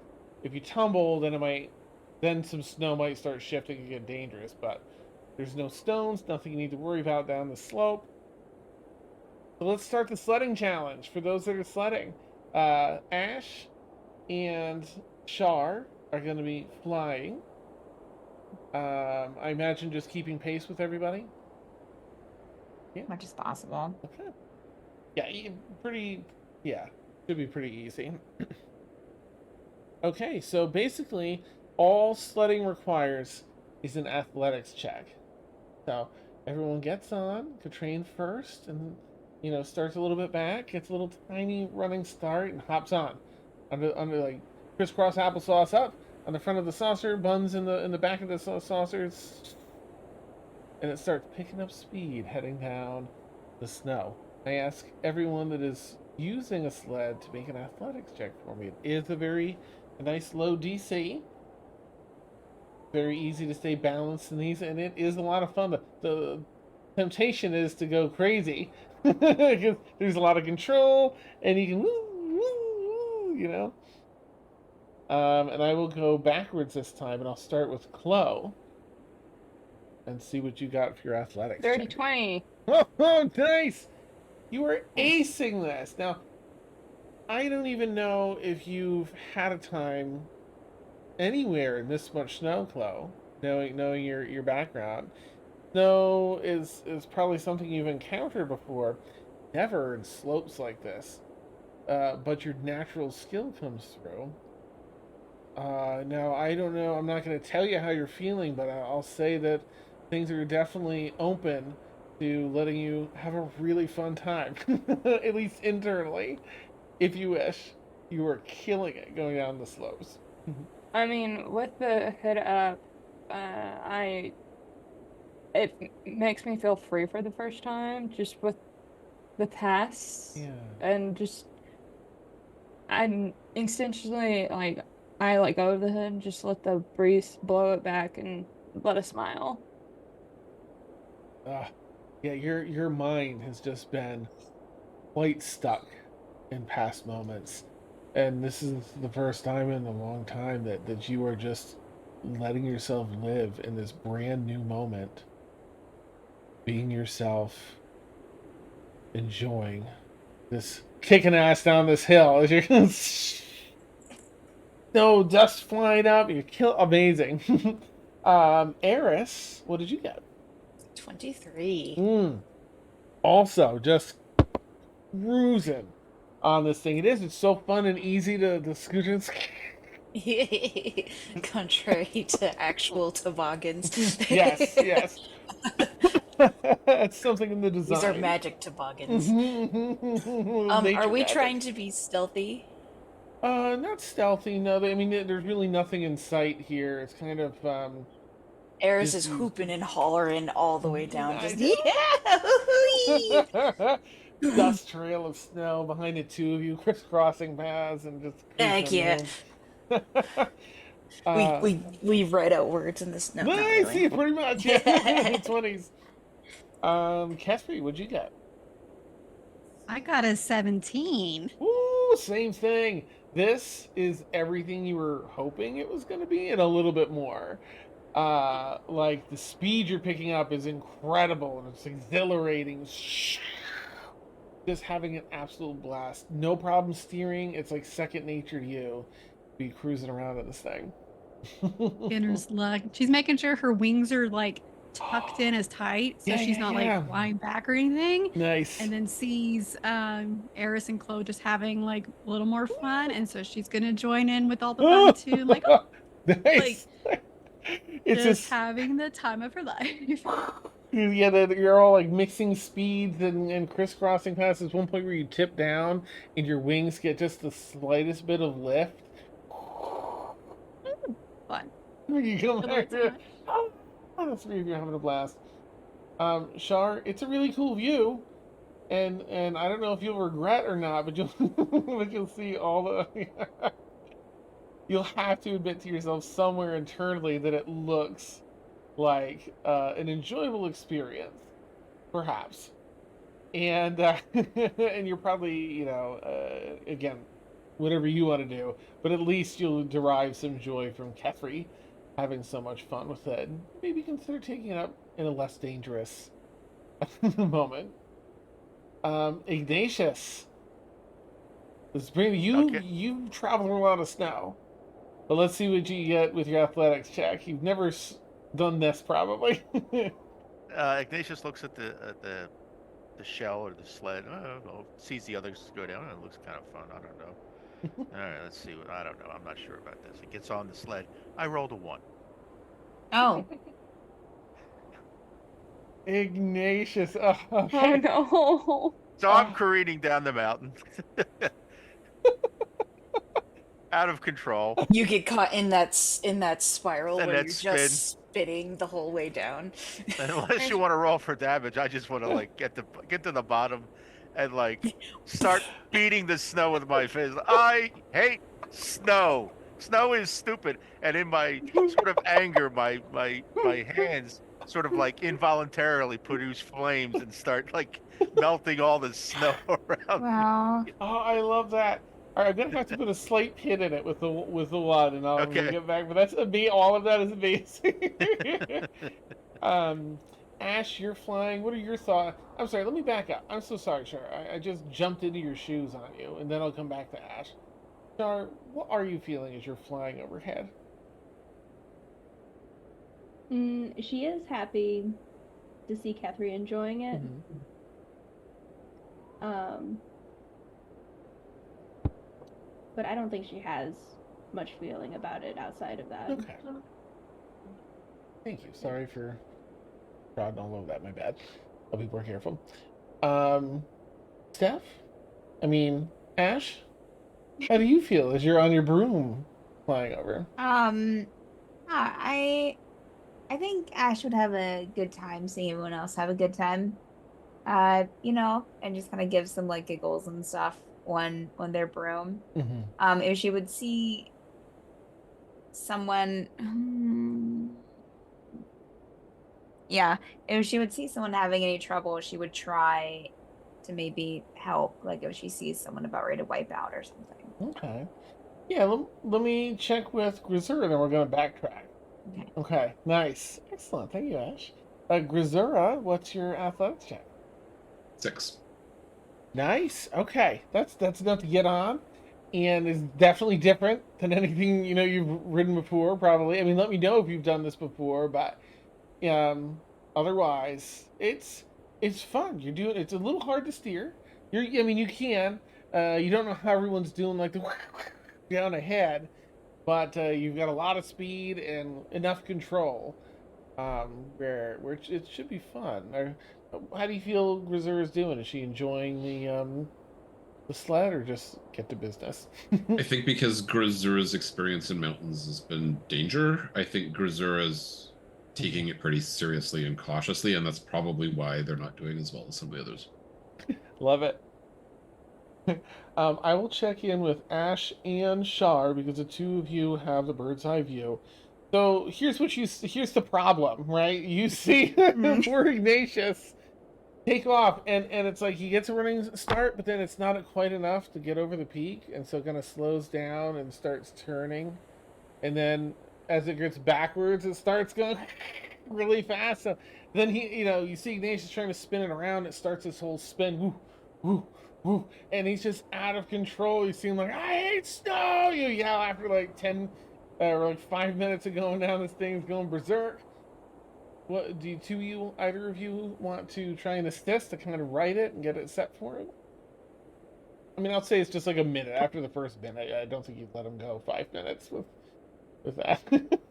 if you tumble, then some snow might start shifting and get dangerous. But there's no stones, nothing you need to worry about down the slope. So let's start the sledding challenge for those that are sledding. Ash and Shar are going to be flying. I imagine just keeping pace with everybody. Yeah. Much as possible. Okay. Yeah, should be pretty easy. Okay, so basically, all sledding requires is an athletics check. So everyone gets on, Katrine first, and starts a little bit back, gets a little tiny running start, and hops on. Under like crisscross applesauce up on the front of the saucer, buns in the back of the saucer, and it starts picking up speed, heading down the snow. I ask everyone that is using a sled to make an athletics check for me. It is a nice low DC. Very easy to stay balanced in these, and it is a lot of fun. The temptation is to go crazy because there's a lot of control, and you can woo. And I will go backwards this time, and I'll start with Chloe and see what you got for your athletics. 30-20. Oh, nice! You are acing this. Now, I don't even know if you've had a time anywhere in this much snow, Chloe, knowing your background. Snow is probably something you've encountered before. Never in slopes like this. But your natural skill comes through. Now, I don't know, I'm not going to tell you how you're feeling, but I'll say that things are definitely open to letting you have a really fun time. At least internally, if you wish. You are killing it going down the slopes. I mean, with the hood up, it makes me feel free for the first time, just with the pass. Yeah. And just, I'm instinctually, I let go of the hood and just let the breeze blow it back and let a smile. Yeah, your mind has just been quite stuck in past moments. And this is the first time in a long time that you are just letting yourself live in this brand new moment. Being yourself, enjoying this kicking ass down this hill as you're no dust flying up, you're amazing. Eris, what did you get? 23. Also, just cruising on this thing. It's so fun and easy to scoot in. Contrary to actual toboggans. Yes. It's something in the design. These are magic toboggans. Are we trying to be stealthy? Not stealthy, no. I mean, there's really nothing in sight here. It's kind of, Eris is hooping and hollering all the way down. Just, yeah! Dust trail of snow behind the two of you, crisscrossing paths and just... Heck yeah. we write out words in the snow. Nice, really. Yeah, pretty much. Yeah. 20s. Casper, what'd you get? I got a 17. Ooh, same thing. This is everything you were hoping it was going to be, and a little bit more. Like, the speed you're picking up is incredible, and it's exhilarating. Just having an absolute blast. No problem steering. It's like second nature to you. Be cruising around in this thing. Beginner's luck. She's making sure her wings are like tucked in as tight, so she's not like flying back or anything. Nice. And then sees Eris and Chloe just having like a little more fun, and so she's gonna join in with all the fun too. Like, nice. Like, it's just having the time of her life. Yeah, you're all like mixing speeds and crisscrossing past this one point where you tip down and your wings get just the slightest bit of lift. Fun. You come back to that's me if you're having a blast. Shar, it's a really cool view, and I don't know if you'll regret or not, but you'll see all the. You'll have to admit to yourself somewhere internally that it looks like an enjoyable experience, perhaps. And and you're probably, again, whatever you want to do, but at least you'll derive some joy from Kethri having so much fun with it. Maybe consider taking it up in a less dangerous moment. Ignatius, this bring Okay. you've traveled a lot of snow, but let's see what you get with your athletics check. You've never done this, probably. Ignatius looks at the shell or the sled. Sees the others go down. It looks kind of fun. I don't know. All right, let's see. I don't know. I'm not sure about this. It gets on the sled. I rolled a 1. Oh. Ignatius. Oh, Oh okay. no. So I'm careening down the mountain, out of control. You get caught in that spiral And where that you're spin. just spinning the whole way down. Unless you want to roll for damage, I just want to like get to the bottom and like start beating the snow with my fist. I hate snow. Snow is stupid. And in my sort of anger, my hands sort of like involuntarily produce flames and start like melting all the snow around. Wow. Oh, I love that. All right, I'm gonna have to put a slight pin in it with the one, and I'll Okay. get back. But that's all of that is amazing. Ash, you're flying. What are your thoughts? I'm sorry. Let me back up. I'm so sorry, Char. I just jumped into your shoes on you, and then I'll come back to Ash. Char, what are you feeling as you're flying overhead? She is happy to see Kethri enjoying it. But I don't think she has much feeling about it outside of that. Okay. Thank you. Sorry for prodding all over that. My bad. I'll be more careful. Steph? I mean, Ash? How do you feel as you're on your broom flying over? I think Ash would have a good time seeing everyone else have a good time. And just kind of give some like giggles and stuff on their broom. If she would see someone, if she would see someone having any trouble, she would try to maybe help. Like if she sees someone about ready to wipe out or something. Okay. Yeah, let me check with Grisura, and then we're going to backtrack. Okay, nice. Excellent. Thank you, Ash. Grisura, what's your athletics check? 6. Nice. Okay, that's enough to get on, and is definitely different than anything you've ridden before. Probably. I mean, let me know if you've done this before, but otherwise, it's fun. You're doing. It's a little hard to steer. You can. You don't know how everyone's doing, like the down ahead, but you've got a lot of speed and enough control, where it should be fun. How do you feel Grisura's doing? Is she enjoying the sled, or just get to business? I think because Grisura's experience in mountains has been danger, I think Grisura's taking it pretty seriously and cautiously, and that's probably why they're not doing as well as some of the others. Love it. I will check in with Ash and Shar because the two of you have the bird's eye view. So here's the problem, right? You see poor Ignatius take off, and it's like he gets a running start, but then it's not quite enough to get over the peak, and so it kind of slows down and starts turning, and then as it gets backwards, it starts going really fast. So then you see Ignatius trying to spin it around. It starts this whole spin, woo, woo, woo, and he's just out of control. You see him like, I hate snow! You yell after like 10 or like 5 minutes of going down this thing's going berserk. What do either of you want to try and assist to kind of right it and get it set for him? I mean, I'll say it's just like a minute after the first minute. I don't think you'd let him go 5 minutes with that.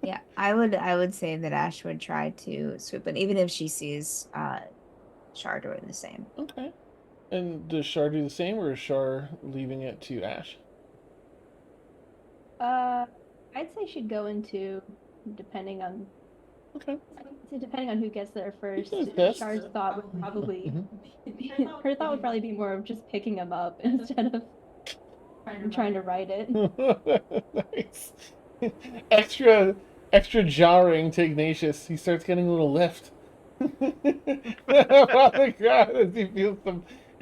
Yeah, I would say that Ash would try to swoop in, even if she sees Shar doing the same. Okay. And does Shar do the same, or is Shar leaving it to Ash? I'd say she'd go into, depending on. Okay. I'd say depending on who gets there first. Shar's thought would probably her thought would probably be more of just picking him up instead of trying to ride it. Nice. Extra extra jarring to Ignatius. He starts getting a little lift. On the ground as he feels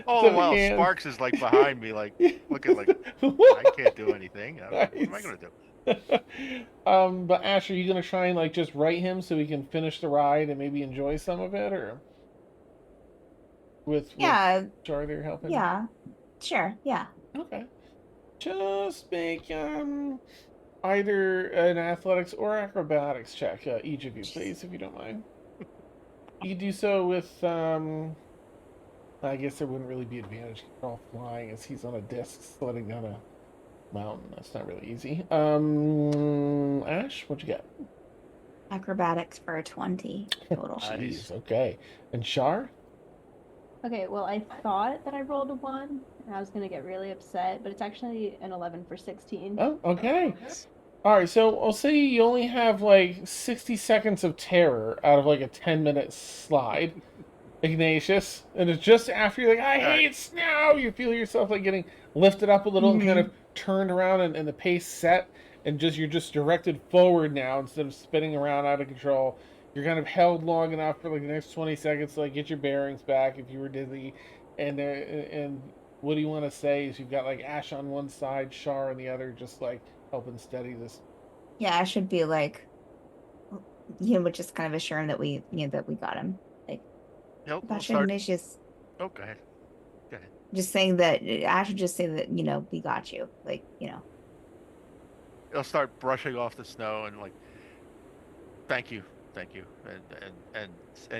All the some while, hands. Sparks is like behind me, like looking like I can't do anything. What am I Nice. gonna do? But Ash, are you gonna try and like just write him so he can finish the ride and maybe enjoy some of it, or with Yeah. Charlie helping? Yeah. Sure. Yeah. Okay. Just make either an athletics or acrobatics check, each of you, please, if you don't mind. You can do so with I guess there wouldn't really be advantage control flying as he's on a disc sliding down a mountain. That's not really easy. Ash, what'd you get? Acrobatics for a 20 total. Jeez, okay. And Shar? Okay, well, I thought that I rolled a 1, and I was gonna get really upset, but it's actually an 11 for 16. Oh, okay. Alright, so I'll say you only have like 60 seconds of terror out of like a 10-minute slide. Ignatius, and it's just after you're like, I hate snow, you feel yourself like getting lifted up a little and kind of turned around, and the pace set, and you're just directed forward now instead of spinning around out of control. You're kind of held long enough for like the next 20 seconds to like get your bearings back if you were dizzy, and what do you want to say is you've got like Ash on one side, Shar on the other, just like helping steady this. Yeah, I should be like, just kind of assure him that we got him. Like, He'll start. Ignatius. Oh, go ahead. Go ahead. Just saying that I should just say that we got you. Like, He'll start brushing off the snow and like, thank you, and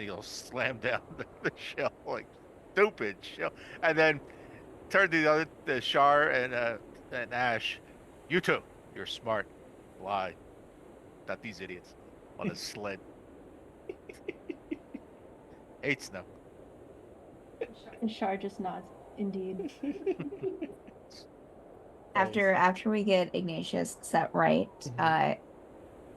he'll slam down the shell like stupid shell, and then turn to the Shar and Ash. You two, you're smart. Lie, not these idiots on a sled. Hate snow. And Shar just nods. Indeed. after we get Ignatius set right,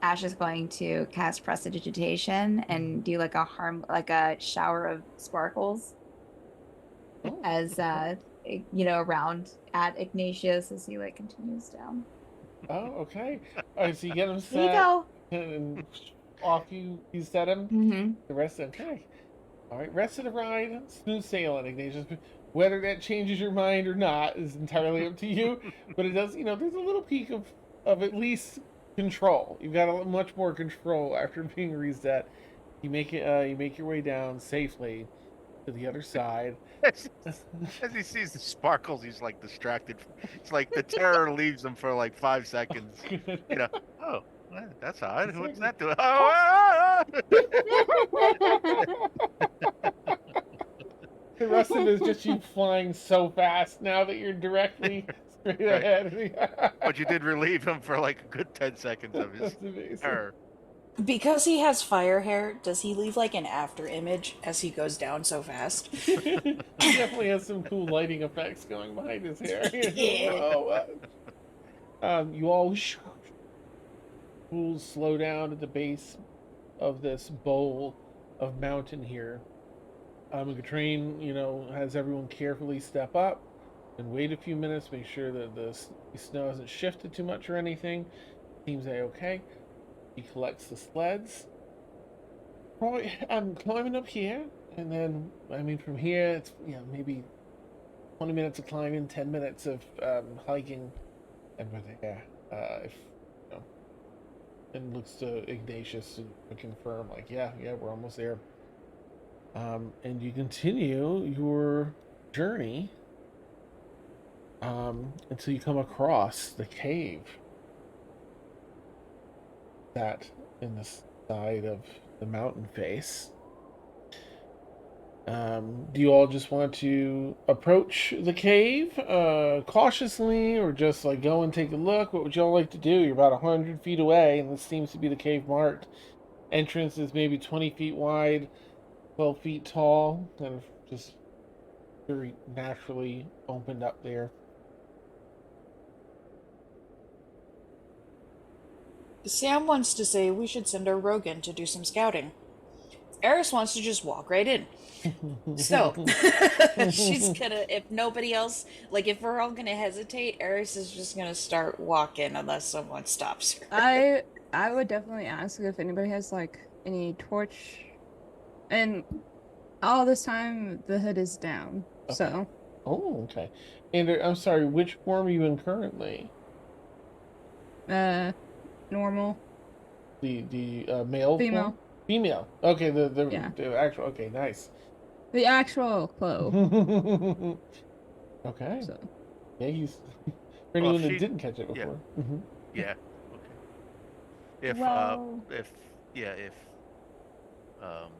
Ash is going to cast Prestidigitation and do like a shower of sparkles as around at Ignatius as he like continues down. Oh, okay. Alright, so you get him set. There you go. And off you set him. Mm-hmm. The rest of okay. Alright, rest of the ride, smooth sailing, Ignatius. Whether that changes your mind or not is entirely up to you. But it does, there's a little peak of at least control. You've got much more control after being reset. You make your way down safely to the other side. As he sees the sparkles, he's like distracted. It's like the terror leaves him for like 5 seconds. Oh, that's odd. What's that doing? The rest of it is just you flying so fast now that you're directly straight ahead. But you did relieve him for like a good 10 seconds of his terror. Because he has fire hair, does he leave like an after image as he goes down so fast? He definitely has some cool lighting effects going behind his hair. Yeah. You all will slow down at the base of this bowl of mountain here. Katrine, has everyone carefully step up and wait a few minutes, make sure that the snow hasn't shifted too much or anything. Seems okay. He collects the sleds. Right, I'm climbing up here, and then, from here, it's, maybe 20 minutes of climbing, 10 minutes of hiking, and we're there. And looks to Ignatius to confirm, like, yeah, we're almost there. And you continue your journey until you come across the cave that in the side of the mountain face. Do you all just want to approach the cave cautiously, or just like go and take a look? What would you all like to do? You're about 100 feet away, and this seems to be the cave marked. Entrance is maybe 20 feet wide, 12 feet tall, and just very naturally opened up there. Sam wants to say we should send our Rogan to do some scouting. Eris wants to just walk right in. So, she's gonna, if nobody else, like if we're all gonna hesitate, Eris is just gonna start walking unless someone stops her. I would definitely ask if anybody has like any torch. And all this time the hood is down. Okay. So Oh, okay. And I'm sorry, which form are you in currently? normal. The male Female. form? Female. Okay, Yeah. the actual. Okay, nice. The actual Chloe. Okay. So Yeah, he's for Well, anyone if that she, didn't catch it yeah, before. yeah, okay. If Well, if um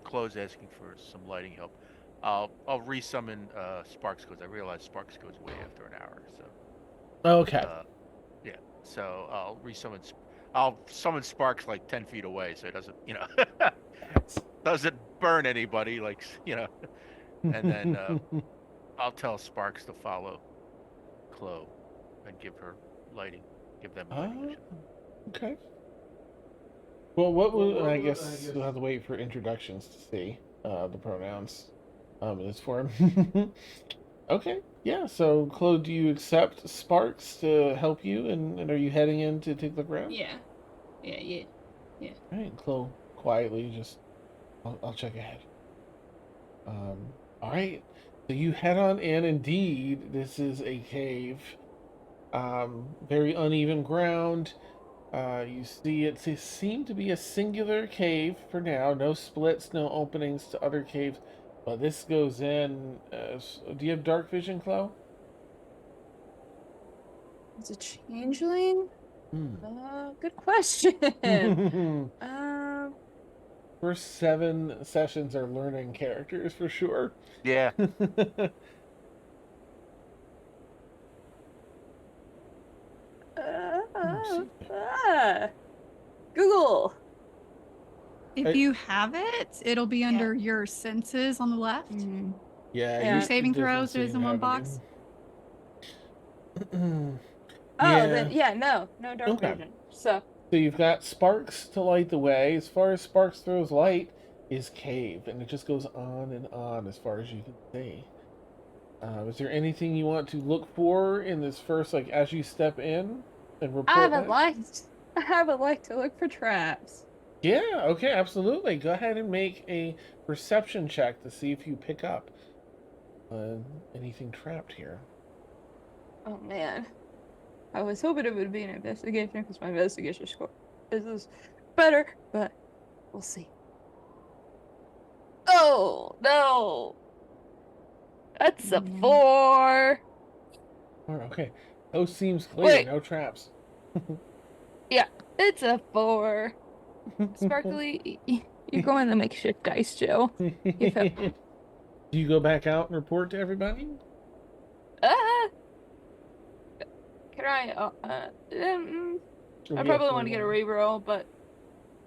Chloe's asking for some lighting help, I'll resummon Sparks because I realize Sparks goes way after an hour. So Okay. yeah, so I'll summon Sparks like 10 feet away, so it doesn't doesn't burn anybody, like and then I'll tell Sparks to follow Chloe and give her lighting, give them lighting. I should. Okay. Well, what will I guess we'll have to wait for introductions to see the pronouns in this form. Okay. Yeah. So, Chloe, do you accept Sparks to help you, and are you heading in to take the ground? yeah. Yeah. All right, Chloe, quietly, just I'll check ahead. All right. So you head on in. Indeed, this is a cave. Very uneven ground. You see it seem to be a singular cave for now. No splits, no openings to other caves. But this goes in. Do you have dark vision, Chloe? It's a changeling? Hmm. Good question. First 7 sessions are learning characters for sure. Yeah. Google. If you have it, it'll be under your senses on the left. Yeah, Your you saving definitely throws seem is to in one have it box. Oh, Yeah. then yeah, no dark Okay. vision. So you've got Sparks to light the way. As far as Sparks throws light is cave, and it just goes on and on as far as you can see. Is there anything you want to look for in this first, like as you step in and report I back? would like to look for traps. Yeah, okay, absolutely. Go ahead and make a perception check to see if you pick up anything trapped here. Oh man. I was hoping it would be an investigation because my investigation score is better, but we'll see. Oh no. That's a 4. Okay. Those seems clear. Wait. No traps. Yeah, it's a 4. Sparkly, you're going to make shit dice, Joe. Do you go back out and report to everybody? Can I? Sure, I probably want to get a reroll, but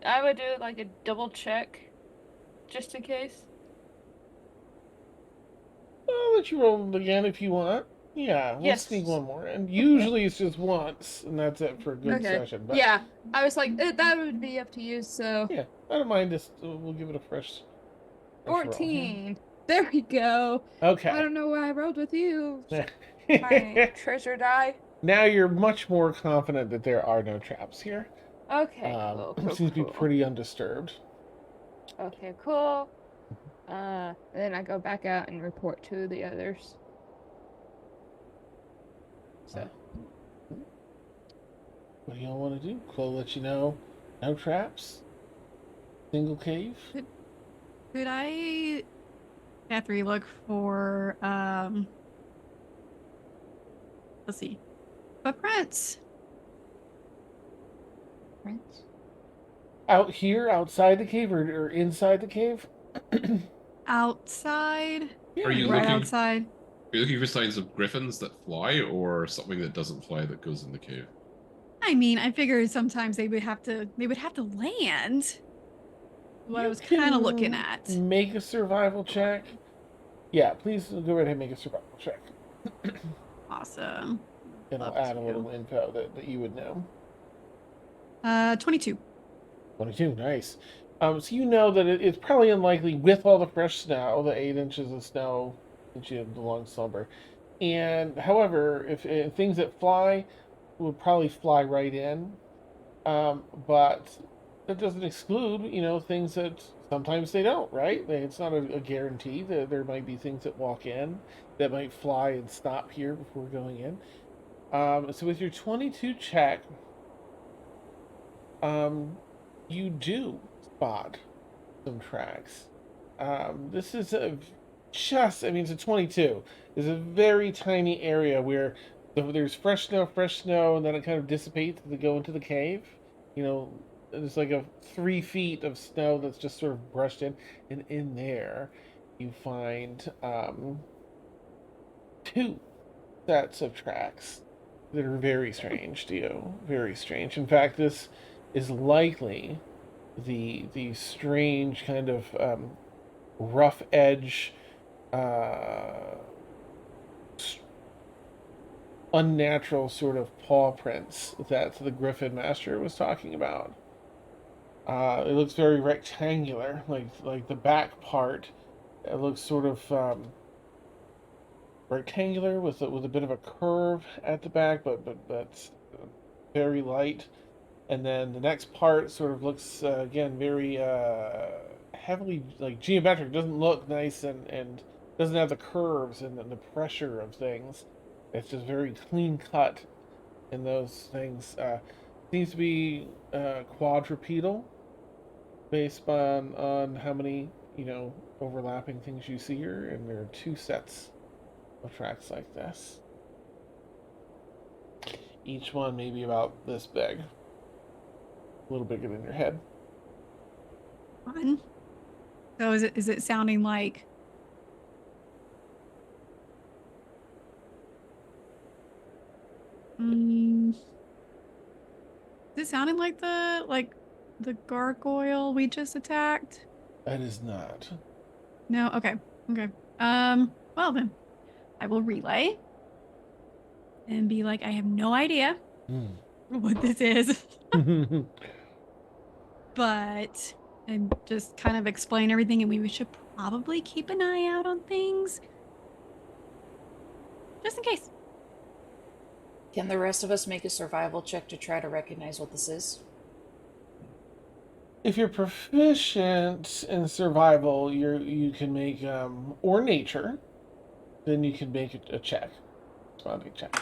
I would do like a double check, just in case. I'll let you roll again if you want. Yeah, we'll sneak one more. And usually it's just once, and that's it for a good session. But yeah, I was like, that would be up to you, so. yeah, I don't mind this. We'll give it a fresh 14. There we go. Okay. I don't know why I rolled with you. My treasure die. Now you're much more confident that there are no traps here. Okay, cool. Seems to be pretty undisturbed. Okay, cool. Then I go back out and report to the others. So. What do y'all want to do? Chloe let you know. No traps. Single cave. Could I, Catherine, look for let's see, footprints. Prints? Out here, outside the cave, or inside the cave? Outside. Are you right looking? outside? Are you looking for signs of griffins that fly, or something that doesn't fly that goes in the cave? I mean, I figured sometimes they would have to land. What I was kind of looking at. Make a survival check. Yeah, please go right ahead and make a survival check. Awesome. It'll add a little info that you would know. 22. 22, nice. So you know that it's probably unlikely with all the fresh snow, the 8 inches of snow since you have the long slumber. And however, if things that fly would probably fly right in. But that doesn't exclude, things that sometimes they don't, right? It's not a guarantee that there might be things that walk in that might fly and stop here before going in. So with your 22 check, you do spot some tracks. This is I mean, it's a 22. It's a very tiny area where there's fresh snow, and then it kind of dissipates as they go into the cave. There's like a 3 feet of snow that's just sort of brushed in, and in there, you find two sets of tracks that are very strange to you. Very strange. In fact, this is likely the strange kind of rough edge, uh, unnatural sort of paw prints that the Griffin Master was talking about. It looks very rectangular, like the back part. It looks sort of rectangular with a bit of a curve at the back, but very light. And then the next part sort of looks again very heavily like geometric. Doesn't look nice and doesn't have the curves and the pressure of things. It's just very clean cut in those things. Seems to be quadrupedal based on how many overlapping things you see here, and there are two sets of tracks like this. Each one maybe about this big. A little bigger than your head. Fun. So is it sounding like is it sounding like the gargoyle we just attacked? That is not. No, okay. Okay. Well then, I will relay and be like, I have no idea what this is. But and just kind of explain everything, and we should probably keep an eye out on things. Just in case. Can the rest of us make a survival check to try to recognize what this is? If you're proficient in survival, you can make or nature, then you can make a check. Surviving check.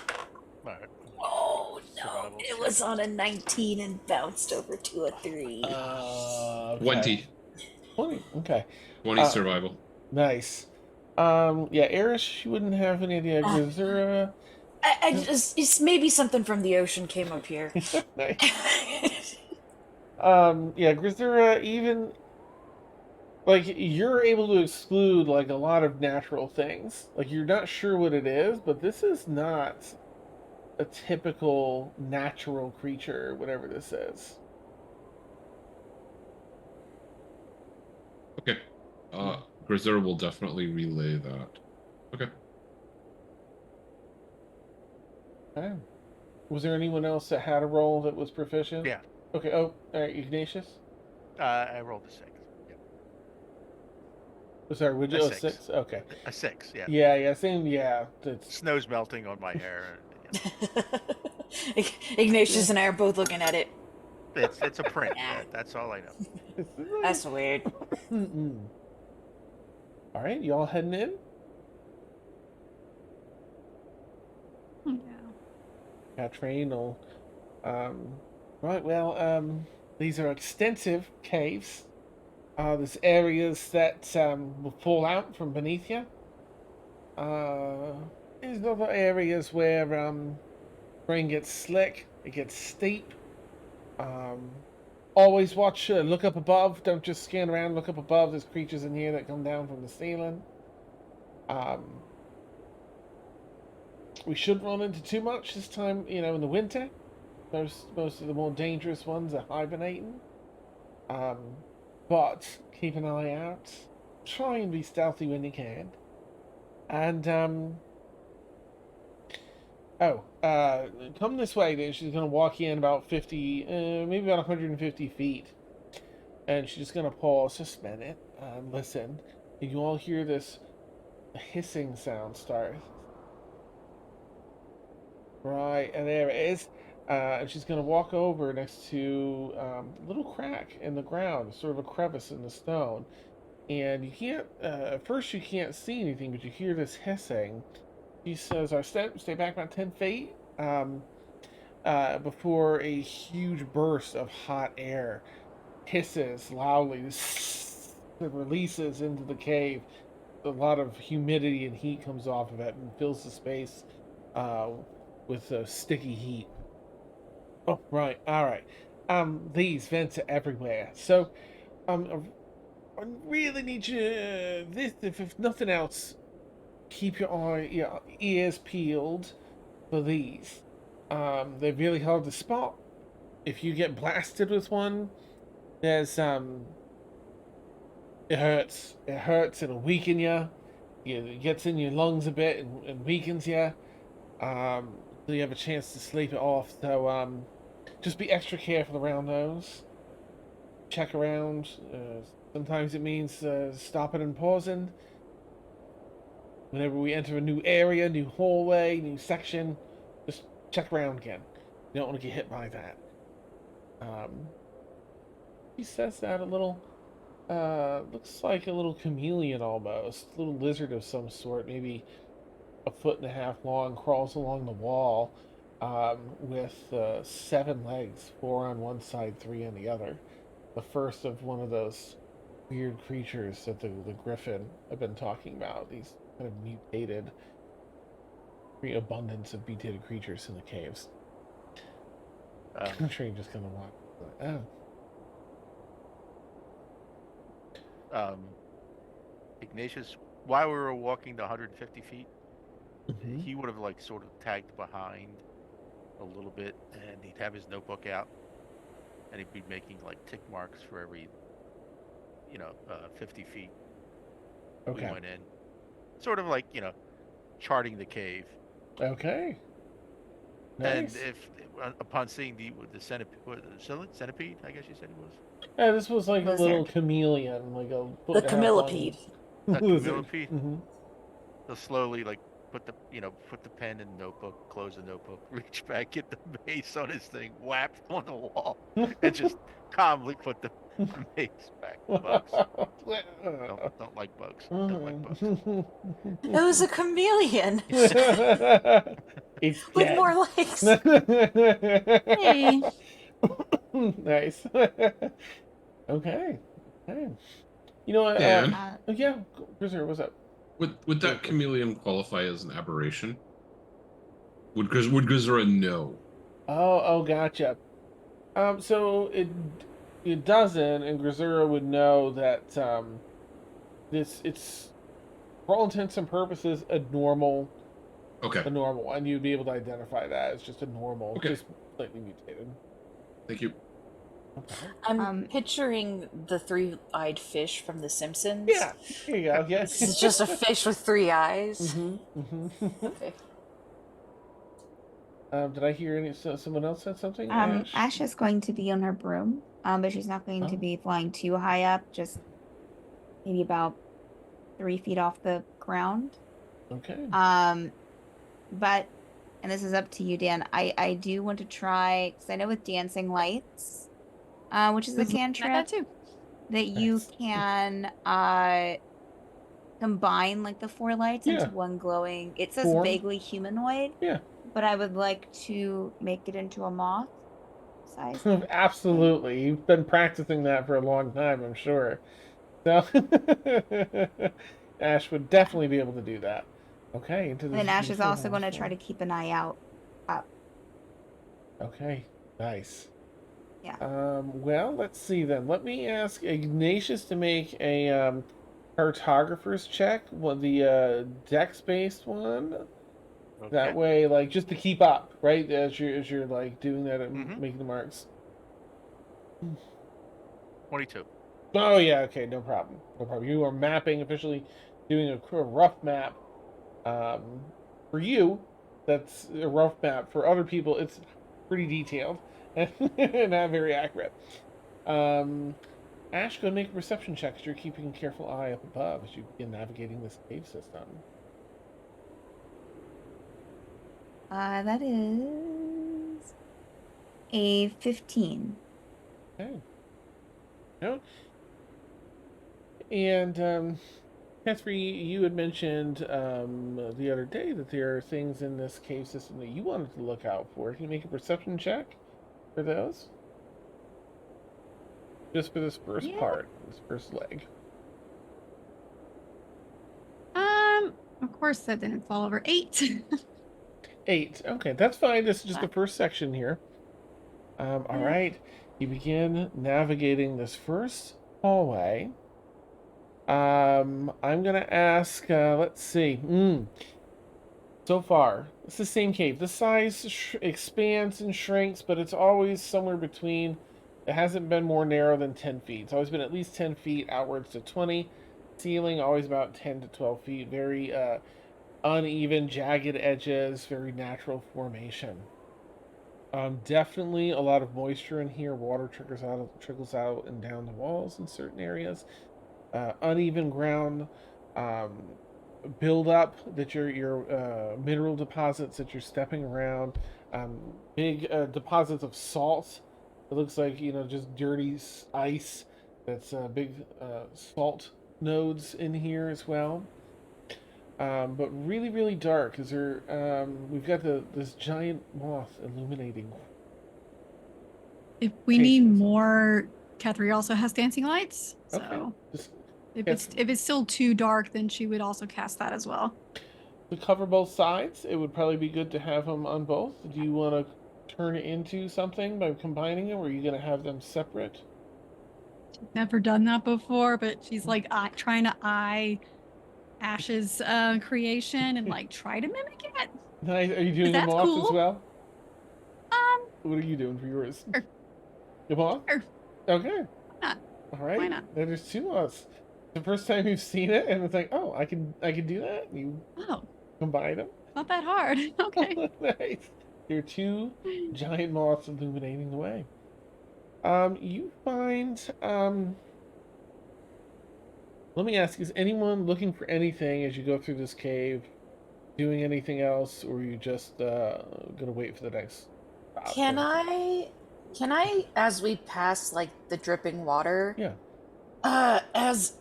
All right. Oh no, Survival it check. was on a 19 and bounced over to a 3. Okay. 20. 20. Okay. 20 survival. Nice. Yeah, Eris, you wouldn't have any idea. Grisura. I just, it's maybe something from the ocean came up here. Nice. Yeah, Grisura, even like you're able to exclude like a lot of natural things. Like you're not sure what it is, but this is not a typical natural creature, whatever this is. Okay. Grizzur will definitely relay that. Okay. Okay. Was there anyone else that had a roll that was proficient? Yeah. Okay. Oh, all right, Ignatius. I rolled a 6. Yep. Oh, sorry, would you? A Oh, 6. 6? Okay. A 6. Yeah. Yeah. Same. Yeah. It's... Snow's melting on my hair. Yeah. Ignatius and I are both looking at it. It's a print. That's all I know. That's weird. All right, y'all heading in? Yeah. Train will. Right. Well. These are extensive caves. There's areas that will fall out from beneath you. There's other areas where terrain gets slick. It gets steep. Always watch. Look up above. Don't just scan around. Look up above. There's creatures in here that come down from the ceiling. We shouldn't run into too much this time. In the winter. Most of the more dangerous ones are hibernating. But keep an eye out. Try and be stealthy when you can. And come this way. She's gonna walk in about 50, maybe about 150 feet, and she's just gonna pause just a minute and listen. You all hear this hissing sound start. Right, and there it is. And she's going to walk over next to a little crack in the ground, sort of a crevice in the stone. And you can't, at first you can't see anything, but you hear this hissing. She says, stay back about 10 feet before a huge burst of hot air hisses loudly, that releases into the cave. A lot of humidity and heat comes off of it and fills the space uh, with sticky heat. Oh, right, all right. These vents are everywhere. So, I really need you. This, if nothing else, keep your ears peeled for these. They're really hard to spot. If you get blasted with one, there's it hurts. It hurts. It'll weaken you. It gets in your lungs a bit and weakens you. So you have a chance to sleep it off. So just be extra careful around those. Check around. Sometimes it means stopping and pausing. Whenever we enter a new area, new hallway, new section, just check around again. You don't want to get hit by that. He says that a little. Looks like a little chameleon almost. A little lizard of some sort, maybe a foot and a half long, crawls along the wall with 7 legs, 4 on one side, 3 on the other. The first of one of those weird creatures that the griffin have been talking about. These kind of mutated, abundance of mutated creatures in the caves. I'm sure you just kind of walk. Oh. Ignatius, while we were walking the 150 feet, he would have like sort of tagged behind a little bit, and he'd have his notebook out, and he'd be making like tick marks for every 50 feet we went in, sort of like charting the cave. Okay. Nice. And if upon seeing the centipede, I guess you said it was. Yeah, this was like a little chameleon, like a the chamillipede. A chamillipede. They'll slowly like put the pen in the notebook, close the notebook, reach back, get the mace on his thing, whap on the wall, and just calmly put the mace back. Bugs. Don't like bugs. Don't like bugs. It was a chameleon. It's with more legs. Hey. Nice. Okay. You know what? Dan? Yeah, Grizzler, what's up? Would that chameleon qualify as an aberration? Would Grizzera know? Oh, gotcha. So it doesn't, and Grizzera would know that it's for all intents and purposes a normal. Okay. A normal one. You'd be able to identify that as just a normal, just slightly mutated. Thank you. I'm picturing the 3-eyed fish from The Simpsons. Yeah, here you go. Yeah. This is just a fish with 3 eyes. Okay. Did I hear someone else said something? Ash is going to be on her broom, but she's not going to be flying too high up, just maybe about 3 feet off the ground. Okay. But, and this is up to you, Dan, I do want to try, because I know with Dancing Lights, which is a cantrip, that you can combine like the 4 lights into one glowing, it says vaguely humanoid. Yeah. But I would like to make it into a moth size. Absolutely. You've been practicing that for a long time, I'm sure. So Ash would definitely be able to do that. Okay. And then Ash is also going to try to keep an eye out up. Okay. Nice. Yeah. Well, let's see then. Let me ask Ignatius to make a cartographer's check. Well, the dex-based one. Okay. That way, like, just to keep up, right? As you're like doing that and making the marks. 22. Oh yeah, okay, no problem. No problem. You are mapping officially, doing a rough map. For you, that's a rough map. For other people, it's pretty detailed and not very accurate. Ash, go make a perception check because you're keeping a careful eye up above as you begin navigating this cave system. That is a 15. Okay. No. And Catherine, you had mentioned the other day that there are things in this cave system that you wanted to look out for. Can you make a perception check for those? Just for this first part, this first leg. Of course that didn't fall over 8. 8. Okay, that's fine. This is just the first section here. All right. You begin navigating this first hallway. I'm gonna ask. Let's see. So far, it's the same cave. The size expands and shrinks, but it's always somewhere between. It hasn't been more narrow than 10 feet. It's always been at least 10 feet, outwards to 20. Ceiling always about 10 to 12 feet. Very uneven, jagged edges. Very natural formation. Definitely a lot of moisture in here. Water trickles out and down the walls in certain areas. Uneven ground. Build up that your mineral deposits that you're stepping around. Big deposits of salt. It looks like just dirty ice. That's big salt nodes in here as well. But really, really dark. Is there? We've got this giant moth illuminating. If we need more, Catherine also has dancing lights. So okay. if it's still too dark, then she would also cast that as well. To cover both sides, it would probably be good to have them on both. Do you want to turn it into something by combining them, or are you going to have them separate? Never done that before, but she's like trying to eye Ash's creation and like try to mimic it. Nice. Are you doing a moth cool. As well? What are you doing for yours? Sure. The moth? Sure. Okay. Not. All right. Why not? There's 2 moths. The first time you've seen it, and it's like, oh, I can do that. You combine them. Not that hard. Okay. Nice. There are 2 giant moths illuminating the way. You find let me ask, is anyone looking for anything as you go through this cave? Doing anything else, or are you just gonna wait for the next stop? Can I, as we pass like the dripping water? Yeah. As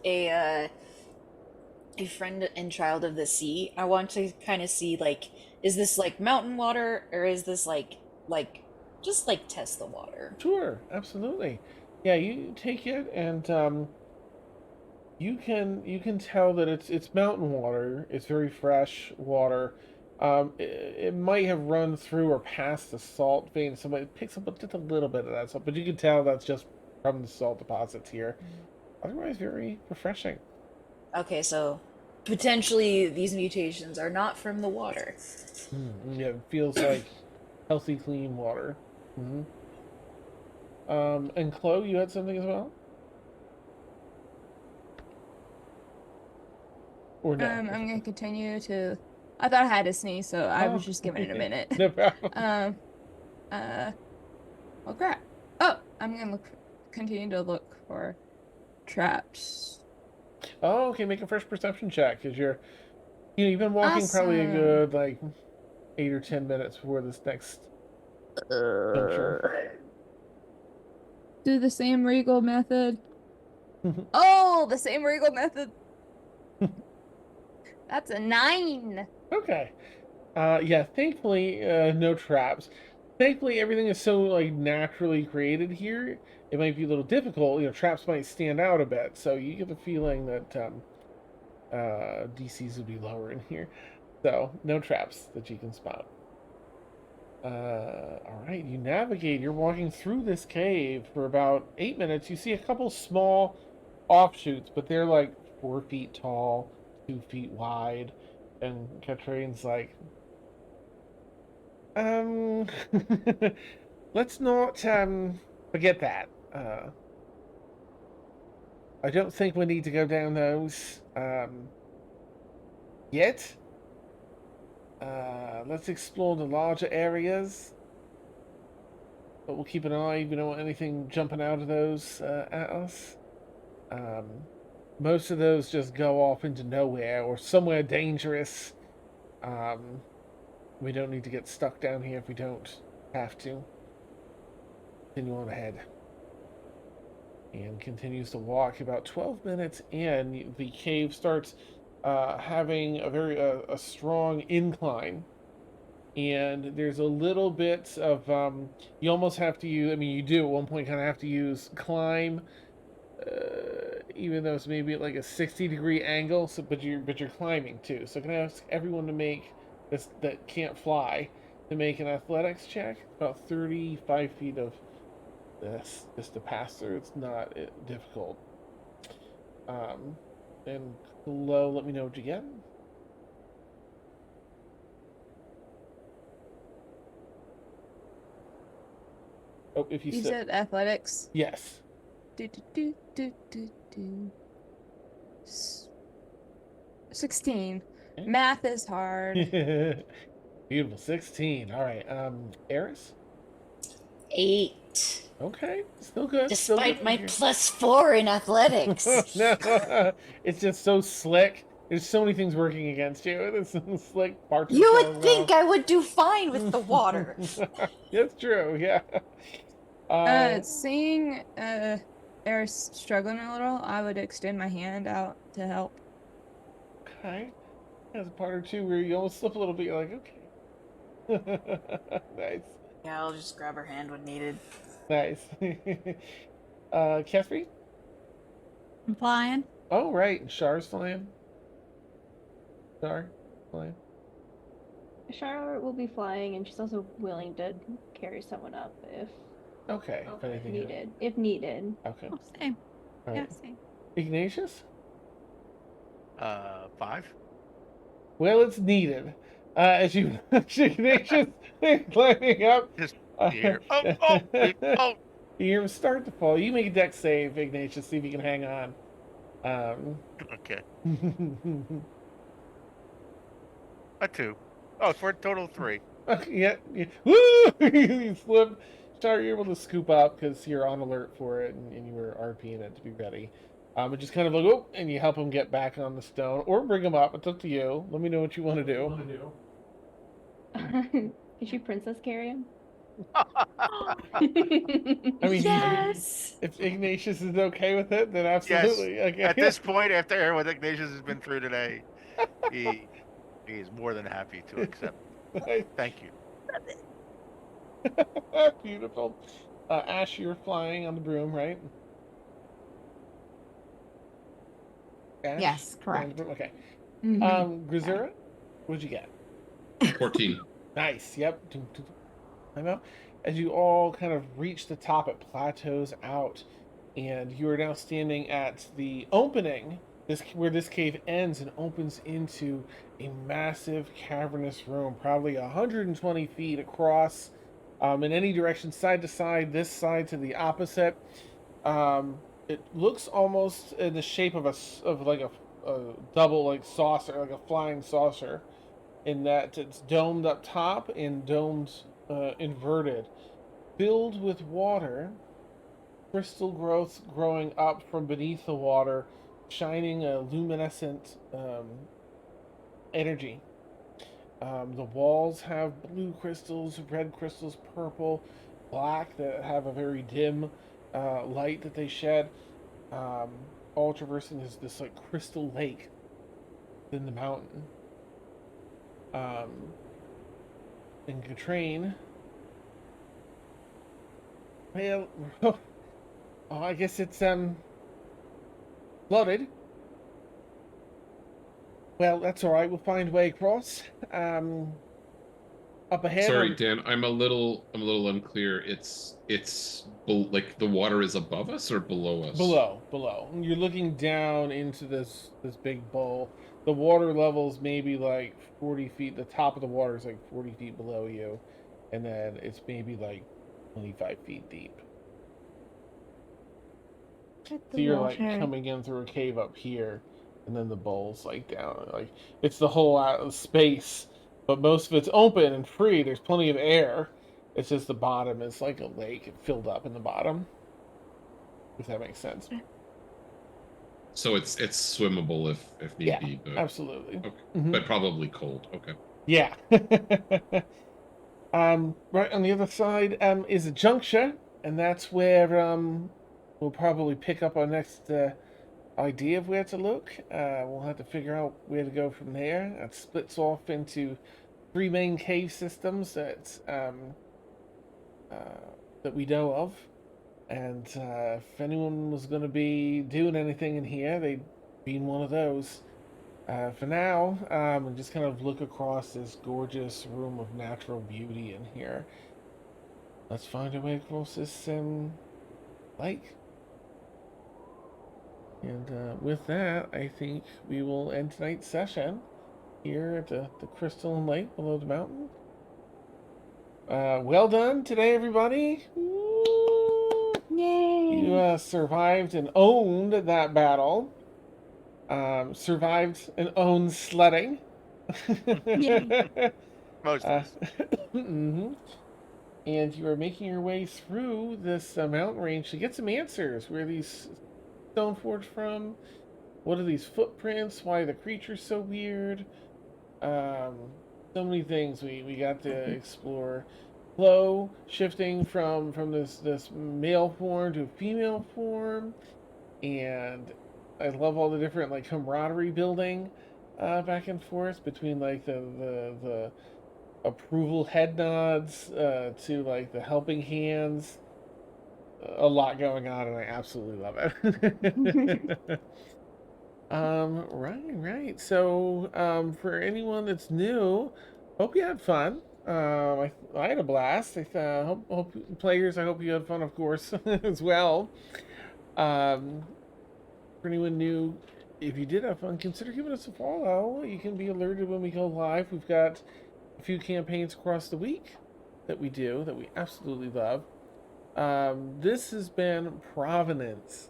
a friend and child of the sea, I want to kind of see like, is this like mountain water, or is this like just like test the water? Sure, absolutely. Yeah, you take it, and you can tell that it's mountain water. It's very fresh water. It might have run through or past the salt vein. Somebody picks up just a little bit of that salt, but you can tell that's just from the salt deposits here. Otherwise, very refreshing. Okay, so potentially these mutations are not from the water. Yeah, it feels like healthy, clean water. And Chloe, you had something as well? Or no? I'm gonna continue to. I thought I had to sneeze, so I was just giving it a minute. No problem. Oh crap! Oh, I'm gonna continue to look for traps. Oh, okay. Make a fresh perception check, because you've been walking probably a good like 8 or 10 minutes before this next juncture. Do the same Regal method. Oh, the same Regal method. That's a 9. Okay. Yeah, thankfully, no traps. Thankfully, everything is so like naturally created here. It might be a little difficult. Traps might stand out a bit. So you get the feeling that DCs would be lower in here. So no traps that you can spot. All right, you navigate. You're walking through this cave for about 8 minutes. You see a couple small offshoots, but they're like 4 feet tall, 2 feet wide, and Katrine's like, let's not forget that. I don't think we need to go down those yet. Let's explore the larger areas, but we'll keep an eye. We don't want anything jumping out of those at us. Most of those just go off into nowhere or somewhere dangerous. We don't need to get stuck down here if we don't have to continue on ahead. And continues to walk. About 12 minutes in, the cave starts having a very a strong incline, and there's a little bit of you almost have to use. I mean, you do at one point kind of have to use climb, even though it's maybe at like a 60-degree angle. So, but you're climbing too. So, can I ask everyone to make this that can't fly to make an athletics check? About 35 feet of this just to pass through. It's not difficult. And Chloe, let me know what you get. Oh, if you said athletics. Yes. Do, do, do, do, do, do. 16. Okay. Math is hard. Beautiful. 16. All right. Eris? 8. Okay. Still good. Despite Still my good. +4 in athletics. No, it's just so slick. There's so many things working against you. There's some slick parts. You would think I would do fine with the water. That's true. Yeah. Seeing Eris struggling a little, I would extend my hand out to help. Okay. There's a part or two where you almost slip a little bit. You're like, okay. Nice. Yeah, I'll just grab her hand when needed. Nice. Catherine? I'm flying. Oh, right. Char's flying. Char flying. Char will be flying, and she's also willing to carry someone up if Okay. If anything needed. If needed. Okay. Oh, same. All Yeah, right. same. Ignatius? 5. Well, it's needed. As you Ignatius climbing up. Just here. Oh. You start to fall. You make a deck save, Ignatius. See if you can hang on. Okay. A 2. Oh, for a total of 3. Yeah. Woo! You slip. Char, you're able to scoop up because you're on alert for it, and you were RPing it to be ready. But just kind of like, oh, and you help him get back on the stone, or bring him up. It's up to you. Let me know what you want to do. Can she princess carry him? I mean, Yes. if Ignatius is okay with it, then absolutely. Yes. Okay. At this point, after what Ignatius has been through today, he is more than happy to accept. Nice. Thank you. Beautiful. Ash, you're flying on the broom, right? Ash? Yes, Flying on the correct. broom? Okay. Mhm. Grisura, what'd you get? 14. Nice. Yep. I know. As you all kind of reach the top, it plateaus out, and you are now standing at the opening. Where this cave ends and opens into a massive cavernous room, probably 120 feet across, in any direction, side to side. This side to the opposite. It looks almost in the shape of a double like saucer, like a flying saucer, in that it's domed up top and domed inverted, filled with water, crystal growth growing up from beneath the water, shining a luminescent energy. The walls have blue crystals, red crystals, purple, black that have a very dim light that they shed. All traversing this like crystal lake in the mountain. And Katrine, well, oh, I guess it's flooded. Well, that's all right. We'll find a way across. Up ahead. Sorry, Dan. I'm a little unclear. It's like the water is above us or below us? Below. You're looking down into this big bowl. The water level's maybe like 40 feet. The top of the water is like 40 feet below you, and then it's maybe like 25 feet deep. So you're like coming in through a cave up here, and then the bowl's like down. Like it's the whole space, but most of it's open and free. There's plenty of air. It's just the bottom is like a lake filled up in the bottom. If that makes sense. So it's swimmable if need be. But... absolutely. Okay. Mm-hmm. But probably cold. Okay. Yeah. Right on the other side is a juncture, and that's where we'll probably pick up our next idea of where to look. We'll have to figure out where to go from there. It splits off into 3 main cave systems that we know of. And if anyone was going to be doing anything in here, they'd be in one of those. For now, and just kind of look across this gorgeous room of natural beauty in here. Let's find our way across this lake. And with that, I think we will end tonight's session here at the crystalline lake below the mountain. Well done today, everybody. Woo! Yay! You survived and owned that battle. Survived and owned sledding. Most of us. Mm-hmm. And you are making your way through this mountain range to get some answers. Where are these stone forged from? What are these footprints? Why are the creatures so weird? So many things we got to explore. Flow shifting from this male form to a female form, and I love all the different like camaraderie building back and forth between like the approval head nods to like the helping hands. A lot going on, and I absolutely love it. Right. So, for anyone that's new, hope you had fun. I had a blast. Hope players, I hope you had fun, of course, as well. For anyone new, if you did have fun, consider giving us a follow. You can be alerted when we go live. We've got a few campaigns across the week that we do that we absolutely love. This has been Provenance,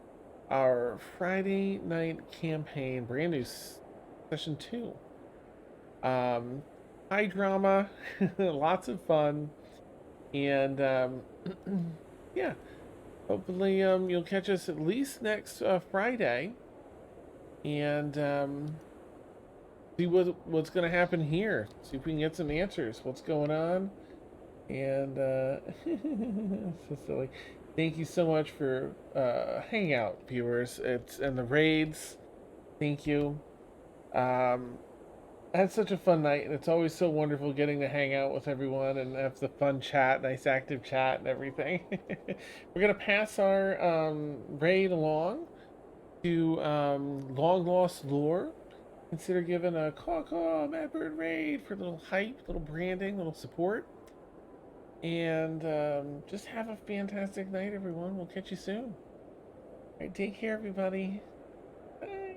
our Friday night campaign, brand new session 2. High drama, lots of fun, and yeah, hopefully you'll catch us at least next Friday, and see what's going to happen here. See if we can get some answers. What's going on? And so silly. Thank you so much for hanging out, viewers. And the raids. Thank you. I had such a fun night, and it's always so wonderful getting to hang out with everyone and have the fun chat, nice active chat, and everything. We're gonna pass our raid along to Long Lost Lore. Consider giving a caw Mad Bird raid for a little hype, little branding, little support. And just have a fantastic night, everyone. We'll catch you soon. All right, take care, everybody. Bye.